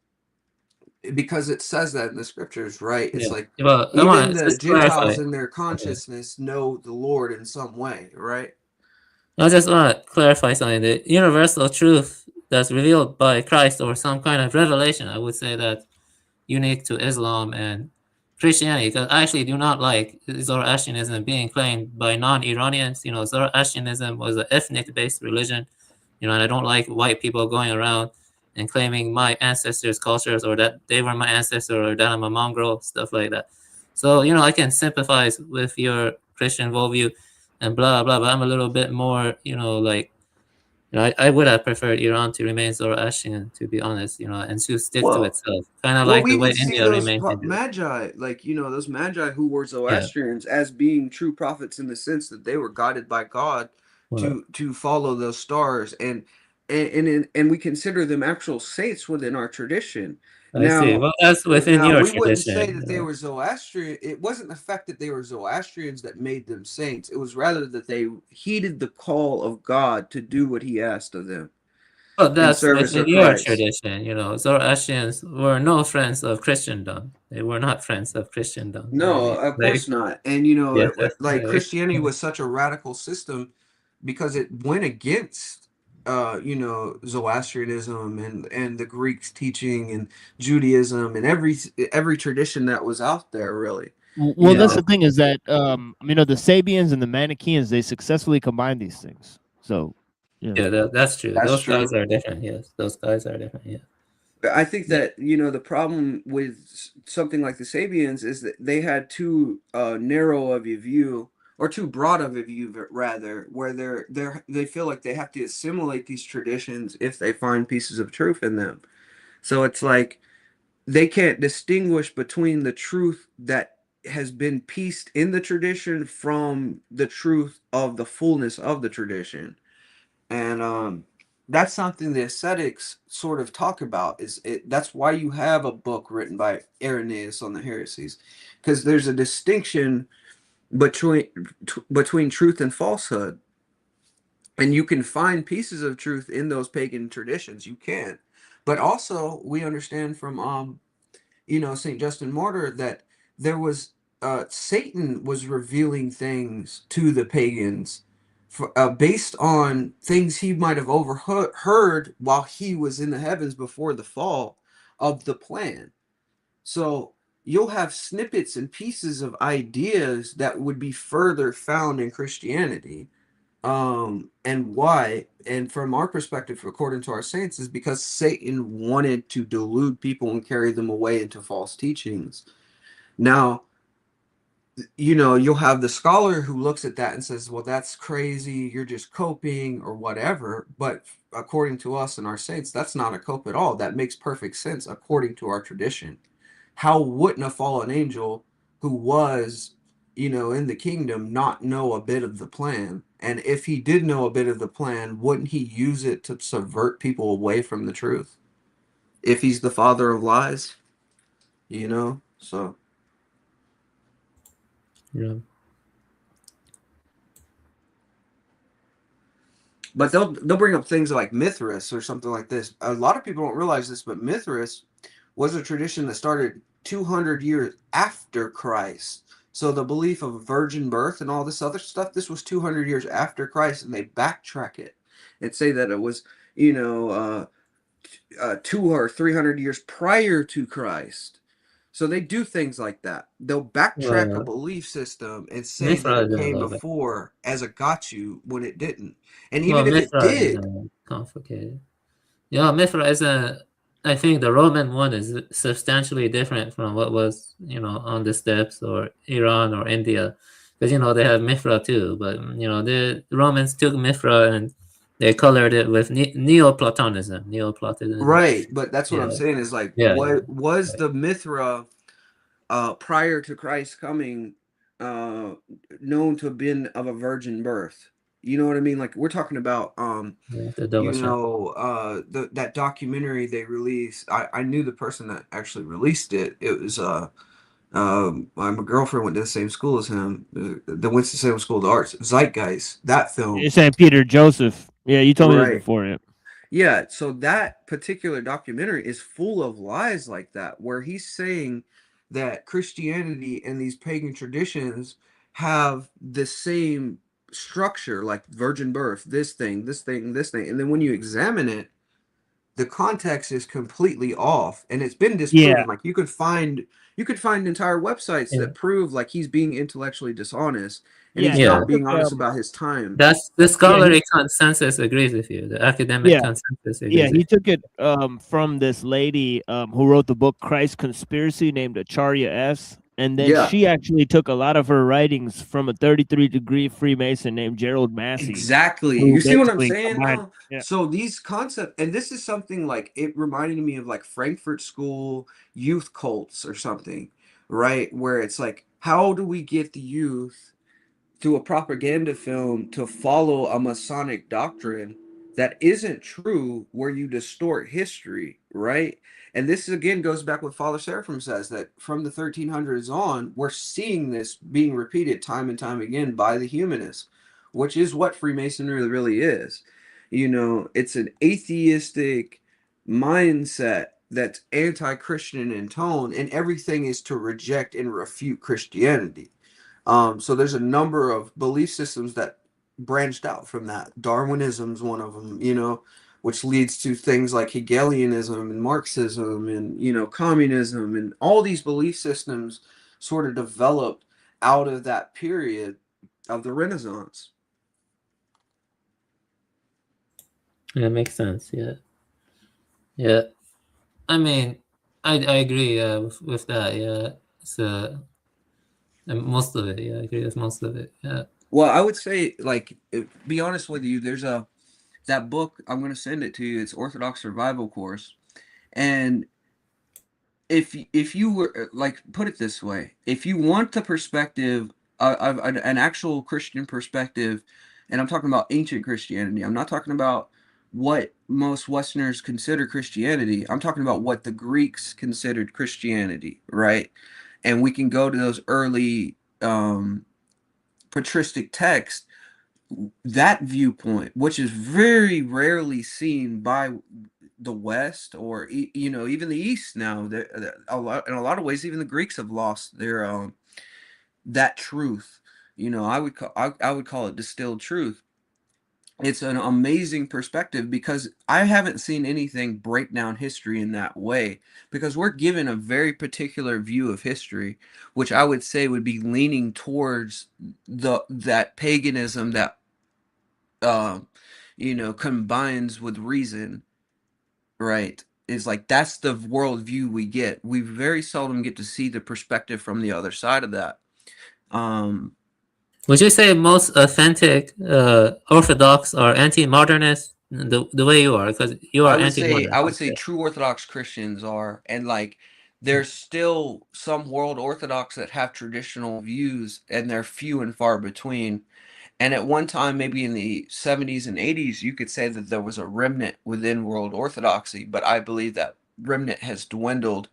because it says that in the scriptures, right? It's like Well, I even want the to just Gentiles clarify. in their consciousness know the Lord in some way, right? I just want to clarify something. The universal truth that's revealed by Christ or some kind of revelation, I would say that unique to Islam and Christianity, because I actually do not like Zoroastrianism being claimed by non-Iranians. You know, Zoroastrianism was an ethnic-based religion, you know, and I don't like white people going around and claiming my ancestors' cultures or that they were my ancestor or that I'm a mongrel, stuff like that. So, you know, I can sympathize with your Christian worldview and blah, blah, but I'm a little bit more, you know, like, you know, I would have preferred Iran to remain Zoroastrian, to be honest, you know, and to stick to Well, itself, kind of well, like we the way even see India those remained Hindu. magi, like, you know, those magi who were Yeah. Zoroastrians as being true prophets in the sense that they were guided by God Well, to follow those stars, and we consider them actual saints within our tradition. I see. Well, that's within Now your we wouldn't say tradition. that they were Zoroastrian. It wasn't the fact that they were Zoroastrians that made them saints. It was rather that they heeded the call of God to do what He asked of them Well, in that's service within of your Christ. tradition. You know, Zoroastrians were no friends of Christendom. They were not friends of Christendom. I No, mean, of like, course not. And you know, yes, that's like right. Christianity was such a radical system because it went against you know, Zoroastrianism and the Greeks teaching and Judaism and every tradition that was out there, really. Well, You that's the know, thing is that you know, the Sabians and the Manichaeans, they successfully combined these things. So yeah. Yeah, that's true. that's Those guys true. are different. Yes, those guys are different. Yeah. I think that, you know, the problem with something like the Sabians is that they had too narrow of a view, or too broad of a view, rather, where they feel like they have to assimilate these traditions if they find pieces of truth in them. So it's like they can't distinguish between the truth that has been pieced in the tradition from the truth of the fullness of the tradition. And that's something the ascetics sort of talk about. That's why you have a book written by Irenaeus on the heresies, because there's a distinction between between truth and falsehood, and you can find pieces of truth in those pagan traditions. You can, but also we understand from you know, Saint Justin Martyr, that there was Satan was revealing things to the pagans based on things he might have overheard while he was in the heavens before the fall of the plan. So you'll have snippets and pieces of ideas that would be further found in Christianity. And why? And from our perspective, according to our saints, is because Satan wanted to delude people and carry them away into false teachings. Now, you know, you'll have the scholar who looks at that and says, well, that's crazy, you're just coping or whatever. But according to us and our saints, that's not a cope at all. That makes perfect sense according to our tradition. How wouldn't a fallen angel who was, you know, in the kingdom not know a bit of the plan? And if he did know a bit of the plan, wouldn't he use it to subvert people away from the truth? If he's the father of lies, you know? So Yeah. but they'll bring up things like Mithras or something like this. A lot of people don't realize this, but Mithras was a tradition that started 200 years after Christ. So the belief of virgin birth and all this other stuff, this was 200 years after Christ, and they backtrack it and say that it was, you know, 200 or 300 years prior to Christ. So they do things like that. They'll backtrack a Well, belief system and say that Mithra it is a came little bit. before as a got you when it didn't. And Well, even if it Mithra is did, complicated. Yeah, Mithra is a. I think the Roman one is substantially different from what was, you know, on the steppes or Iran or India, because you know they have Mithra too. But you know the Romans took Mithra and they colored it with Neoplatonism. Right, but that's what I'm Yeah. saying is like, Yeah, what yeah. was the Mithra prior to Christ coming known to have been of a virgin birth? You know what I mean? Like we're talking about Yeah, the double shot. that documentary they released. I knew the person that actually released it. It was my girlfriend went to the same school as him. That went to the same school of arts. Zeitgeist, that film. It's St. Peter Joseph. Yeah, you told me this Right. before. Yeah. Yeah, so that particular documentary is full of lies like that, where he's saying that Christianity and these pagan traditions have the same structure, like virgin birth, this thing, this thing, this thing. And then when you examine it, the context is completely off, and it's been Yeah. disproven. Like you could find entire websites Yeah. that prove like he's being intellectually dishonest and Yeah. he's Yeah. not being honest about his time. That's the scholarly consensus agrees with you. The academic Yeah. consensus agrees Yeah, with he you. took it from this lady who wrote the book Christ Conspiracy named Acharya S. And then Yeah. she actually took a lot of her writings from a 33-degree Freemason named Gerald Massey. Exactly. who You see what I'm basically saying combined- though? Yeah. So these concepts, and this is something like it reminded me of like Frankfurt School youth cults or something, right? Where it's like, how do we get the youth through a propaganda film to follow a Masonic doctrine that isn't true, where you distort history, right? And this again goes back what Father Seraphim says, that from the 1300s on, we're seeing this being repeated time and time again by the humanists, which is what Freemasonry really is. You know, it's an atheistic mindset that's anti-Christian in tone, and everything is to reject and refute Christianity. So there's a number of belief systems that branched out from that. Darwinism's one of them, you know, which leads to things like Hegelianism and Marxism and, you know, communism, and all these belief systems sort of developed out of that period of the Renaissance. Yeah, makes sense. Yeah. Yeah. I mean, I agree with that. Yeah. So most of it. Yeah, I agree with most of it. Yeah. Well, I would say, like, be honest with you, there's that book, I'm going to send it to you. It's Orthodox Survival Course. And if you were like, put it this way, if you want the perspective of an actual Christian perspective, and I'm talking about ancient Christianity, I'm not talking about what most Westerners consider Christianity. I'm talking about what the Greeks considered Christianity, right? And we can go to those early patristic texts, that viewpoint, which is very rarely seen by the West, or you know, even the East now. In a lot of ways, even the Greeks have lost their that truth. You know, I would call it distilled truth. It's an amazing perspective because I haven't seen anything break down history in that way, because we're given a very particular view of history, which I would say would be leaning towards that paganism that you know, combines with reason, right? Is like, that's the worldview we get. We very seldom get to see the perspective from the other side of that. Would you say most authentic Orthodox are anti-modernist the way you are? Because you are anti-modern. I would say true Orthodox Christians are, and like there's still some world Orthodox that have traditional views, and they're few and far between. And at one time, maybe in the 70s and 80s, you could say that there was a remnant within world Orthodoxy, but I believe that remnant has dwindled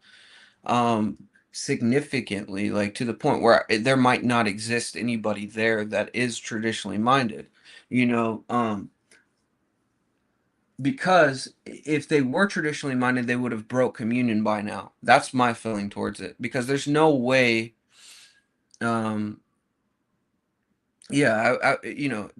significantly, like to the point where there might not exist anybody there that is traditionally minded, you know, because if they were traditionally minded, they would have broke communion by now. That's my feeling towards it, because there's no way yeah, you know,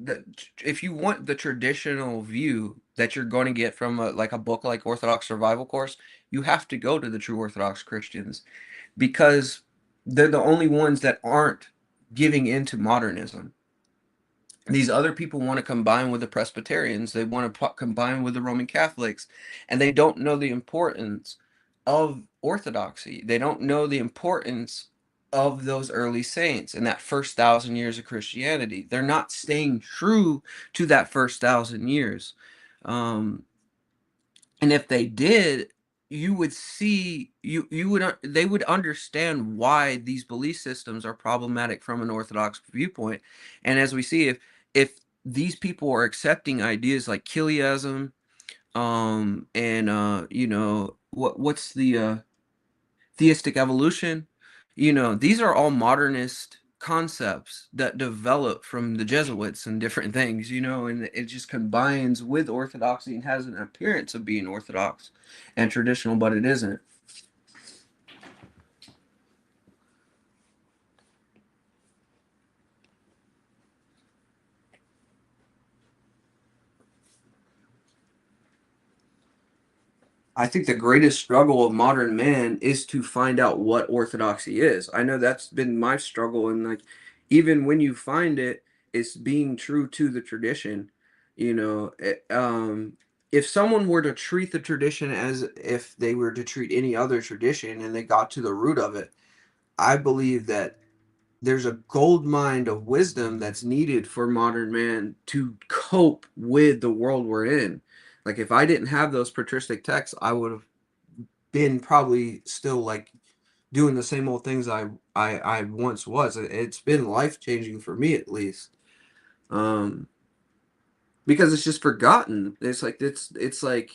if you want the traditional view that you're going to get from a book like Orthodox Survival Course, you have to go to the true Orthodox Christians, because they're the only ones that aren't giving into modernism. These other people want to combine with the Presbyterians, they want to combine with the Roman Catholics, and they don't know the importance of orthodoxy. They don't know the importance of those early saints in that first 1,000 years of Christianity. They're not staying true to that first 1,000 years. And if they did, you would see they would understand why these belief systems are problematic from an Orthodox viewpoint. And as we see, if these people are accepting ideas like Chiliasm, and you know, what's the theistic evolution, you know, these are all modernist concepts that develop from the Jesuits and different things, you know, and it just combines with orthodoxy and has an appearance of being orthodox and traditional, but it isn't. I think the greatest struggle of modern man is to find out what orthodoxy is. I know that's been my struggle, and like even when you find it, it's being true to the tradition. You know, if someone were to treat the tradition as if they were to treat any other tradition and they got to the root of it, I believe that there's a gold mine of wisdom that's needed for modern man to cope with the world we're in. Like if I didn't have those patristic texts, I would have been probably still like doing the same old things I once was. It's been life changing for me at least, because it's just forgotten. It's like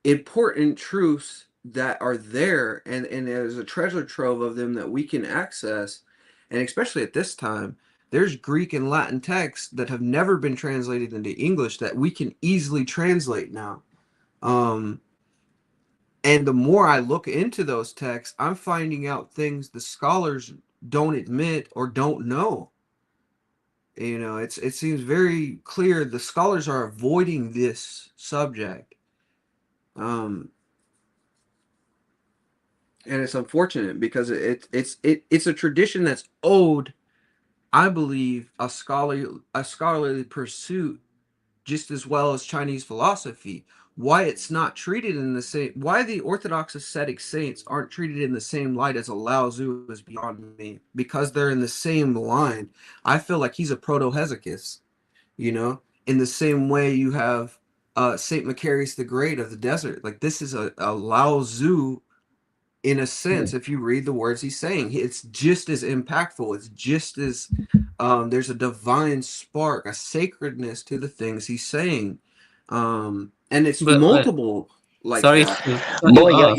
important truths that are there, and there's a treasure trove of them that we can access, and especially at this time. There's Greek and Latin texts that have never been translated into English that we can easily translate now. And the more I look into those texts, I'm finding out things the scholars don't admit or don't know. You know, it seems very clear the scholars are avoiding this subject. And it's unfortunate because it's a tradition that's owed, I believe, a scholarly pursuit just as well as Chinese philosophy. Why it's not treated in the same, why the Orthodox ascetic saints aren't treated in the same light as a Lao Tzu is beyond me, because they're in the same line. I feel like he's a proto-Hesychus, you know, in the same way you have Saint Macarius the Great of the desert. Like this is a Lao Tzu in a sense. If you read the words he's saying, it's just as impactful. It's just as there's a divine spark, a sacredness to the things he's saying, and it's multiple like sorry that. to cut you Boy, off.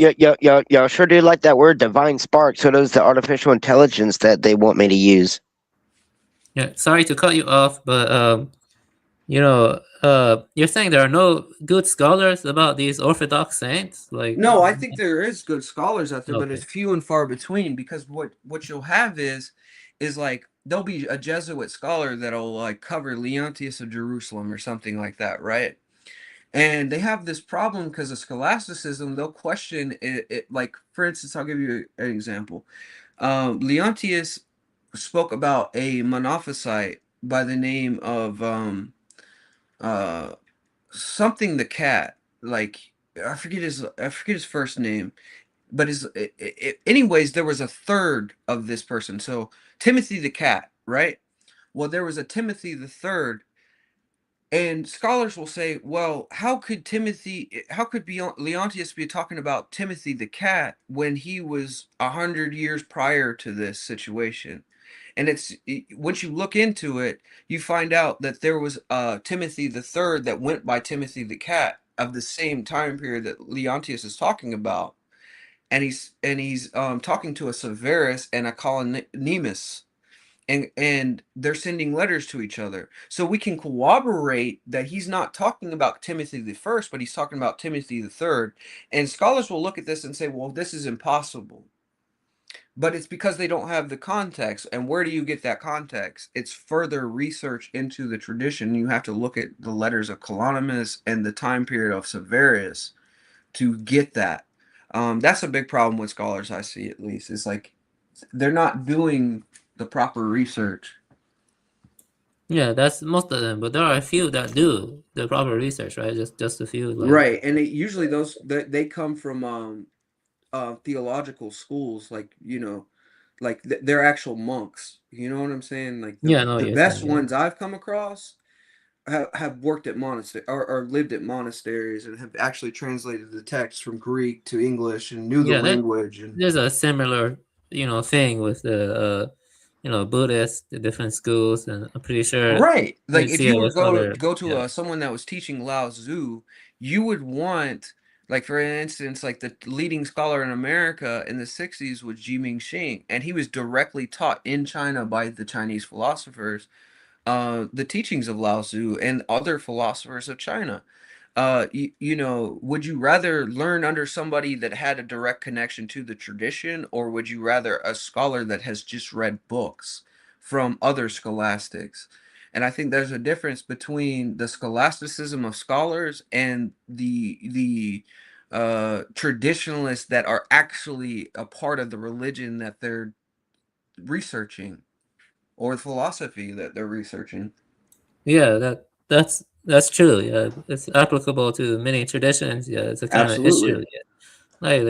y'all sure do like that word divine spark. So does the artificial intelligence that they want me to use. Yeah, sorry to cut you off, but you know, you're saying there are no good scholars about these Orthodox saints? Like, No, I think there is good scholars out there, but okay. it's few and far between, because what you'll have is like there'll be a Jesuit scholar that'll like cover Leontius of Jerusalem or something like that, right? And they have this problem because of scholasticism. They'll question it. Like, for instance, I'll give you an example. Leontius spoke about a monophysite by the name of something the cat. Like I forget his first name, but anyways, there was a third of this person. So Timothy the cat, right? Well, there was a Timothy the third. And scholars will say, well, how could Leontius be talking about Timothy the cat when he was 100 years prior to this situation? And once you look into it, you find out that there was Timothy the third that went by Timothy the cat of the same time period that Leontius is talking about, and he's talking to a Severus and a Colonimus. And they're sending letters to each other, so we can corroborate that he's not talking about Timothy the first, but he's talking about Timothy the third. And scholars will look at this and say, well, this is impossible, but it's because they don't have the context. And where do you get that context? It's further research into the tradition. You have to look at the letters of Colonimus and the time period of Severus to get that. That's a big problem with scholars, I see, at least. It's like they're not doing the proper research. Yeah, that's most of them, but there are a few that do the proper research, right? Just a few, like, Right, and usually those they come from theological schools, like, you know, like they're actual monks. You know what I'm saying? Like Yeah, I know the what you're best saying. Yeah. ones I've come across have worked at monastery or lived at monasteries and have actually translated the text from Greek to English and knew the Yeah, language. And there's a similar, thing with the, Buddhist, the different schools, and I'm pretty sure right, like you'd if see you it were with other, go to yeah. someone that was teaching Lao Tzu, you would want, like for instance, like the leading scholar in America in the 60s was Ji Xing, and he was directly taught in China by the Chinese philosophers the teachings of Lao Tzu and other philosophers of China. Would you rather learn under somebody that had a direct connection to the tradition, or would you rather a scholar that has just read books from other scholastics? And I think there's a difference between the scholasticism of scholars and the traditionalists that are actually a part of the religion that they're researching or philosophy that they're researching. Yeah, that's true. Yeah, it's applicable to many traditions. Yeah, it's a kind of issue. Absolutely. Yeah. Like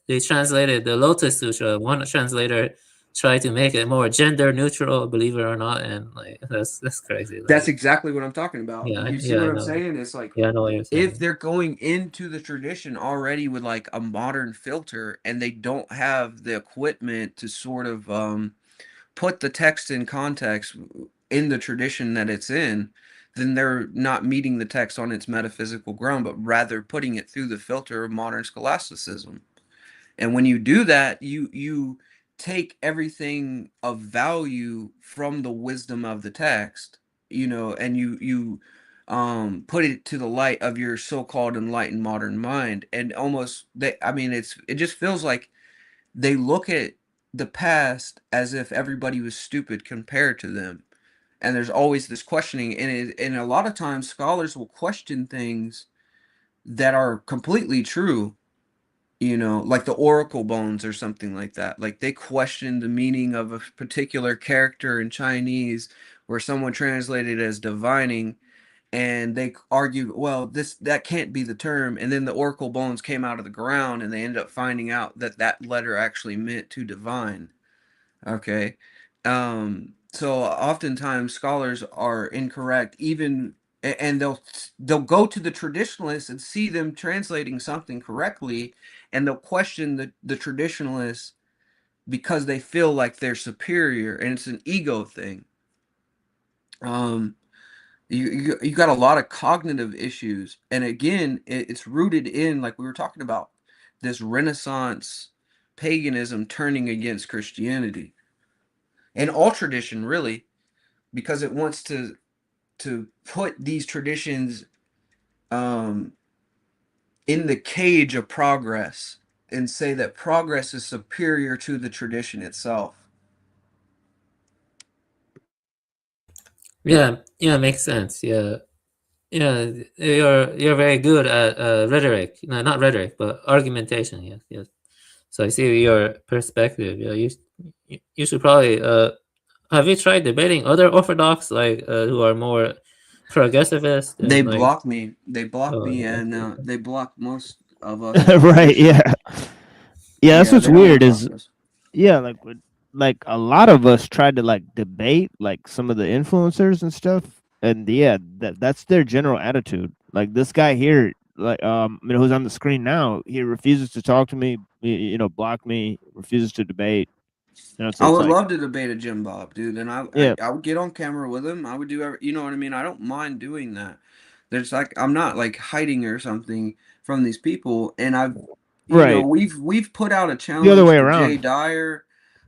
they translated the Lotus Sutra. One translator tried to make it more gender neutral, believe it or not, and like that's crazy. That's Like, exactly what I'm talking about. You see yeah, I what I'm know. saying? It's like Yeah, I know what you're if saying. they're going into the tradition already with like a modern filter and they don't have the equipment to sort of put the text in context in the tradition that it's in, then they're not meeting the text on its metaphysical ground, but rather putting it through the filter of modern scholasticism. And when you do that, you take everything of value from the wisdom of the text, and you put it to the light of your so-called enlightened modern mind. And almost it just feels like they look at the past as if everybody was stupid compared to them. And there's always this questioning, and a lot of times scholars will question things that are completely true, like the oracle bones or something like that. Like they questioned the meaning of a particular character in Chinese where someone translated as divining, and they argued, well, that can't be the term. And then the oracle bones came out of the ground and they ended up finding out that that letter actually meant to divine. Okay. So oftentimes scholars are incorrect, even and they'll go to the traditionalists and see them translating something correctly, and they'll question the traditionalists because they feel like they're superior, and it's an ego thing. You got a lot of cognitive issues, and again, it's rooted in, like we were talking about, this Renaissance paganism turning against Christianity and all tradition, really, because it wants to put these traditions in the cage of progress and say that progress is superior to the tradition itself. Yeah, yeah, makes sense. Yeah, yeah, you're very good at rhetoric. No, not rhetoric, but argumentation. Yes, yes. So I see your perspective. Yeah, you should probably have you tried debating other Orthodox like who are more progressivist They and like block me. They block oh me, yeah, and okay. they block most of us in the Right, tradition. yeah. Yeah, that's Yeah, what's they don't want weird to talk is to us. yeah, like a lot of us tried to like debate like some of the influencers and stuff. And yeah, that's their general attitude. Like this guy here, like who's on the screen now, he refuses to talk to me, block me, refuses to debate. So I it's would like love to debate a Jim Bob, dude, and yeah, I would get on camera with him. I would do you know what I mean? I don't mind doing that. There's like I'm not like hiding or something from these people, and right. we've put out a The other challenge way to Jay around. Dyer.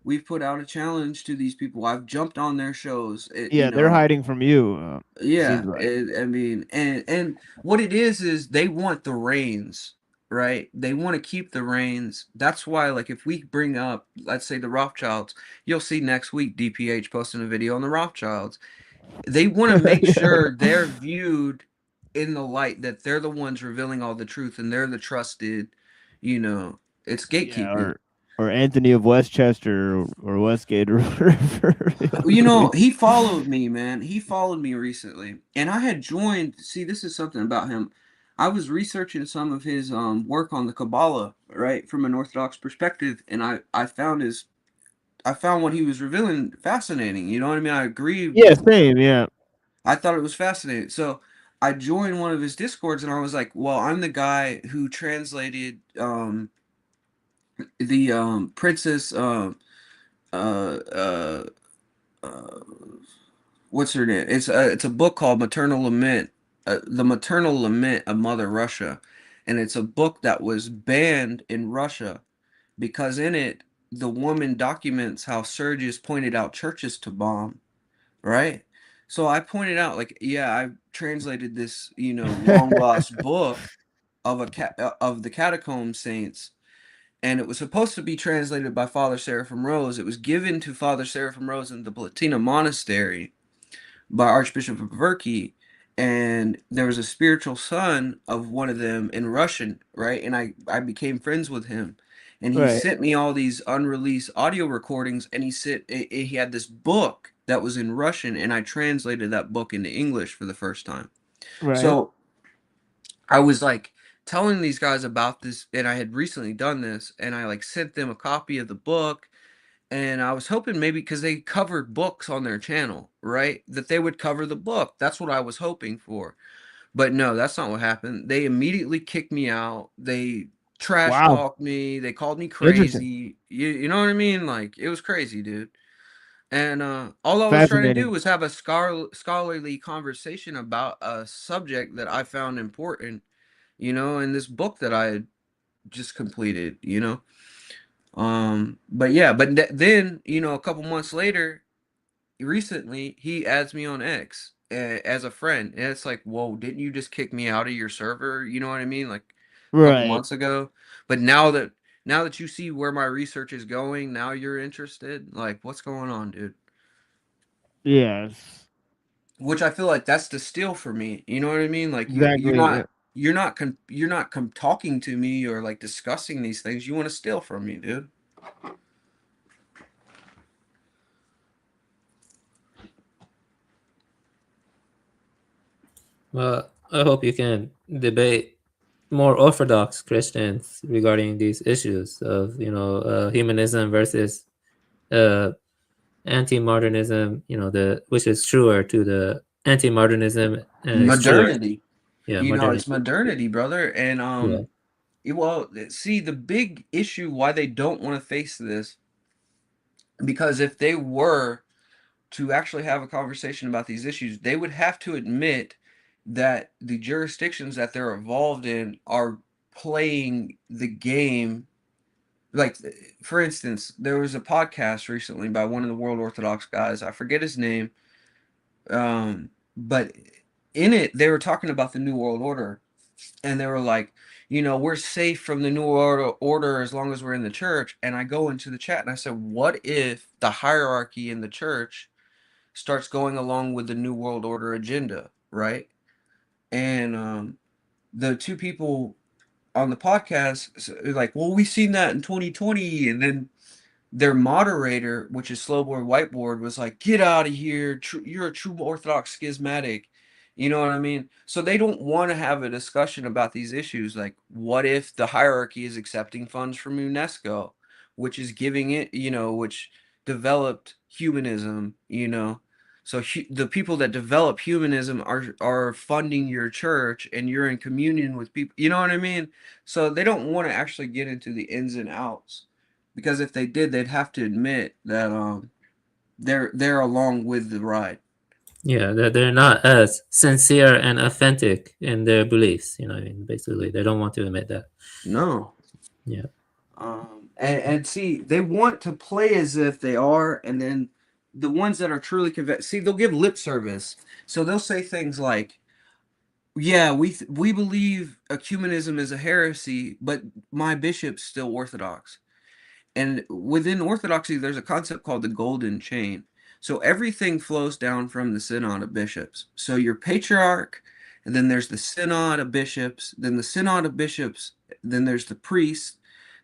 We've put out a challenge to these people. I've jumped on their shows. Yeah, they're hiding from you. Yeah, Seems like. I mean, and what it is they want the reins, right? They want to keep the reins. That's why, like, if we bring up, let's say, the Rothschilds, you'll see next week DPH posting a video on the Rothschilds. They want to make sure they're viewed in the light that they're the ones revealing all the truth and they're the trusted, it's Yeah, gatekeeping. or Anthony of Westchester or Westgate or whatever. He followed me, man. He followed me recently, and I had joined. See, this is something about him. I was researching some of his work on the Kabbalah, right, from an Orthodox perspective, and I found I found what he was revealing fascinating. You know what I mean? I agree. Yeah, same. Yeah. I thought it was fascinating. So I joined one of his discords, and I was like, "Well, I'm the guy who translated the Princess uh, uh, uh, what's her name? It's a book called Maternal Lament, The Maternal Lament of Mother Russia, and it's a book that was banned in Russia because in it the woman documents how Sergius pointed out churches to bomb, right? So I pointed out, like, yeah, I translated this, long lost book of of the catacomb saints, and it was supposed to be translated by Father Seraphim Rose. It was given to Father Seraphim Rose in the Latina monastery by Archbishop of Verki, and there was a spiritual son of one of them in Russian, right? And I became friends with him, and he Right. sent me all these unreleased audio recordings, and he had this book that was in Russian, and I translated that book into English for the first time. Right. So I was like telling these guys about this, and I had recently done this, and I like sent them a copy of the book, and I was hoping maybe because they covered books on their channel, right? That they would cover the book. That's what I was hoping for. But no, that's not what happened. They immediately kicked me out. They trash Wow. talked me. They called me Interesting. crazy. You know what I mean? Like, it was crazy, dude. And all I was trying to do Fascinating. was have a scholarly conversation about a subject that I found important, in this book that I had just completed, but yeah, but then, a couple months later, recently, he adds me on X as a friend. And it's like, whoa, didn't you just kick me out of your server? You know what I mean? Like a couple Right. months ago. But now that you see where my research is going, now you're interested. Like, what's going on, dude? Yes. Which I feel like that's the steal for me. You know what I mean? Like Exactly. Yeah. you're not talking to me or like discussing these things. You want to steal from me, dude. Well, I hope you can debate more orthodox Christians regarding these issues of humanism versus anti-modernism. Which is truer to the anti-modernism and it's truer. Modernity. Yeah, It's modernity. modernity, brother. And Yeah. well, see, the big issue why they don't want to face this, because if they were to actually have a conversation about these issues, they would have to admit that the jurisdictions that they're involved in are playing the game. Like, for instance, there was a podcast recently by one of the World Orthodox guys. I forget his name. But in it, they were talking about the New World Order, and they were like, we're safe from the New World Order as long as we're in the church. And I go into the chat and I said, what if the hierarchy in the church starts going along with the New World Order agenda, right? And the two people on the podcast like, well, we've seen that in 2020, and then their moderator, which is Slowboard Whiteboard, was like, "Get out of here! You're a true Orthodox schismatic." You know what I mean? So they don't want to have a discussion about these issues. Like, what if the hierarchy is accepting funds from UNESCO, which is giving it, which developed humanism, So the people that develop humanism are funding your church, and you're in communion with people. You know what I mean? So they don't want to actually get into the ins and outs. Because if they did, they'd have to admit that they're along with the ride. Yeah, that they're not as sincere and authentic in their beliefs. I mean, basically, they don't want to admit that. No. Yeah. And see, they want to play as if they are, and then the ones that are truly convinced, see, they'll give lip service. So they'll say things like, "Yeah, we believe ecumenism is a heresy, but my bishop's still Orthodox." And within Orthodoxy, there's a concept called the golden chain. So everything flows down from the synod of bishops. So your patriarch, and then there's the synod of bishops, then the synod of bishops, then there's the priests,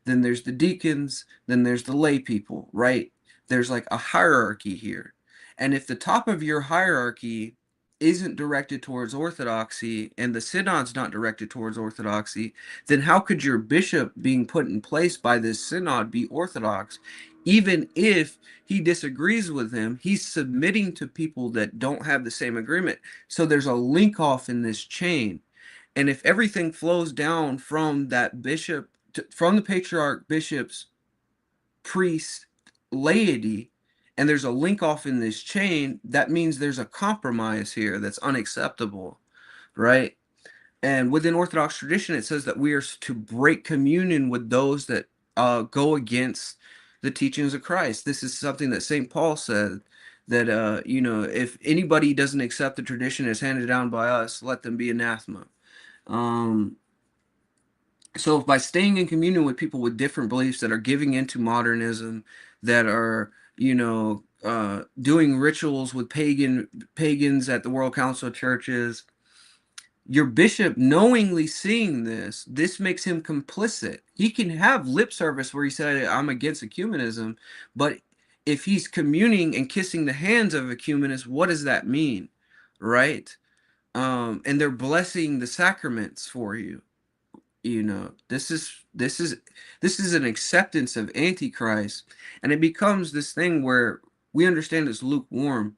then there's the deacons, then there's the lay people, right? There's like a hierarchy here. And if the top of your hierarchy isn't directed towards orthodoxy and the synod's not directed towards orthodoxy, then how could your bishop being put in place by this synod be orthodox even if he disagrees with him, he's submitting to people that don't have the same agreement. So there's a link off in this chain. And if everything flows down from that bishop, from the patriarch, bishops, priests, laity, and there's a link off in this chain, that means there's a compromise here that's unacceptable, right? And within Orthodox tradition, it says that we are to break communion with those that go against the teachings of Christ. This is something that St. Paul said, that, you know, if anybody doesn't accept the tradition as handed down by us, let them be anathema. So by staying in communion with people with different beliefs that are giving into modernism, that are, you know, doing rituals with pagans at the World Council of Churches, your bishop knowingly seeing this makes him complicit. He can have lip service where he said, I'm against ecumenism, but if he's communing and kissing the hands of ecumenists, what does that mean? Right? And they're blessing the sacraments for you. You know, this is an acceptance of Antichrist, and it becomes this thing where we understand it's lukewarm.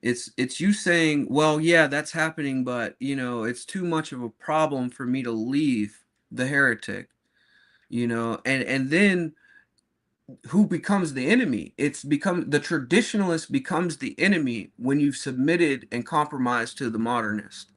It's you saying, well, yeah, that's happening, but you know, it's too much of a problem for me to leave the heretic, you know, and then who becomes the enemy? It's become the traditionalist becomes the enemy when you've submitted and compromised to the modernist,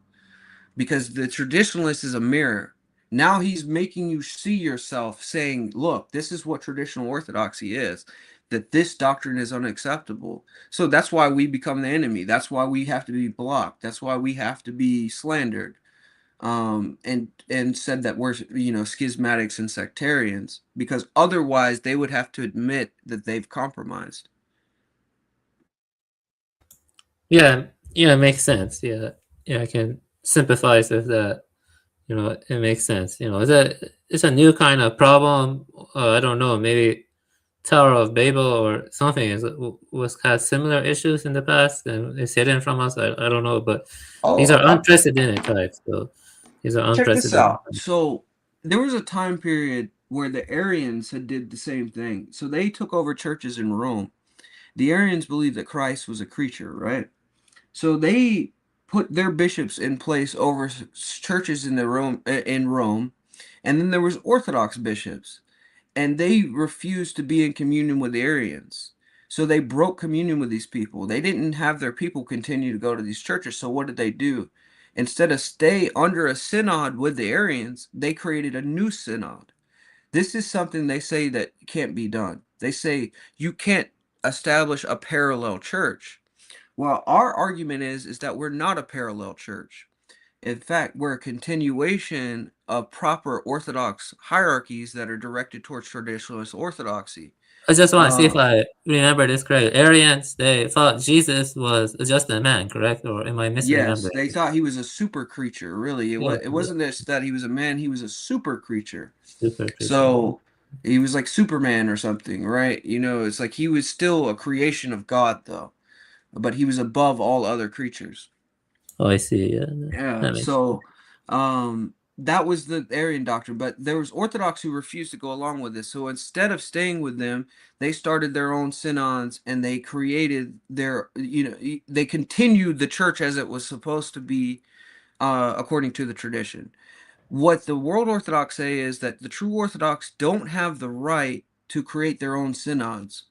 because the traditionalist is a mirror. Now he's making you see yourself, saying, look, this is what traditional orthodoxy is, that this doctrine is unacceptable. So that's why we become the enemy. That's why we have to be blocked. That's why we have to be slandered, and said that we're, you know, schismatics and sectarians, because otherwise they would have to admit that they've compromised. Yeah, yeah, it makes sense. Yeah, yeah, I can sympathize with that. You know, it makes sense. You know, it's a new kind of problem. I don't know, maybe Tower of Babel or something had similar issues in the past and it's hidden from us. I don't know, but these are unprecedented types. So these are Check this unprecedented. out. So there was a time period where the Arians had did the same thing. So they took over churches in Rome. The Arians believed that Christ was a creature, right? So they put their bishops in place over churches in Rome, and then there was Orthodox bishops, and they refused to be in communion with the Arians. So they broke communion with these people. They didn't have their people continue to go to these churches. So what did they do? Instead of stay under a synod with the Arians, they created a new synod. This is something they say that can't be done. They say you can't establish a parallel church. Well, our argument is that we're not a parallel church. In fact, we're a continuation of proper Orthodox hierarchies that are directed towards traditionalist orthodoxy. I just want to see if I remember this correctly. Arians, they thought Jesus was just a man, correct? Or am I misremembering? Yes, they thought he was a super creature. Really, it wasn't this that he was a man; he was a super creature. Super creature. So he was like Superman or something, right? You know, it's like he was still a creation of God, though, but he was above all other creatures. Oh, I see. Yeah. Yeah. So, that was the Arian doctrine, but there was Orthodox who refused to go along with this. So instead of staying with them, they started their own synods and they created their, you know, they continued the church as it was supposed to be, according to the tradition. What the World Orthodox say is that the true Orthodox don't have the right to create their own synods.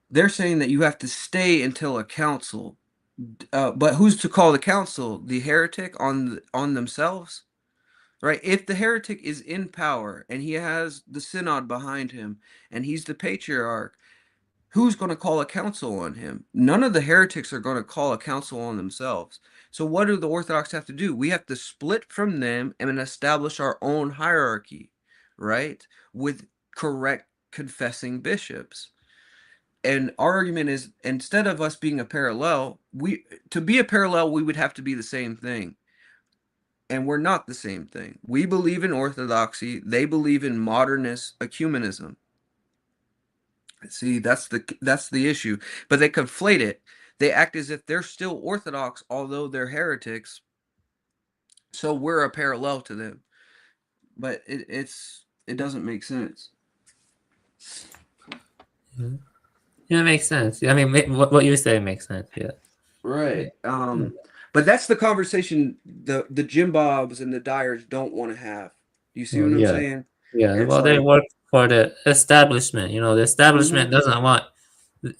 They're saying that you have to stay until a council. But who's to call the council? The heretic on themselves? Right? If the heretic is in power and he has the synod behind him and he's the patriarch, who's going to call a council on him? None of the heretics are going to call a council on themselves. So what do the Orthodox have to do? We have to split from them and establish our own hierarchy, right? With correct confessing bishops. And our argument is, instead of us being a parallel, to be a parallel, we would have to be the same thing. And we're not the same thing. We believe in orthodoxy. They believe in modernist ecumenism. See, that's the issue. But they conflate it. They act as if they're still orthodox, although they're heretics. So we're a parallel to them. But it doesn't make sense. Yeah, it makes sense. I mean, what you say makes sense. Yeah. Right. But that's the conversation the Jim Bobs and the Dyers don't want to have. You see Well, what I'm yeah. saying? Yeah. It's Well, they like, work for the establishment. You know, the establishment doesn't want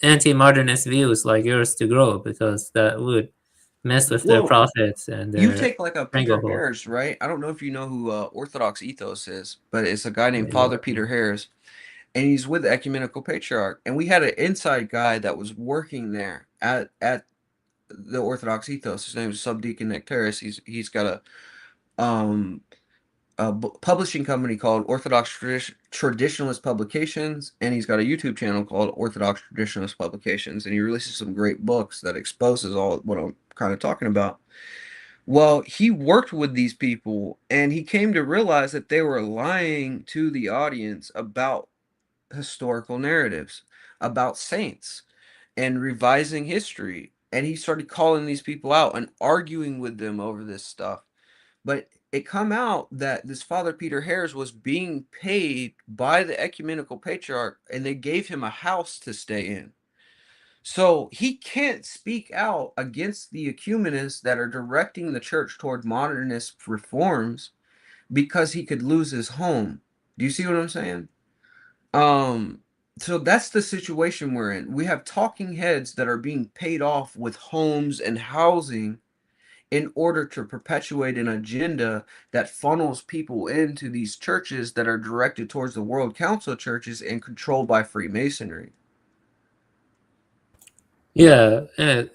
anti-modernist views like yours to grow because that would mess with their well, profits and you their take like a Peter stranglehold. Harris, right? I don't know if you know who Orthodox Ethos is, but it's a guy named Yeah. Father Peter Harris, and he's with the Ecumenical Patriarch. And we had an inside guy that was working there at the Orthodox Ethos. His name is Subdeacon Nectaris. He's got um a publishing company called Orthodox Traditionalist Publications, and he's got a YouTube channel called Orthodox Traditionalist Publications, and he releases some great books that exposes all what I'm kind of talking about. Well, he worked with these people, and he came to realize that they were lying to the audience about historical narratives, about saints, and revising history. And he started calling these people out and arguing with them over this stuff. But it come out that this Father Peter Harris was being paid by the Ecumenical Patriarch, and they gave him a house to stay in. So he can't speak out against the ecumenists that are directing the church toward modernist reforms because he could lose his home. Do you see what I'm saying? Um, so that's the situation we're in. We have talking heads that are being paid off with homes and housing in order to perpetuate an agenda that funnels people into these churches that are directed towards the World Council churches and controlled by Freemasonry. Yeah, and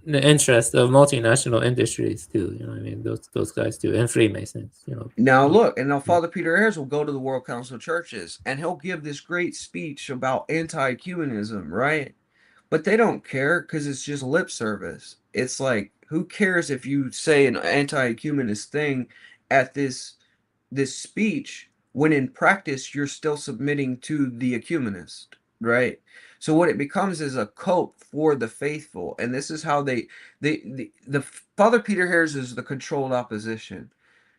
the interest of multinational industries too. You know, what I mean, those guys too, and Freemasons. You know. Now look, and now Father Peter Harris will go to the World Council churches and he'll give this great speech about anti-ecumenism, right? But they don't care because it's just lip service. It's like, who cares if you say an anti-ecumenist thing at this speech when in practice you're still submitting to the ecumenist, right? So what it becomes is a cope for the faithful, and this is how the Father Peter Harris is the controlled opposition.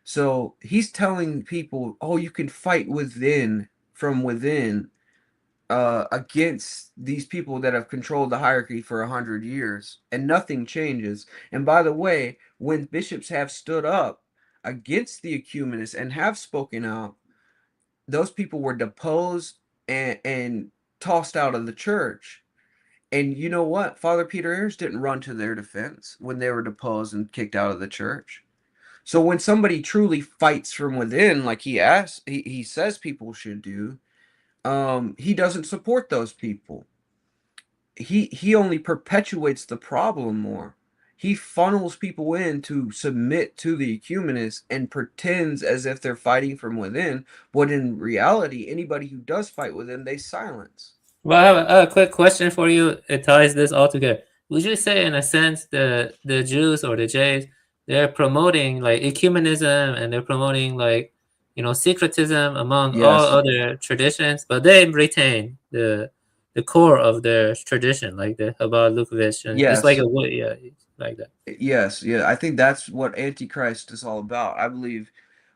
So he's telling people, oh, you can fight from within against these people that have controlled the hierarchy for 100 years, and nothing changes. And by the way, when bishops have stood up against the ecumenists and have spoken out, those people were deposed and tossed out of the church. And you know what? Father Peter Harris didn't run to their defense when they were deposed and kicked out of the church. So when somebody truly fights from within, like he says people should do, he doesn't support those people. He only perpetuates the problem more. He funnels people in to submit to the ecumenists and pretends as if they're fighting from within, but in reality, anybody who does fight within, they silence. Well, I have a quick question for you. It ties this all together. Would you say, in a sense, the Jews or the Jays, they're promoting like ecumenism and they're promoting like, you know, syncretism among all Yes. other traditions, but they retain the core of their tradition, like the Chabad, Lukavitch, and it's like Yes. yeah, like that. Yes. Yeah. I think that's what Antichrist is all about. I believe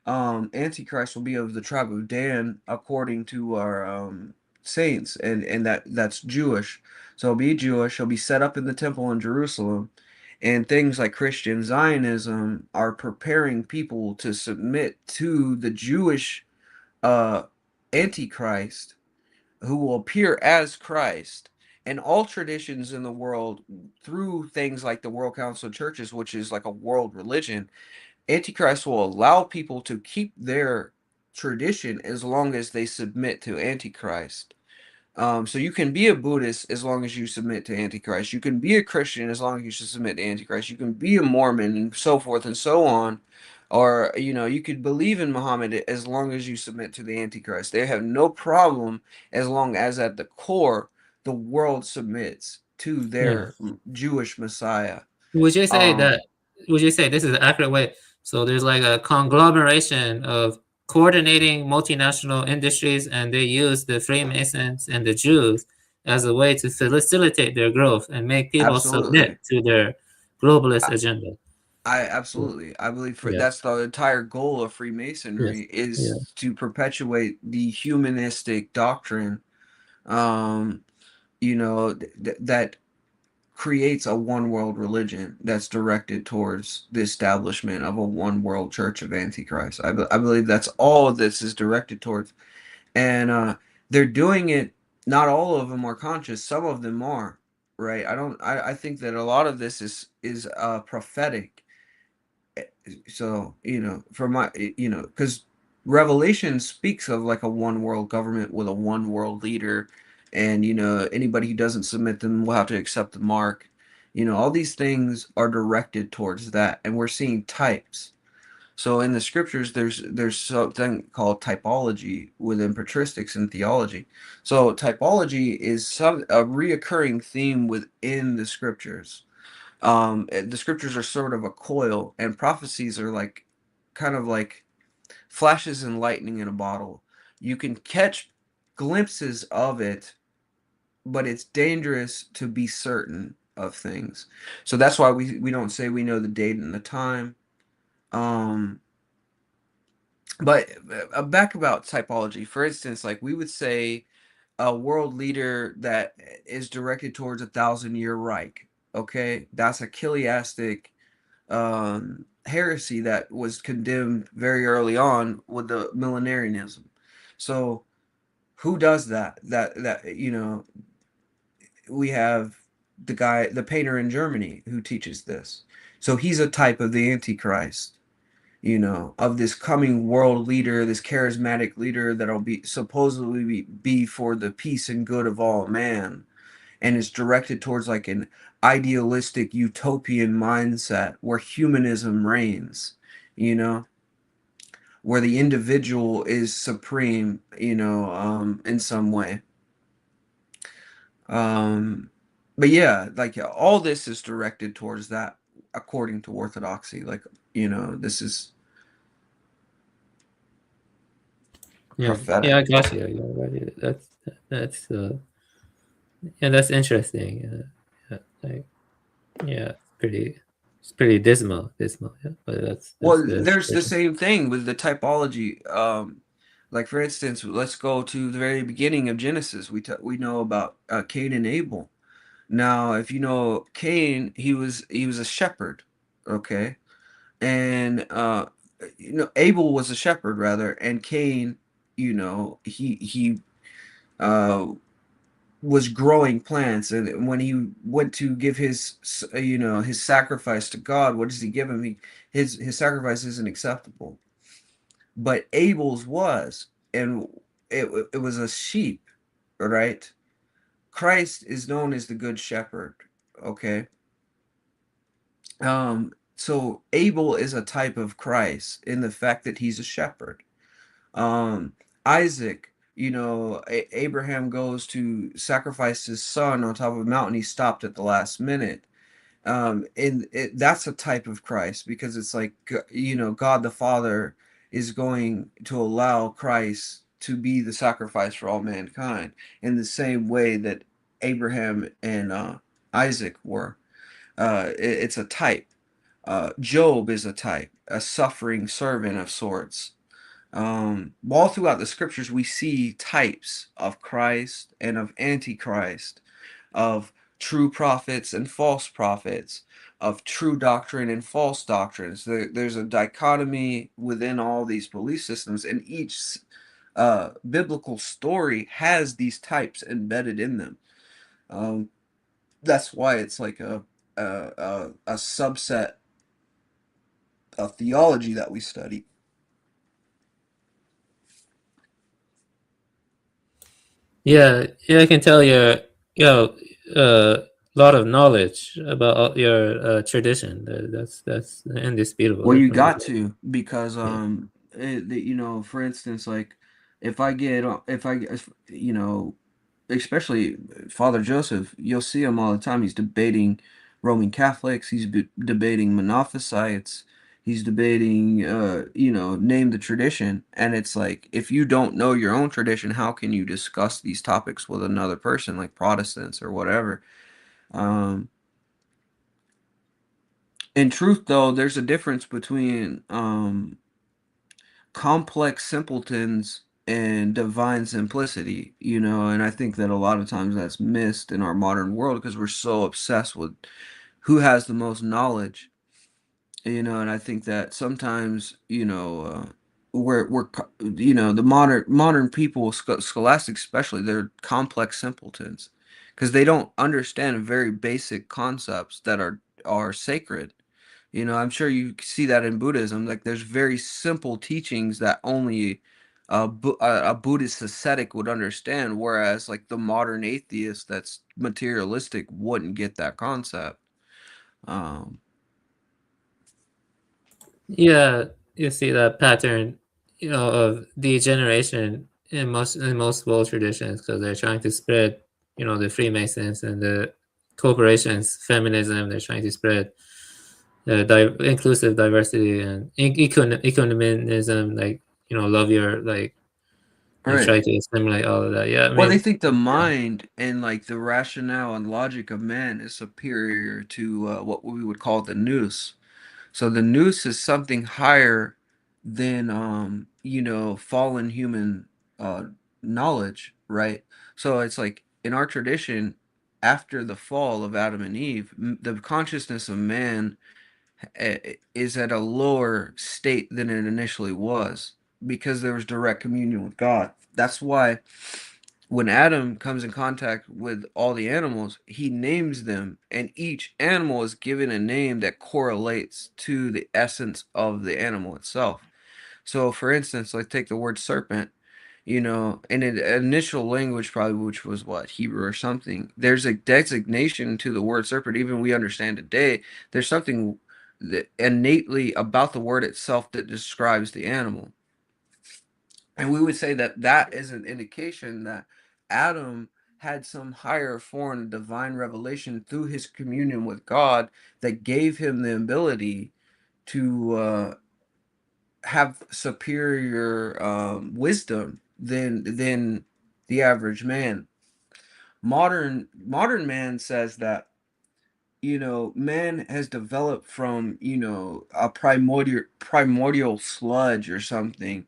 Antichrist will be of the tribe of Dan according to our saints, and that's Jewish. So he'll be Jewish, he'll be set up in the temple in Jerusalem, and things like Christian Zionism are preparing people to submit to the Jewish Antichrist, who will appear as Christ. And all traditions in the world, through things like the World Council of Churches, which is like a world religion, Antichrist will allow people to keep their tradition as long as they submit to Antichrist. So you can be a Buddhist as long as you submit to Antichrist. You can be a Christian as long as you submit to Antichrist. You can be a Mormon and so forth and so on. Or, you could believe in Muhammad as long as you submit to the Antichrist. They have no problem as long as at the core, the world submits to Yeah. their Jewish Messiah. Would you say would you say this is an accurate way? So there's like a conglomeration of coordinating multinational industries, and they use the Freemasons and the Jews as a way to facilitate their growth and make people Absolutely. submit to their globalist agenda. I believe Yeah. that's the entire goal of Freemasonry Yes. is to perpetuate the humanistic doctrine. Um, you know, that creates a one world religion that's directed towards the establishment of a one world church of Antichrist. I believe that's all this is directed towards. And they're doing it. Not all of them are conscious. Some of them are, right? I think that a lot of this is prophetic. So, you know, for my, you know, because Revelation speaks of like a one world government with a one world leader, and you know, anybody who doesn't submit them will have to accept the mark. You know, all these things are directed towards that, and we're seeing types. So in the scriptures, there's something called typology within patristics and theology. So typology is a reoccurring theme within the scriptures. The scriptures are sort of a coil, and prophecies are like kind of like flashes and lightning in a bottle. You can catch glimpses of it, but it's dangerous to be certain of things. So that's why we don't say we know the date and the time. But back about typology, for instance, like we would say a world leader that is directed towards 1,000-year Reich. Okay, that's a chiliastic heresy that was condemned very early on with the millenarianism. So who does that? That you know, we have the painter in Germany who teaches this. So he's a type of the Antichrist, you know, of this coming world leader, this charismatic leader that'll be supposedly be for the peace and good of all man, and is directed towards like an idealistic utopian mindset where humanism reigns, you know, where the individual is supreme, you know, in some way. But yeah, like all this is directed towards that according to orthodoxy. Like, you know, this is prophetic. Yeah, I got you. Yeah, got you. That's yeah, that's interesting. Like, yeah, it's pretty dismal, yeah. But that's Well, that's there's the same thing with the typology. Like for instance, let's go to the very beginning of Genesis. We know about Cain and Abel. Now, if you know Cain, he was a shepherd, okay, and you know Abel was a shepherd rather, and Cain, you know, he uh was growing plants, and when he went to give his you know his sacrifice to God, what does he give him? His sacrifice isn't acceptable, but Abel's was, and it was a sheep, right? Christ is known as the good shepherd, okay? So Abel is a type of Christ in the fact that he's a shepherd. Isaac, you know, Abraham goes to sacrifice his son on top of a mountain. He stopped at the last minute. That's a type of Christ, because it's like, you know, God the Father is going to allow Christ to be the sacrifice for all mankind in the same way that Abraham and Isaac were. It's a type. Job is a type, a suffering servant of sorts. All throughout the scriptures, we see types of Christ and of Antichrist, of true prophets and false prophets, of true doctrine and false doctrines. There's a dichotomy within all these belief systems, and each biblical story has these types embedded in them. That's why it's like a subset of theology that we study. Yeah, I can tell you know a lot of knowledge about your tradition. That's indisputable. Well, you Definitely. got to, because you know, for instance, like if I get you know, especially Father Joseph, you'll see him all the time. He's debating Roman Catholics. He's debating Monophysites. He's debating, you know, name the tradition. And it's like, if you don't know your own tradition, how can you discuss these topics with another person, like Protestants or whatever? In truth, though, there's a difference between complex simpletons and divine simplicity, you know, and I think that a lot of times that's missed in our modern world because we're so obsessed with who has the most knowledge, you know, and I think that sometimes, you know, you know, the modern people, scholastics especially, they're complex simpletons because they don't understand very basic concepts that are sacred. You know, I'm sure you see that in Buddhism. Like, there's very simple teachings that only a Buddhist ascetic would understand, whereas like the modern atheist that's materialistic wouldn't get that concept. Um, Yeah, you see that pattern, you know, of degeneration in most world traditions because they're trying to spread, you know, the Freemasons and the corporations, feminism. They're trying to spread inclusive diversity and economism, like, you know, love your, like, and right. try to assimilate all of that. Yeah, I Well, they mean, think the mind and like the rationale and logic of man is superior to what we would call the nous. So the nous is something higher than you know, fallen human uh knowledge, right? So it's like in our tradition, after the fall of Adam and Eve, the consciousness of man is at a lower state than it initially was because there was direct communion with God. That's why when Adam comes in contact with all the animals, he names them, and each animal is given a name that correlates to the essence of the animal itself. So, for instance, like take the word serpent, you know, in an initial language, probably which was what, Hebrew or something, there's a designation to the word serpent, even we understand today. There's something that innately about the word itself that describes the animal. And we would say that that is an indication that Adam had some higher form of divine revelation through his communion with God that gave him the ability to have superior wisdom than the average man. Modern man says that, you know, man has developed from, you know, a primordial sludge or something,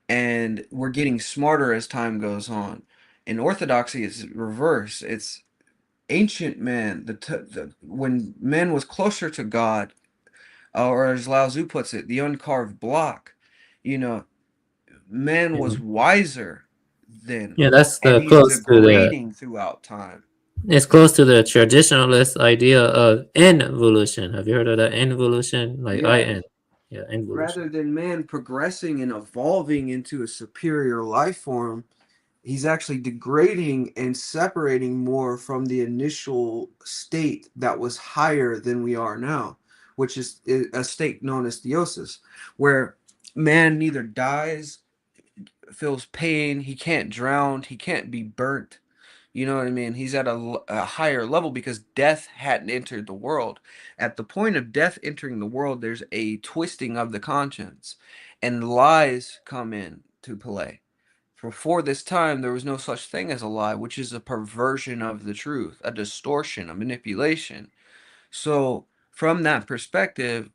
and we're getting smarter as time goes on. In orthodoxy, it's reverse. It's ancient man. When man was closer to God, or as Lao Tzu puts it, the uncarved block. You know, man was wiser then, yeah, that's and the he's close to the degrading throughout time. it's close to the traditionalist idea of involution. Have you heard of that? Involution, like Yeah. in, yeah, involution. Rather than man progressing and evolving into a superior life form, he's actually degrading and separating more from the initial state that was higher than we are now, which is a state known as theosis, where man neither dies, feels pain, he can't drown, he can't be burnt. You know what I mean? He's at a higher level because death hadn't entered the world. At the point of death entering the world, there's a twisting of the conscience, and lies come in to play. Before this time, there was no such thing as a lie, which is a perversion of the truth, a distortion, a manipulation. So, from that perspective,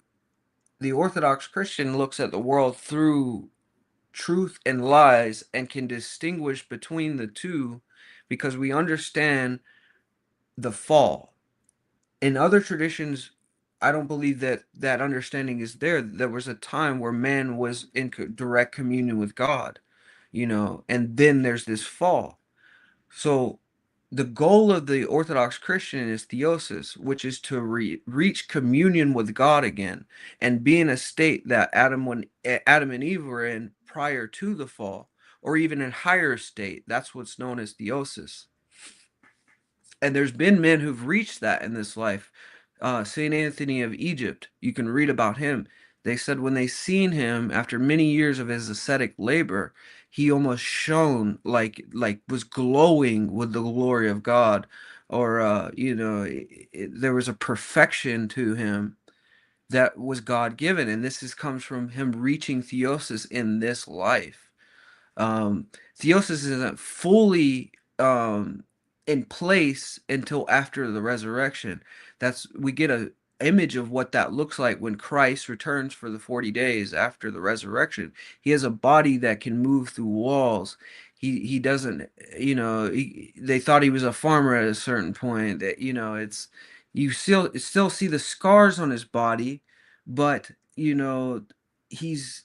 the Orthodox Christian looks at the world through truth and lies and can distinguish between the two because we understand the fall. In other traditions, I don't believe that that understanding is there. There was a time where man was in direct communion with God, you know, and then there's this fall. So the goal of the Orthodox Christian is theosis, which is to reach communion with God again and be in a state that Adam and Eve were in prior to the fall, or even in higher state. That's what's known as theosis. And there's been men who've reached that in this life. Saint Anthony of Egypt, you can read about him. They said when they seen him after many years of his ascetic labor, he almost shone like was glowing with the glory of God, or you know, there was a perfection to him that was God given, and comes from him reaching theosis in this life. Theosis isn't fully in place until after the resurrection. We get image of what that looks like when Christ returns for the 40 days after the resurrection. He has a body that can move through walls. He doesn't, you know, they thought he was a farmer at a certain point. That, you know, it's, you still see the scars on his body, but you know, he's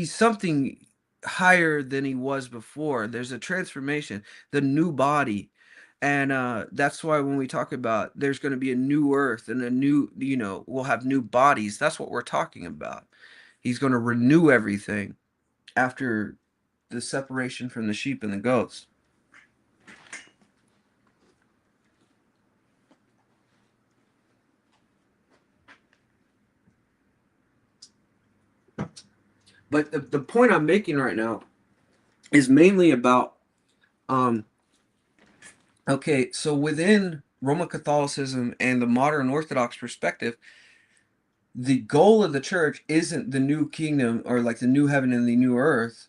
something higher than he was before. There's a transformation, the new body. And that's why when we talk about there's going to be a new earth and a new, you know, we'll have new bodies, that's what we're talking about. He's going to renew everything after the separation from the sheep and the goats. But the point I'm making right now is mainly about, okay, so within Roman Catholicism and the modern Orthodox perspective, the goal of the church isn't the new kingdom or like the new heaven and the new earth,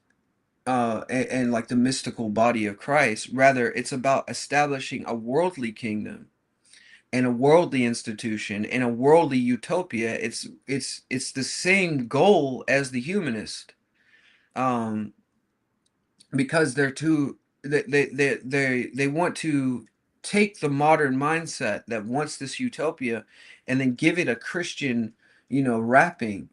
and like the mystical body of Christ. Rather, it's about establishing a worldly kingdom and a worldly institution and a worldly utopia. It's the same goal as the humanist, because they're too they want to take the modern mindset that wants this utopia and then give it a Christian, you know, wrapping,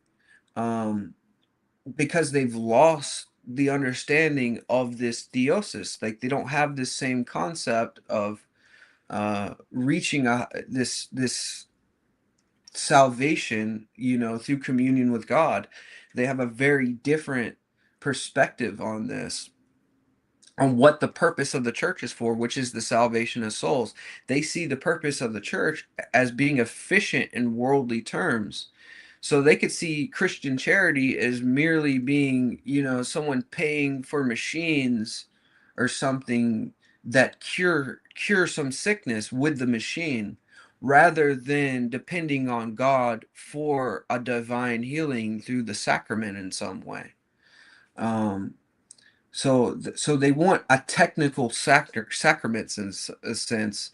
because they've lost the understanding of this theosis. Like they don't have this same concept of reaching this salvation, you know, through communion with God. They have a very different perspective on this, on what the purpose of the church is for, which is the salvation of souls. They see the purpose of the church as being efficient in worldly terms. So they could see Christian charity as merely being, you know, someone paying for machines or something that cure some sickness with the machine, rather than depending on God for a divine healing through the sacrament in some way. So they want a technical sacraments in a sense.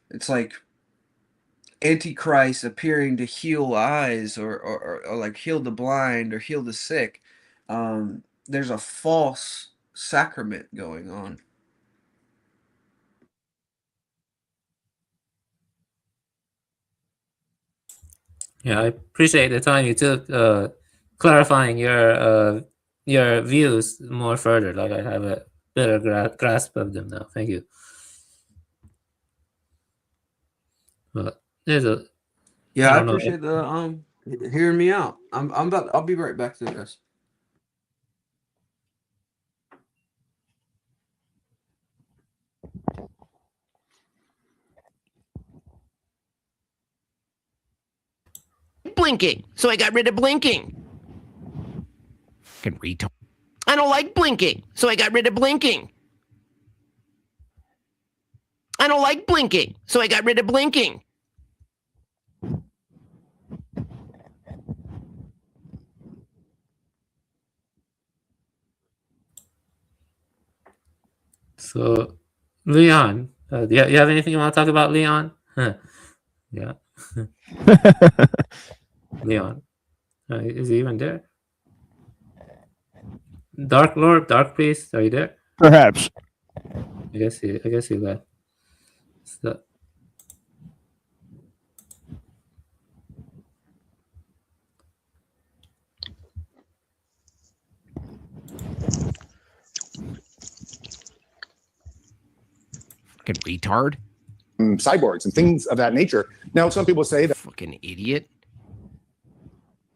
It's like Antichrist appearing to heal eyes or like heal the blind or heal the sick. There's a false sacrament going on. Yeah, I appreciate the time you took clarifying your views more further. Like I have a better grasp of them now. Thank you. But there's a Yeah, I don't know. appreciate the hearing me out. I'll be right back to this. Blinking, so I got rid of blinking. Fucking retard. I don't like blinking, so I got rid of blinking. I don't like blinking, so I got rid of blinking. So, Leon, do you have anything you want to talk about, Leon? Yeah. Leon, is he even there? Dark Lord, Dark Priest, are you there? Perhaps. I guess he left. So, Fucking retard. Cyborgs and things of that nature. Now, some people say that Fucking idiot.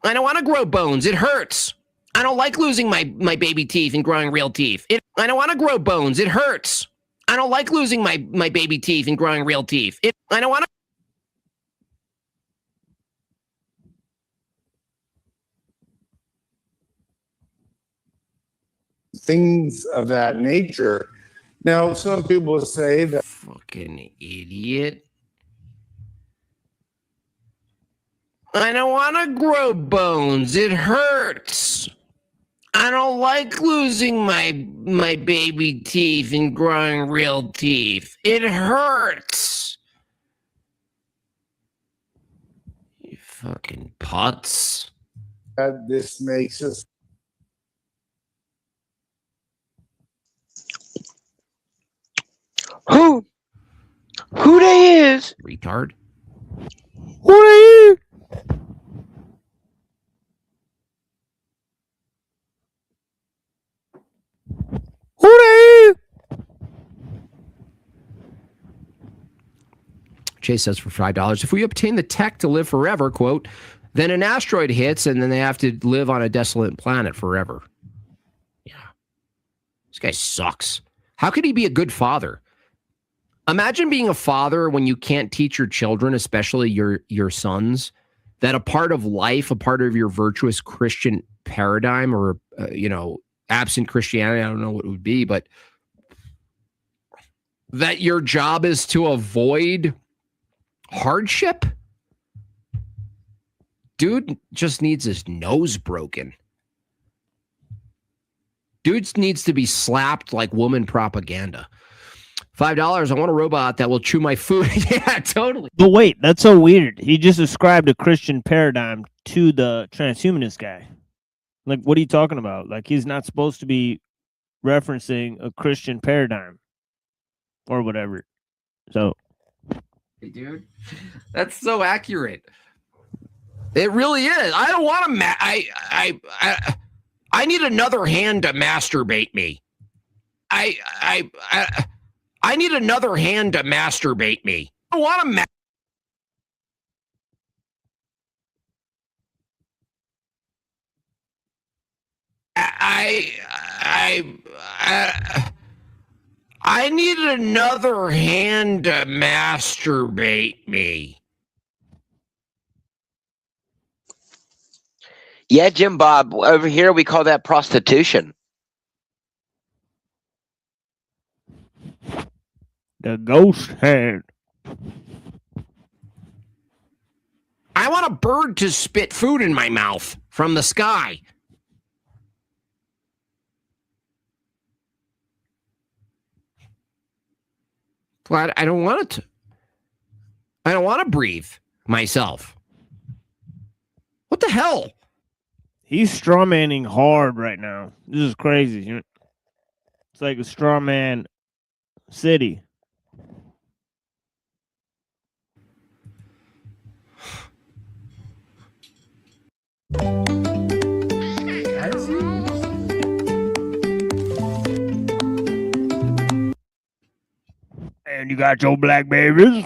I don't want to grow bones. It hurts. I don't like losing my baby teeth and growing real teeth. I don't want to grow bones. It hurts. I don't like losing my baby teeth and growing real teeth. I don't want to. things of that nature. Now, some people say that Fucking idiot. I don't want to grow bones. It hurts. I don't like losing my baby teeth and growing real teeth. It hurts. Fucking putz. This makes us. Who they is? Retard. Who they is? Who they is? Chase says for $5, if we obtain the tech to live forever, quote, then an asteroid hits and then they have to live on a desolate planet forever. Yeah. This guy sucks. How could he be a good father? Imagine being a father when you can't teach your children, especially your sons, that a part of life, a part of your virtuous Christian paradigm or, absent Christianity, I don't know what it would be, but that your job is to avoid hardship? Dude just needs his nose broken. Dude needs to be slapped like woman propaganda. $5. I want a robot that will chew my food. Yeah, totally. But wait, that's so weird. He just ascribed a Christian paradigm to the transhumanist guy. Like, what are you talking about? Like, he's not supposed to be referencing a Christian paradigm or whatever. So, Hey, dude, that's so accurate. It really is. I don't want to. I need another hand to masturbate me. I need another hand to masturbate me. I don't want to. I need another hand to masturbate me. Yeah, Jim Bob. Over here, we call that prostitution. the ghost hand. I want a bird to spit food in my mouth from the sky. But I don't want it to. I don't want to breathe myself. What the hell? He's strawmanning hard right now. This is crazy. It's like a strawman city. And you got your black babies.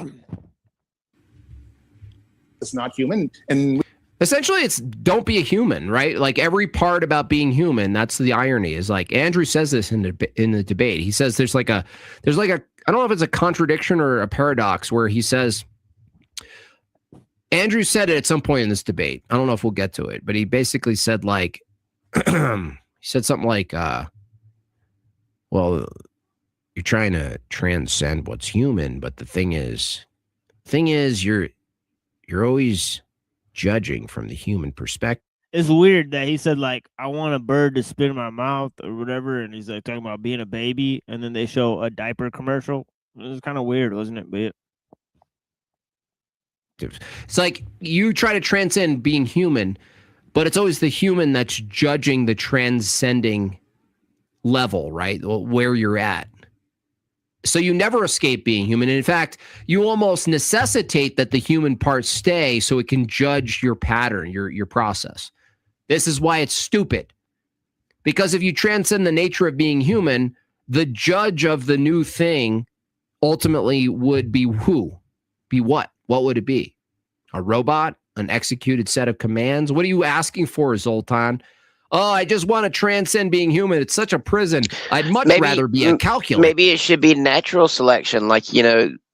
It's not human. And essentially, it's don't be a human, right? Like every part about being human. That's the irony. Is like Andrew says this in the debate. He says there's like a I don't know if it's a contradiction or a paradox where he says. Andrew said it at some point in this debate. I don't know if we'll get to it, but he basically said like he said something like, well, you're trying to transcend what's human, but the thing is you're always judging from the human perspective. It's weird that he said like, I want a bird to spit in my mouth or whatever, and he's like talking about being a baby, and then they show a diaper commercial. It was kind of weird, wasn't it? But it's like you try to transcend being human, but it's always the human that's judging the transcending level, right? Where you're at. So you never escape being human. And in fact, you almost necessitate that the human part stay so it can judge your pattern, your process. This is why it's stupid. Because if you transcend the nature of being human, the judge of the new thing ultimately would be who? Be what? What would it be? A robot? An executed set of commands? What are you asking for, Zoltan? Oh, I just want to transcend being human. It's such a prison. I'd much rather be a calculator. Maybe it should be natural selection, like,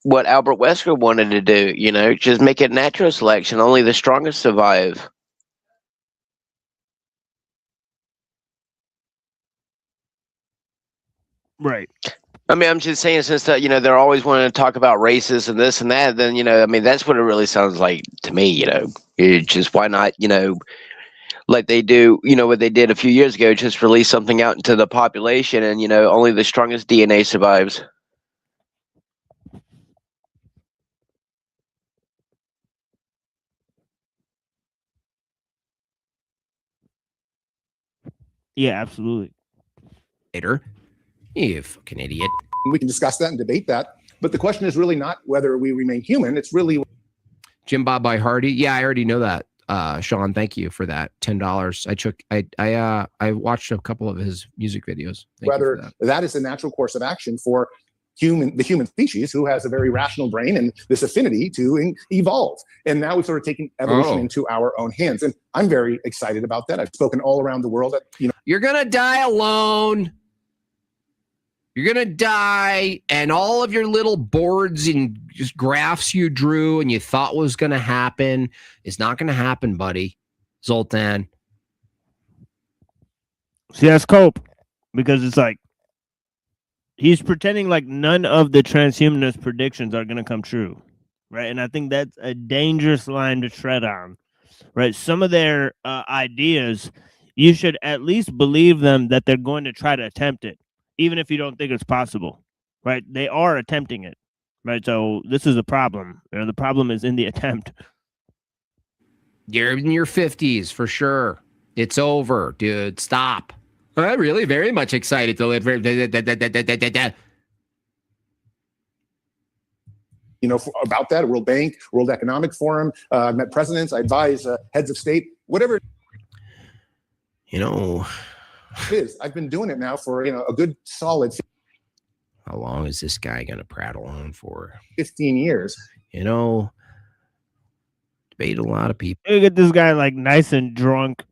what Albert Wesker wanted to do, just make it natural selection. Only the strongest survive. right. I mean, I'm just saying, since they're always wanting to talk about races and this and that, then, that's what it really sounds like to me, It's just, why not, like they do, what they did a few years ago, just release something out into the population and, only the strongest DNA survives. Yeah, absolutely. Later, you fucking idiot. We can discuss that and debate that. But the question is really not whether we remain human. It's really Jim Bob by Hardy. Yeah, I already know that. Sean, thank you for that. $10. I watched a couple of his music videos. Thank whether you for that is the natural course of action for the human species, who has a very rational brain and this affinity to evolve. And now we've sort of taken evolution into our own hands. And I'm very excited about that. I've spoken all around the world. You're going to die alone. You're going to die, and all of your little boards and just graphs you drew and you thought was going to happen is not going to happen, buddy. Zoltan. See, that's Cope, because it's like he's pretending like none of the transhumanist predictions are going to come true, right? And I think that's a dangerous line to tread on, right? Some of their ideas, you should at least believe them that they're going to try to attempt it, even if you don't think it's possible, right? They are attempting it, right? So this is a problem. The problem is in the attempt. You're in your 50s for sure. It's over, dude. Stop. I'm really very much excited to live. About that, World Bank, World Economic Forum, I met presidents, I advise heads of state, whatever. It is. I've been doing it now for a good solid. How long is this guy gonna prattle on for? 15 years. Debate a lot of people. You get this guy like nice and drunk.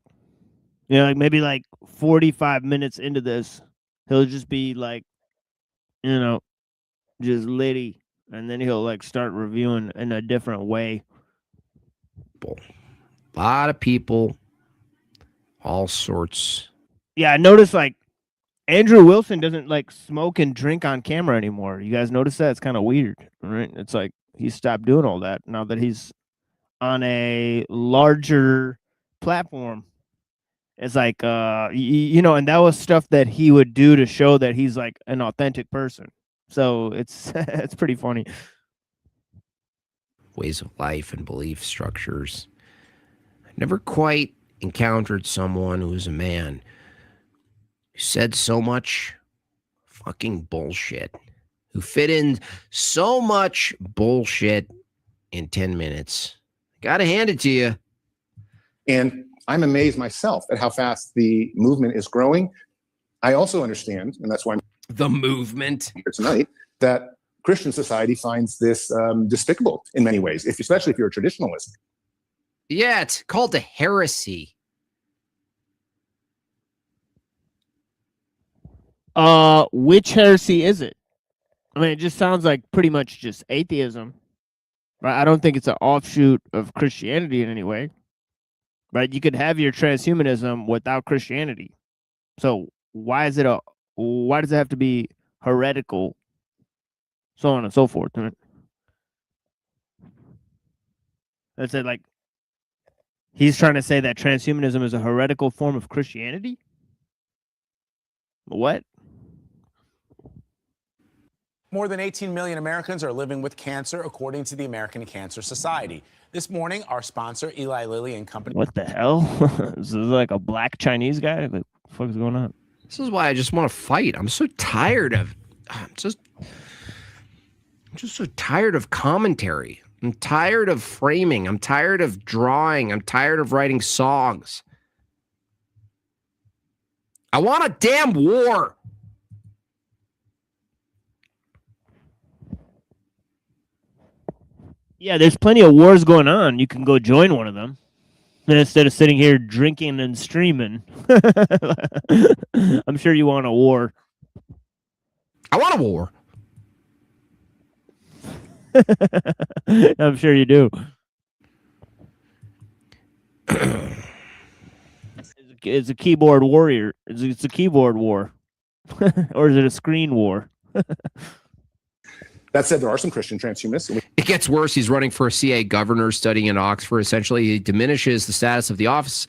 Like maybe like 45 minutes into this, he'll just be like, just litty, and then he'll like start reviewing in a different way. A lot of people, all sorts. Yeah, I noticed like Andrew Wilson doesn't like smoke and drink on camera anymore. You guys notice that? It's kind of weird, right? It's like he stopped doing all that now that he's on a larger platform. It's like, and that was stuff that he would do to show that he's like an authentic person. So it's it's pretty funny. Ways of life and belief structures. I never quite encountered someone who was a man who said so much fucking bullshit, who fit in so much bullshit in 10 minutes. Gotta hand it to you. And I'm amazed myself at how fast the movement is growing. I also understand, and that's why I'm the movement here tonight, that Christian society finds this despicable in many ways, especially if you're a traditionalist. Yeah, it's called a heresy. Which heresy is it? I mean, it just sounds like pretty much just atheism, right? I don't think it's an offshoot of Christianity in any way, right? You could have your transhumanism without Christianity. So why does it have to be heretical, so on and so forth? Right? That's it. Like he's trying to say that transhumanism is a heretical form of Christianity. What? More than 18 million Americans are living with cancer, according to the American Cancer Society. This morning, our sponsor, Eli Lilly and Company. What the hell? This is like a black Chinese guy? Like, what the fuck is going on? This is why I just want to fight. I'm so tired of. I'm just so tired of commentary. I'm tired of framing. I'm tired of drawing. I'm tired of writing songs. I want a damn war. Yeah, there's plenty of wars going on. You can go join one of them. And instead of sitting here drinking and streaming. I'm sure you want a war. I want a war. I'm sure you do. It's a keyboard warrior. It's a keyboard war. Or is it a screen war? That said, there are some Christian transhumanists. It gets worse. He's running for a CA governor, studying in Oxford. Essentially, he diminishes the status of the office.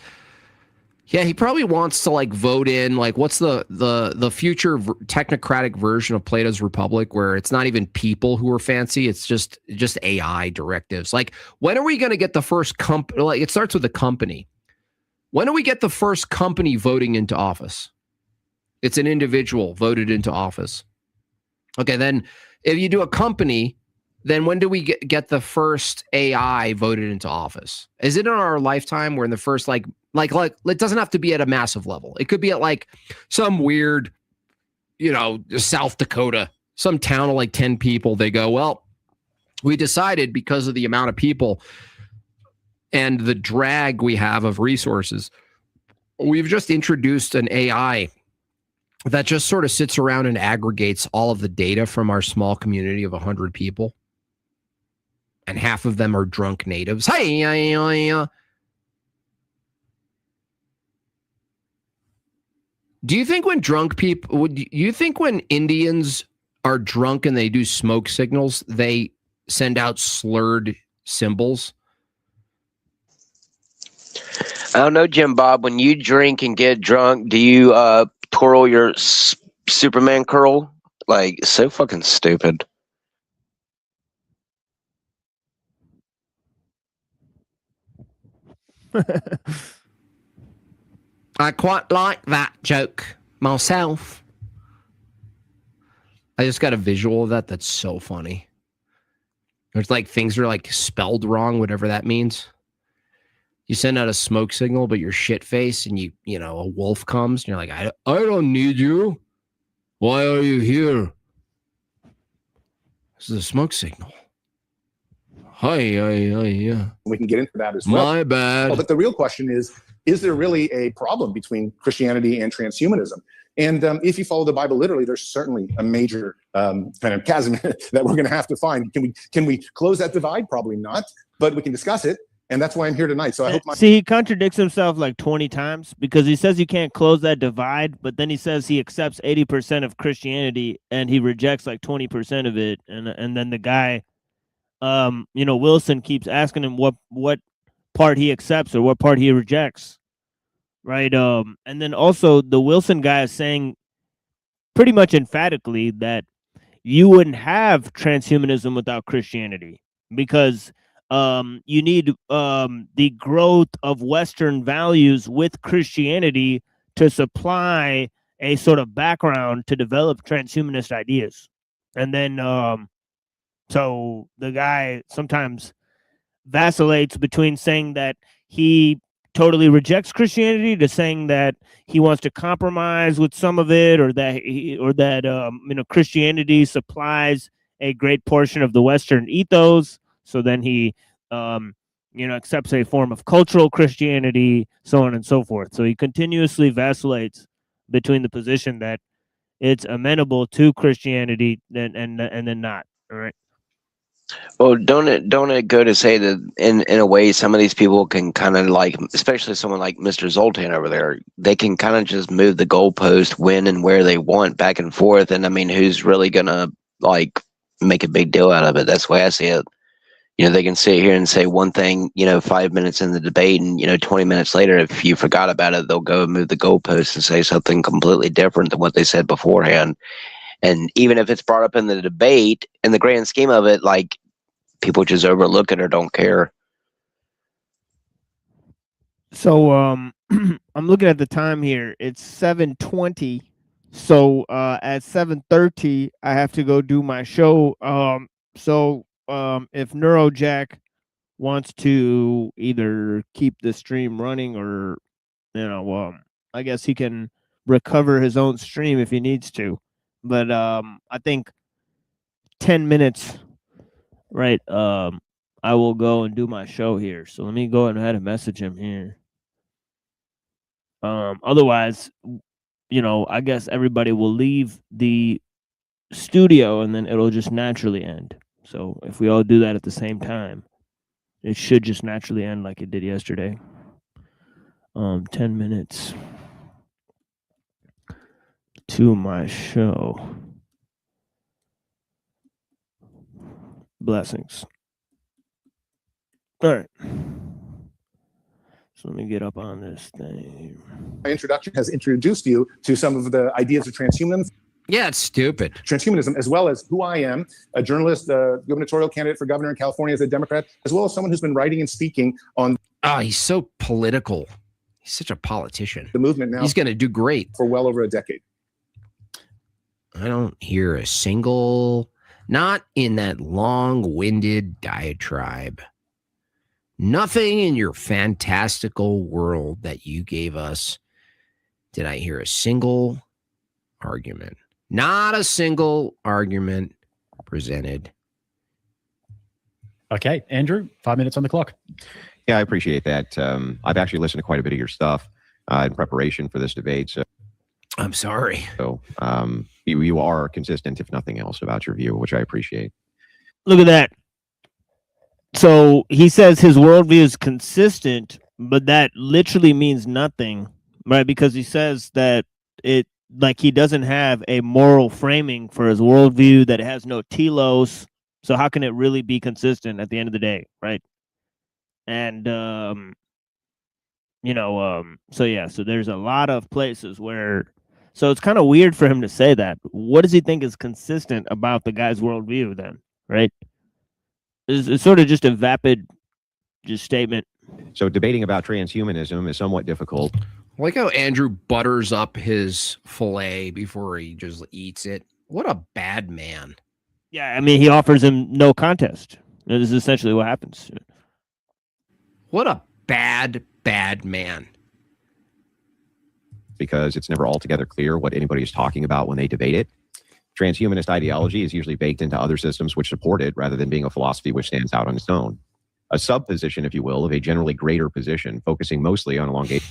Yeah, he probably wants to like vote in like what's the future technocratic version of Plato's Republic, where it's not even people who are fancy, it's just AI directives. Like, when are we going to get the first company? Like, it starts with a company. When do we get the first company voting into office? It's an individual voted into office. Okay, then if you do a company, then when do we get the first AI voted into office? Is it in our lifetime? We're in the first, like it doesn't have to be at a massive level. It could be at like some weird, South Dakota, some town of like 10 people. They go, well, we decided because of the amount of people and the drag we have of resources, we've just introduced an AI that just sort of sits around and aggregates all of the data from our small community of 100 people. And half of them are drunk natives. Hey, do you think when when Indians are drunk and they do smoke signals, they send out slurred symbols? I don't know, Jim Bob. When you drink and get drunk, do you twirl your Superman curl? Like, so fucking stupid. I quite like that joke myself. I just got a visual of that. That's so funny. There's like things are like spelled wrong, whatever that means. You send out a smoke signal, but you're shit faced, and a wolf comes, and you're like, I don't need you. Why are you here? This is a smoke signal. Hi, yeah. We can get into that as well. My bad. But the real question is there really a problem between Christianity and transhumanism? And if you follow the Bible literally, there's certainly a major kind of chasm that we're going to have to find. Can we close that divide? Probably not, but we can discuss it. And that's why I'm here tonight. So I hope he contradicts himself like 20 times, because he says you can't close that divide, but then he says he accepts 80% of Christianity and he rejects like 20% of it. And then the guy, Wilson keeps asking him what part he accepts or what part he rejects. Right. And then also the Wilson guy is saying pretty much emphatically that you wouldn't have transhumanism without Christianity, because you need the growth of Western values with Christianity to supply a sort of background to develop transhumanist ideas. And then so the guy sometimes vacillates between saying that he totally rejects Christianity to saying that he wants to compromise with some of it, or that Christianity supplies a great portion of the Western ethos. So then he, accepts a form of cultural Christianity, so on and so forth. So he continuously vacillates between the position that it's amenable to Christianity and then not. All right. Well, don't it go to say that in a way some of these people can kind of like, especially someone like Mr. Zoltan over there, they can kind of just move the goalpost when and where they want back and forth. And I mean, who's really gonna like make a big deal out of it? That's the way I see it. They can sit here and say one thing, 5 minutes in the debate, and 20 minutes later, if you forgot about it, they'll go and move the goalpost and say something completely different than what they said beforehand. And even if it's brought up in the debate, in the grand scheme of it, like, people just overlook it or don't care. So I'm looking at the time here. It's 7:20. So at 7:30, I have to go do my show. If Neurojack wants to either keep the stream running or, I guess he can recover his own stream if he needs to. But I think 10 minutes, right, I will go and do my show here. So let me go ahead and message him here. Otherwise, I guess everybody will leave the studio and then it'll just naturally end. So if we all do that at the same time, it should just naturally end like it did yesterday. 10 minutes to my show. Blessings. All right. So let me get up on this thing. My introduction has introduced you to some of the ideas of transhumanism. Yeah, it's stupid. Transhumanism, as well as who I am, a journalist, a gubernatorial candidate for governor in California as a Democrat, as well as someone who's been writing and speaking on. Oh, he's so political. He's such a politician. The movement now. He's going to do great. For well over a decade. I don't hear a single, not in that long-winded diatribe. Nothing in your fantastical world that you gave us did I hear a single argument. Not a single argument presented. Okay, Andrew, 5 minutes on the clock. Yeah, I appreciate that. I've actually listened to quite a bit of your stuff in preparation for this debate. So I'm sorry. So you are consistent, if nothing else, about your view, which I appreciate. Look at that. So he says his worldview is consistent, but that literally means nothing, right? Because he says that he doesn't have a moral framing for his worldview, that it has no telos. So how can it really be consistent at the end of the day, right? And so there's a lot of places where, so it's kind of weird for him to say that. What does he think is consistent about the guy's worldview then, right? It's sort of just a vapid statement. So debating about transhumanism is somewhat difficult. I like how Andrew butters up his filet before he just eats it. What a bad man. Yeah, I mean, he offers him no contest. This is essentially what happens. What a bad man. Because it's never altogether clear what anybody is talking about when they debate it. Transhumanist ideology is usually baked into other systems which support it, rather than being a philosophy which stands out on its own. A subposition, if you will, of a generally greater position, focusing mostly on elongation.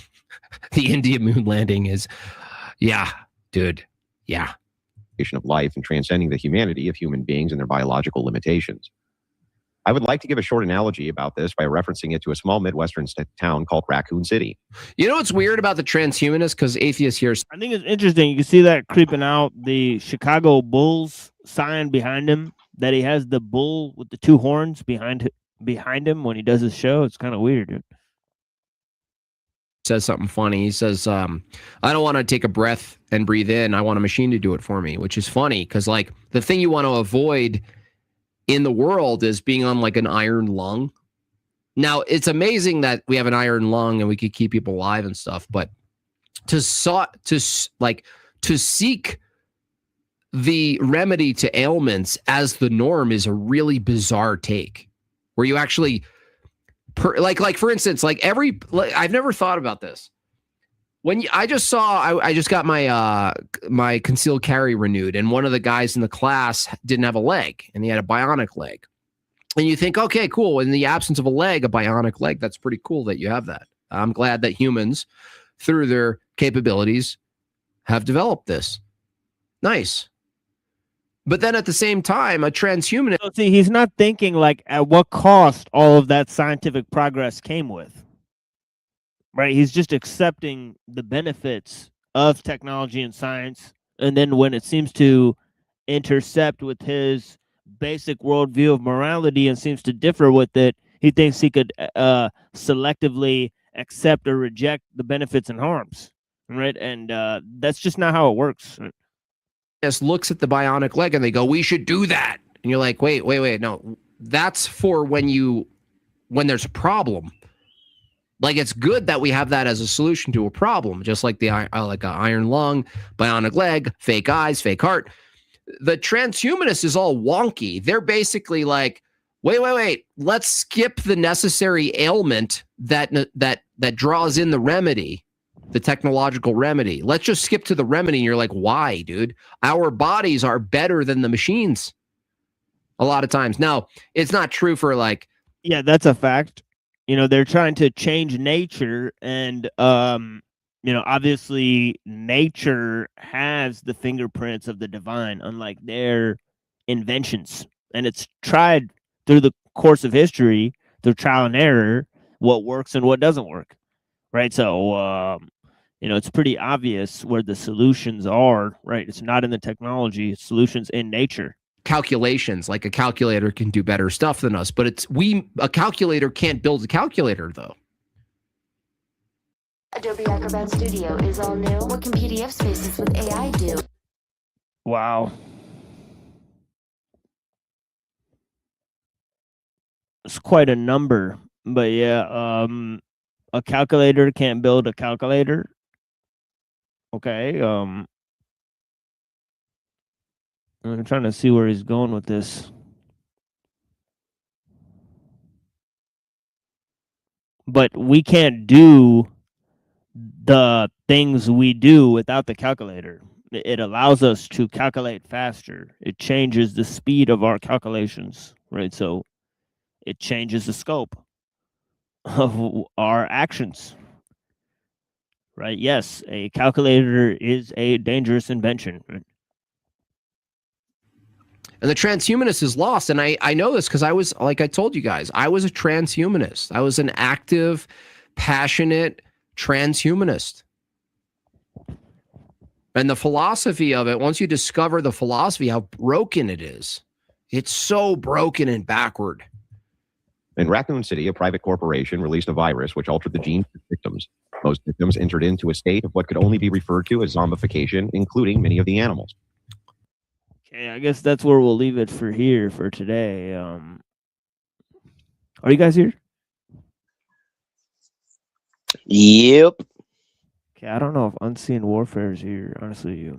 The India moon landing is, yeah, dude, yeah. Of life and transcending the humanity of human beings and their biological limitations. I would like to give a short analogy about this by referencing it to a small Midwestern town called Raccoon City. You know what's weird about the transhumanists? Because atheists here. I think it's interesting. You can see that creeping out, the Chicago Bulls sign behind him, that he has the bull with the two horns behind him when he does his show. It's kind of weird, dude. Says something funny. He says, I don't want to take a breath and breathe in. I want a machine to do it for me, which is funny because, like, the thing you want to avoid in the world is being on like an iron lung. Now, it's amazing that we have an iron lung and we could keep people alive and stuff, but to seek the remedy to ailments as the norm is a really bizarre take, where you actually for instance, I've never thought about this. I just got my concealed carry renewed, and one of the guys in the class didn't have a leg, and he had a bionic leg. And you think, okay, cool. In the absence of a leg, a bionic leg, that's pretty cool that you have that. I'm glad that humans, through their capabilities, have developed this. Nice. But then at the same time, a transhumanist. So see, he's not thinking like at what cost all of that scientific progress came with. Right? He's just accepting the benefits of technology and science. And then when it seems to intercept with his basic worldview of morality and seems to differ with it, he thinks he could selectively accept or reject the benefits and harms. Right? And that's just not how it works. Just looks at the bionic leg and they go, we should do that. And you're like, wait, no, that's for when there's a problem. Like, it's good that we have that as a solution to a problem, just like an iron lung, bionic leg, fake eyes, fake heart. The transhumanist is all wonky. They're basically like, wait, let's skip the necessary ailment that draws in the remedy. The technological remedy. Let's just skip to the remedy. And you're like, why, dude? Our bodies are better than the machines a lot of times. Now, it's not true for like. Yeah, that's a fact. They're trying to change nature, and obviously nature has the fingerprints of the divine, unlike their inventions. And it's tried through the course of history, through trial and error, what works and what doesn't work. Right? So it's pretty obvious where the solutions are, right? It's not in the technology, it's solutions in nature. Calculations, like a calculator can do better stuff than us, but a calculator can't build a calculator though. Adobe Acrobat Studio is all new. What can PDF spaces with AI do? Wow. It's quite a number, but yeah, a calculator can't build a calculator. Okay. I'm trying to see where he's going with this. But we can't do the things we do without the calculator. It allows us to calculate faster. It changes the speed of our calculations, right? So it changes the scope of our actions, right? Yes, a calculator is a dangerous invention. Right? And the transhumanist is lost. And I know this because I was, like I told you guys, I was a transhumanist. I was an active, passionate transhumanist. And the philosophy of it, once you discover the philosophy, how broken it is, it's so broken and backward. In Raccoon City, a private corporation released a virus which altered the genes of victims. Most victims entered into a state of what could only be referred to as zombification, including many of the animals. Okay, I guess that's where we'll leave it for here for today. Are you guys here? Yep. Okay, I don't know if Unseen Warfare is here, honestly.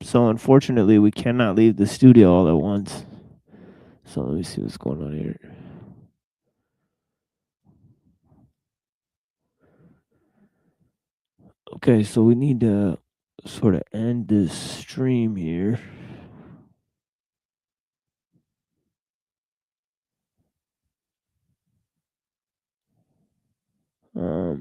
So unfortunately, we cannot leave the studio all at once. So let me see what's going on here. Okay, so we need to sort of end this stream here. Hmm.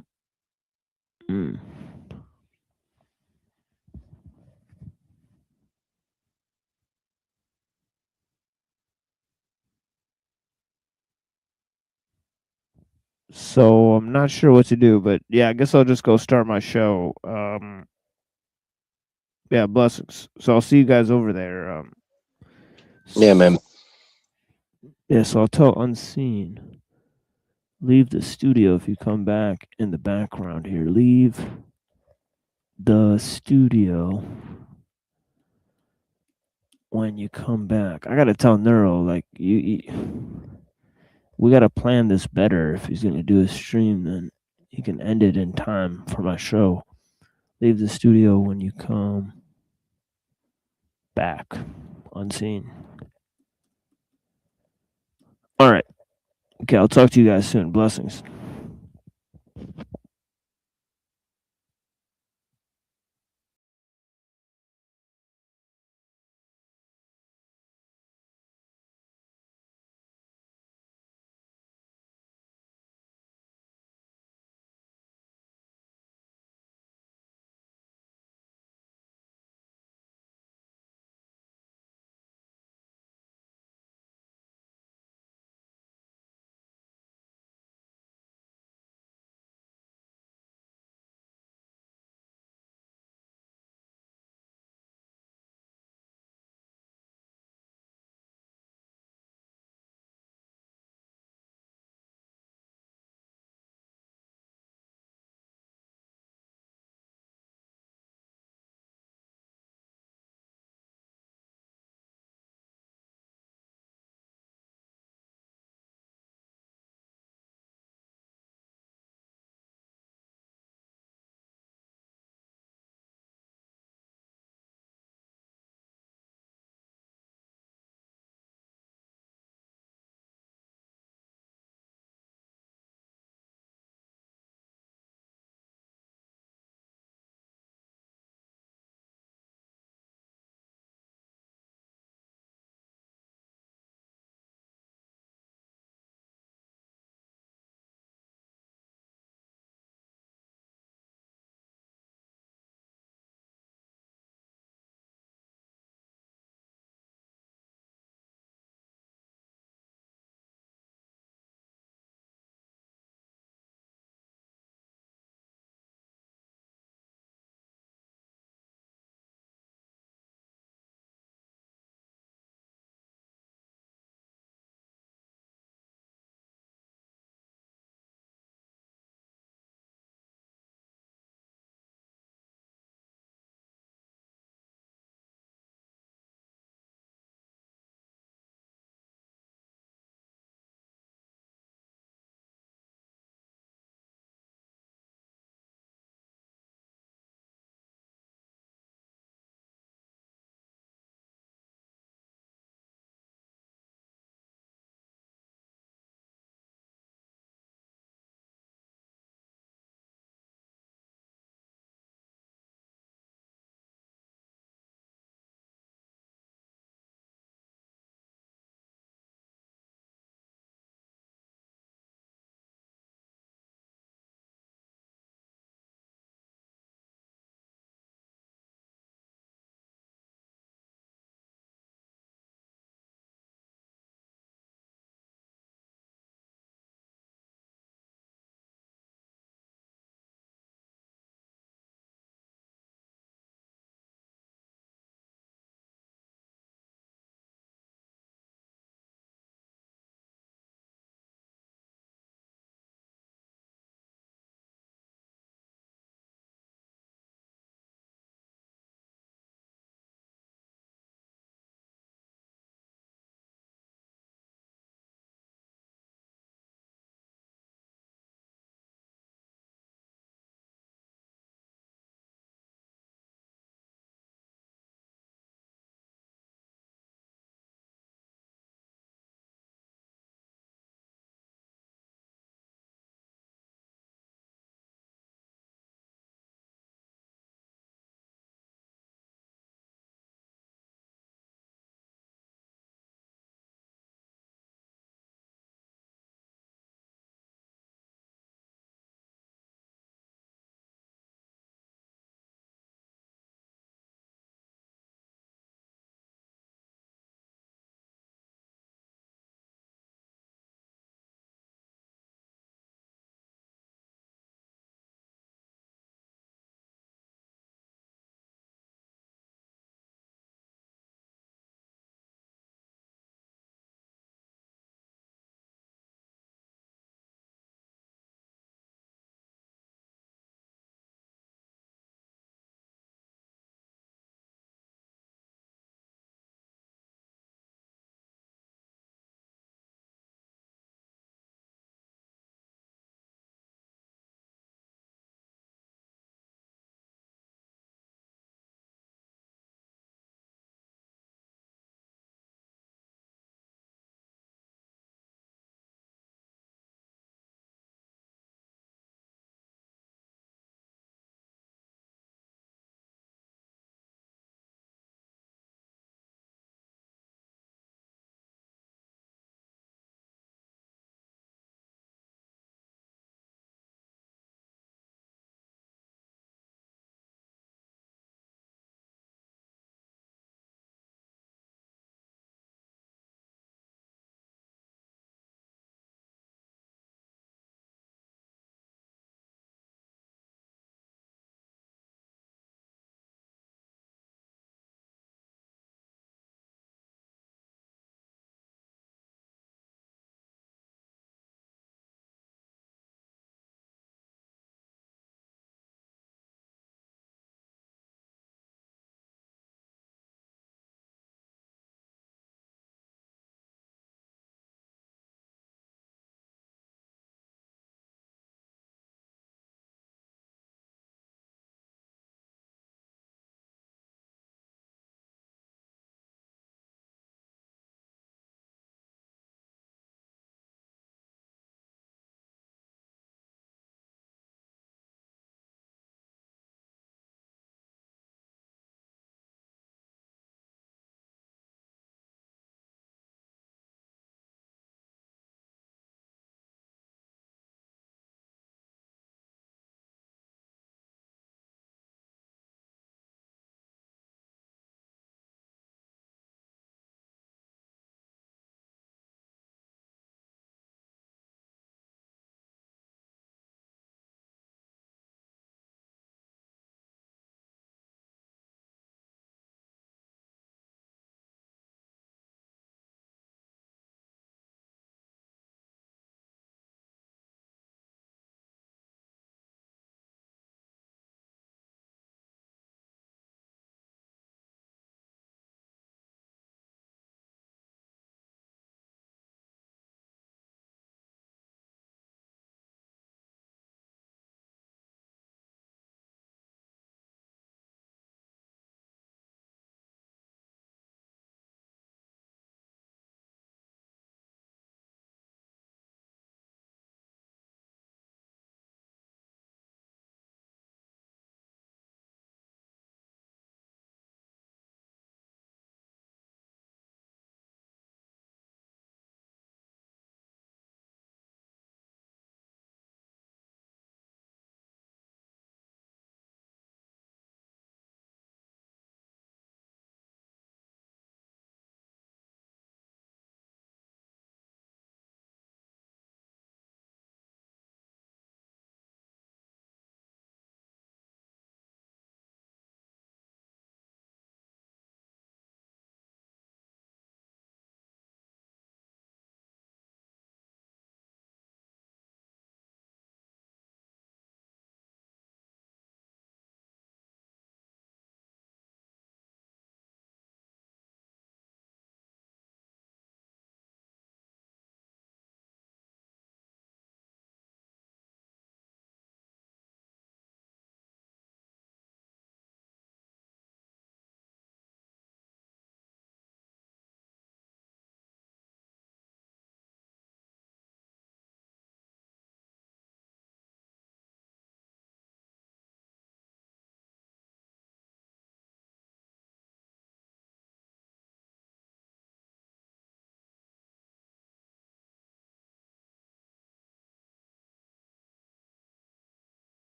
So I'm not sure what to do, but yeah, I guess I'll just go start my show. Yeah, blessings. So I'll see you guys over there. Yeah, man. Yeah, so I'll tell Unseen. Leave the studio if you come back in the background here. Leave the studio when you come back. I gotta tell Neuro, like we gotta plan this better. If he's gonna do a stream, then he can end it in time for my show. Leave the studio when you come back. Unseen. All right. Okay, I'll talk to you guys soon. Blessings.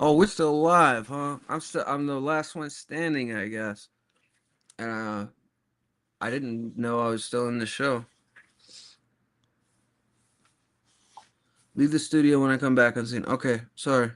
Oh, we're still alive, huh? I'm the last one standing, I guess. And I didn't know I was still in the show. Leave the studio when I come back on scene. Okay, sorry.